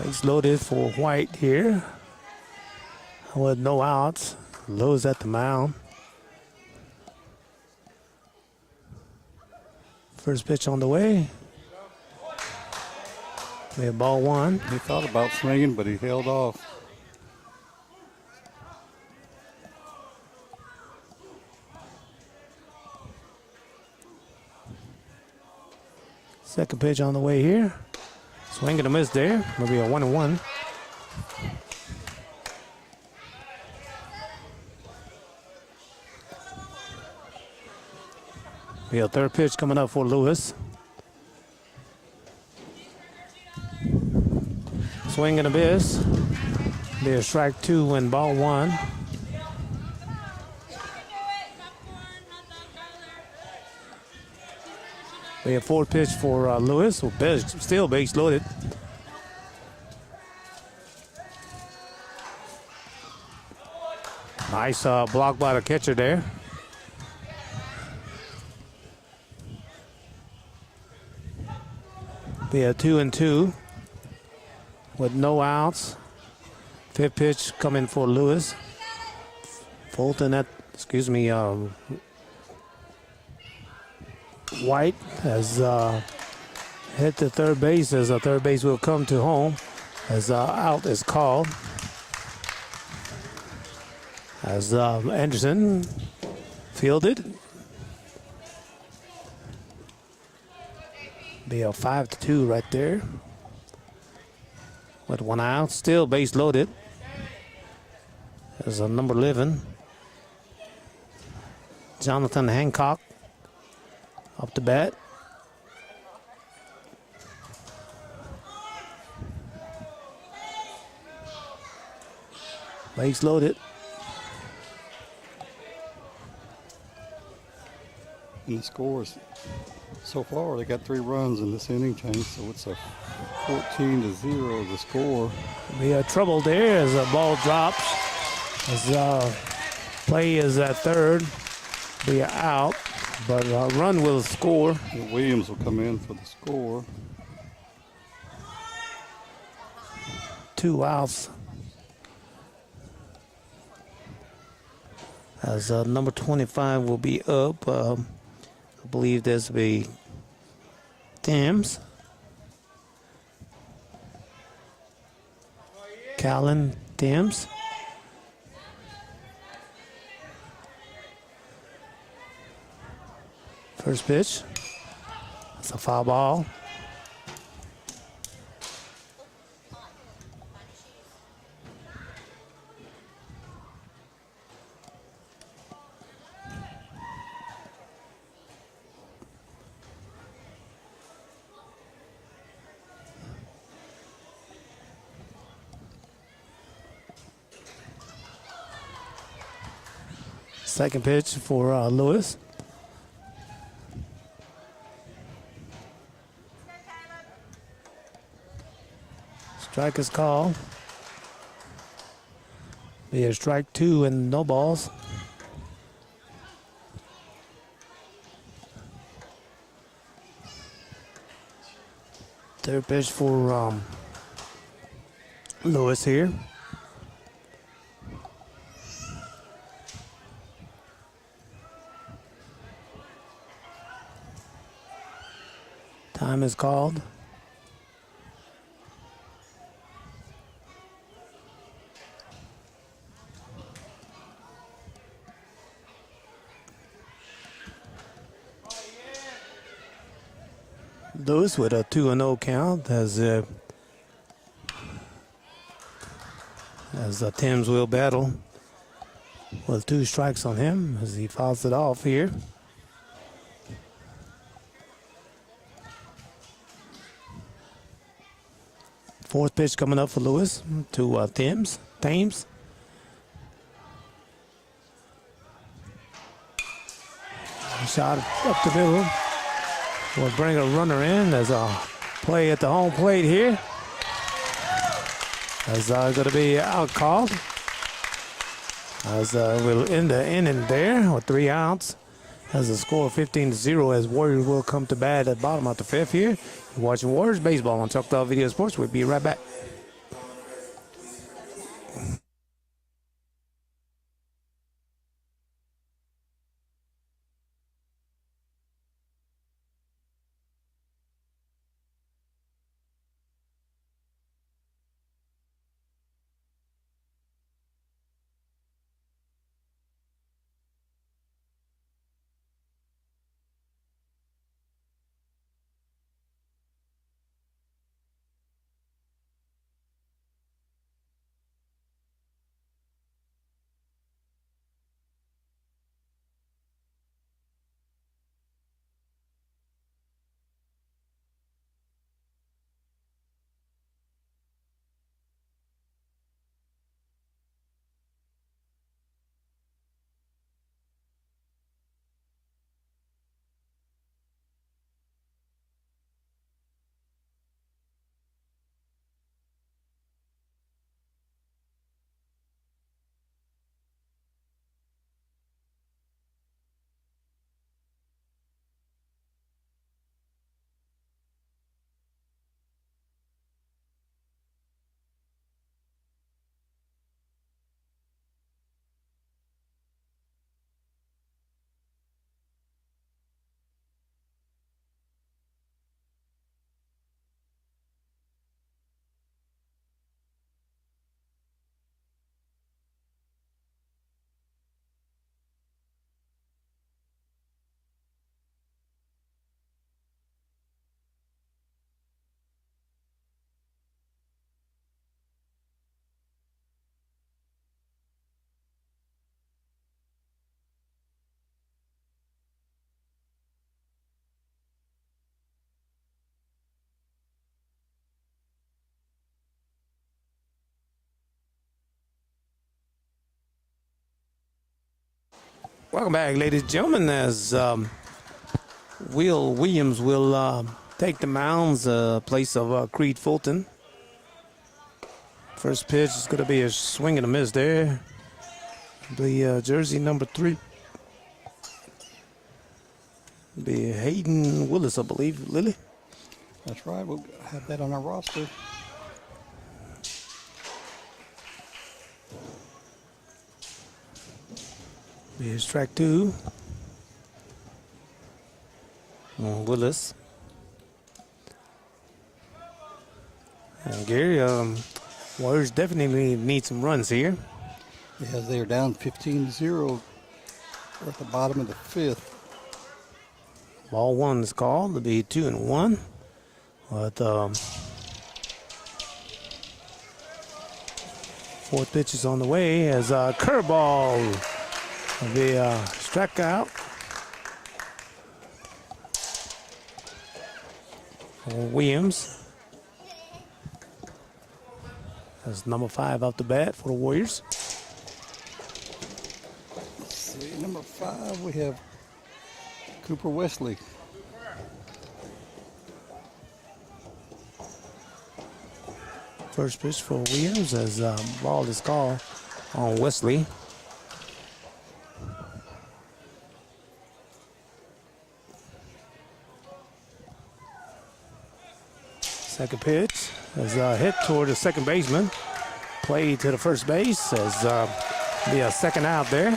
Base loaded for White here with no outs. Lowe's at the mound. First pitch on the way. We have ball 1. He thought about swinging, but he held off. Second pitch on the way here. Swing and a miss there. Will be a 1-1. Be a third pitch coming up for Lewis. Swing and a miss. Be a strike 2 and ball 1. We have fourth pitch for Lewis. Still base loaded. Nice block by the catcher there. Be a 2-2 with no outs. Fifth pitch coming for Lewis. Fulton at, White has hit the third base as a third base will come to home as out is called. As Anderson fielded. Be a 5-2 right there. With 1 out, still base loaded. As number 11, Jonathan Hancock. Up to bat. Base loaded. And the scores so far, they got 3 runs in this inning change, so it's a 14-0 the score. Be a trouble there as the ball drops. As play is at third. Be out. But a run will score. Williams will come in for the score. 2 outs. As number 25 will be up. I believe there's will be Thames. Callan Thames. First pitch. It's a foul ball. Second pitch for Lewis. Strike is called. Be a strike 2 and no balls. Third pitch for Lewis here. Time is called. Lewis with a 2-0 count as Tim's will battle with 2 strikes on him as he fouls it off here. Fourth pitch coming up for Lewis to Thames. Shot up the middle. Will bring a runner in as a play at the home plate here. As going to be out called. As we'll end the inning there with 3 outs. As a score of 15-0 as Warriors will come to bat at the bottom of the 5th here. You're watching Warriors Baseball on Choctaw Video Sports. We'll be right back. Welcome back, ladies and gentlemen, as Will Williams will take the mounds, place of Creed Fulton. First pitch is going to be a swing and a miss there. The jersey number 3. Be Hayden Willis, I believe, Lily. That's right. We'll have that on our roster. Here's track 2. Willis. And Gary, Warriors definitely need some runs here. Yeah, they are down 15-0. We're at the bottom of the 5th. Ball one is called. It'll be 2-1. But fourth pitch is on the way as a curveball will be struck out. Williams. That's number 5 off the bat for the Warriors. Let's see, number 5, we have Cooper Wesley. First pitch for Williams as ball is called on Wesley. Second pitch is a hit toward the second baseman. Play to the first base as be a second out there.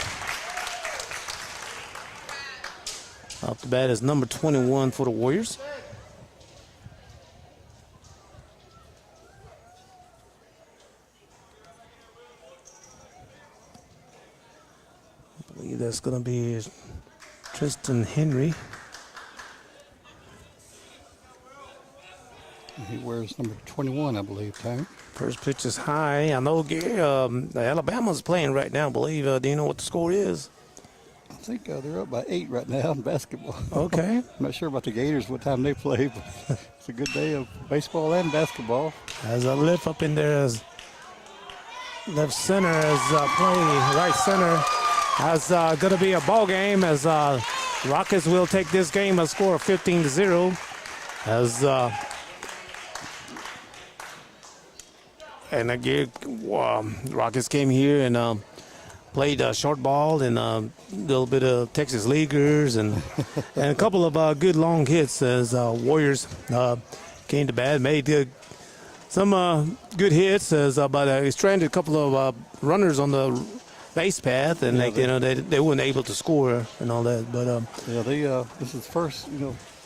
Off the bat is number 21 for the Warriors. I believe that's going to be Tristan Henry. He wears number 21, I believe, Tank. First pitch is high. I know Alabama's playing right now, I believe. Do you know what the score is? I think they're up by 8 right now in basketball. Okay. I'm not sure about the Gators, what time they play, but it's a good day of baseball and basketball. As a lift up in there as left center as play right center. As going to be a ball game as Rockets will take this game a score of 15-0. As and again, Rockets came here and played short ball and a little bit of Texas Leaguers and and a couple of good long hits as Warriors came to bat, made some good hits as but stranded a couple of runners on the base path and they weren't able to score and all that. But this is first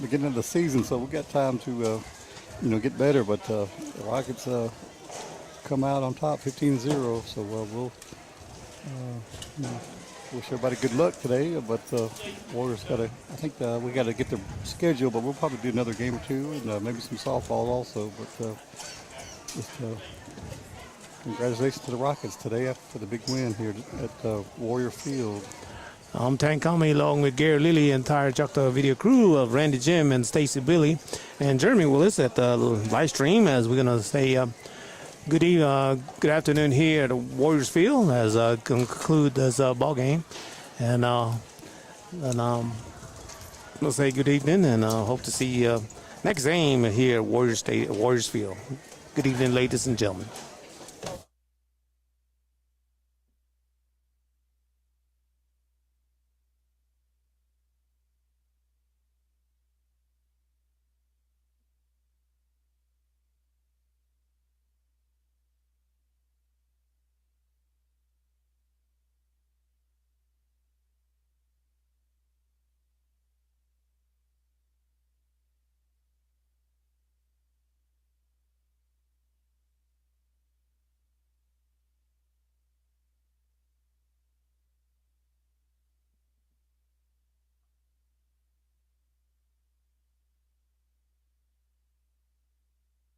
beginning of the season, so we've got time to get better. But the Rockets come out on top 15-0, so we'll wish everybody good luck today. But Warriors I think we got to get their schedule, but we'll probably do another game or two and maybe some softball also. But just congratulations to the Rockets today after the big win here at Warrior Field. I'm Tank Comey along with Gary Lilly and entire Choctaw video crew of Randy Jim and Stacy Billy and Jeremy Willis at the live stream as we're going to say good afternoon here at the Warriors Field as conclude this ball game. And we'll say good evening and hope to see you next game here at Warriors Field. Good evening, ladies and gentlemen.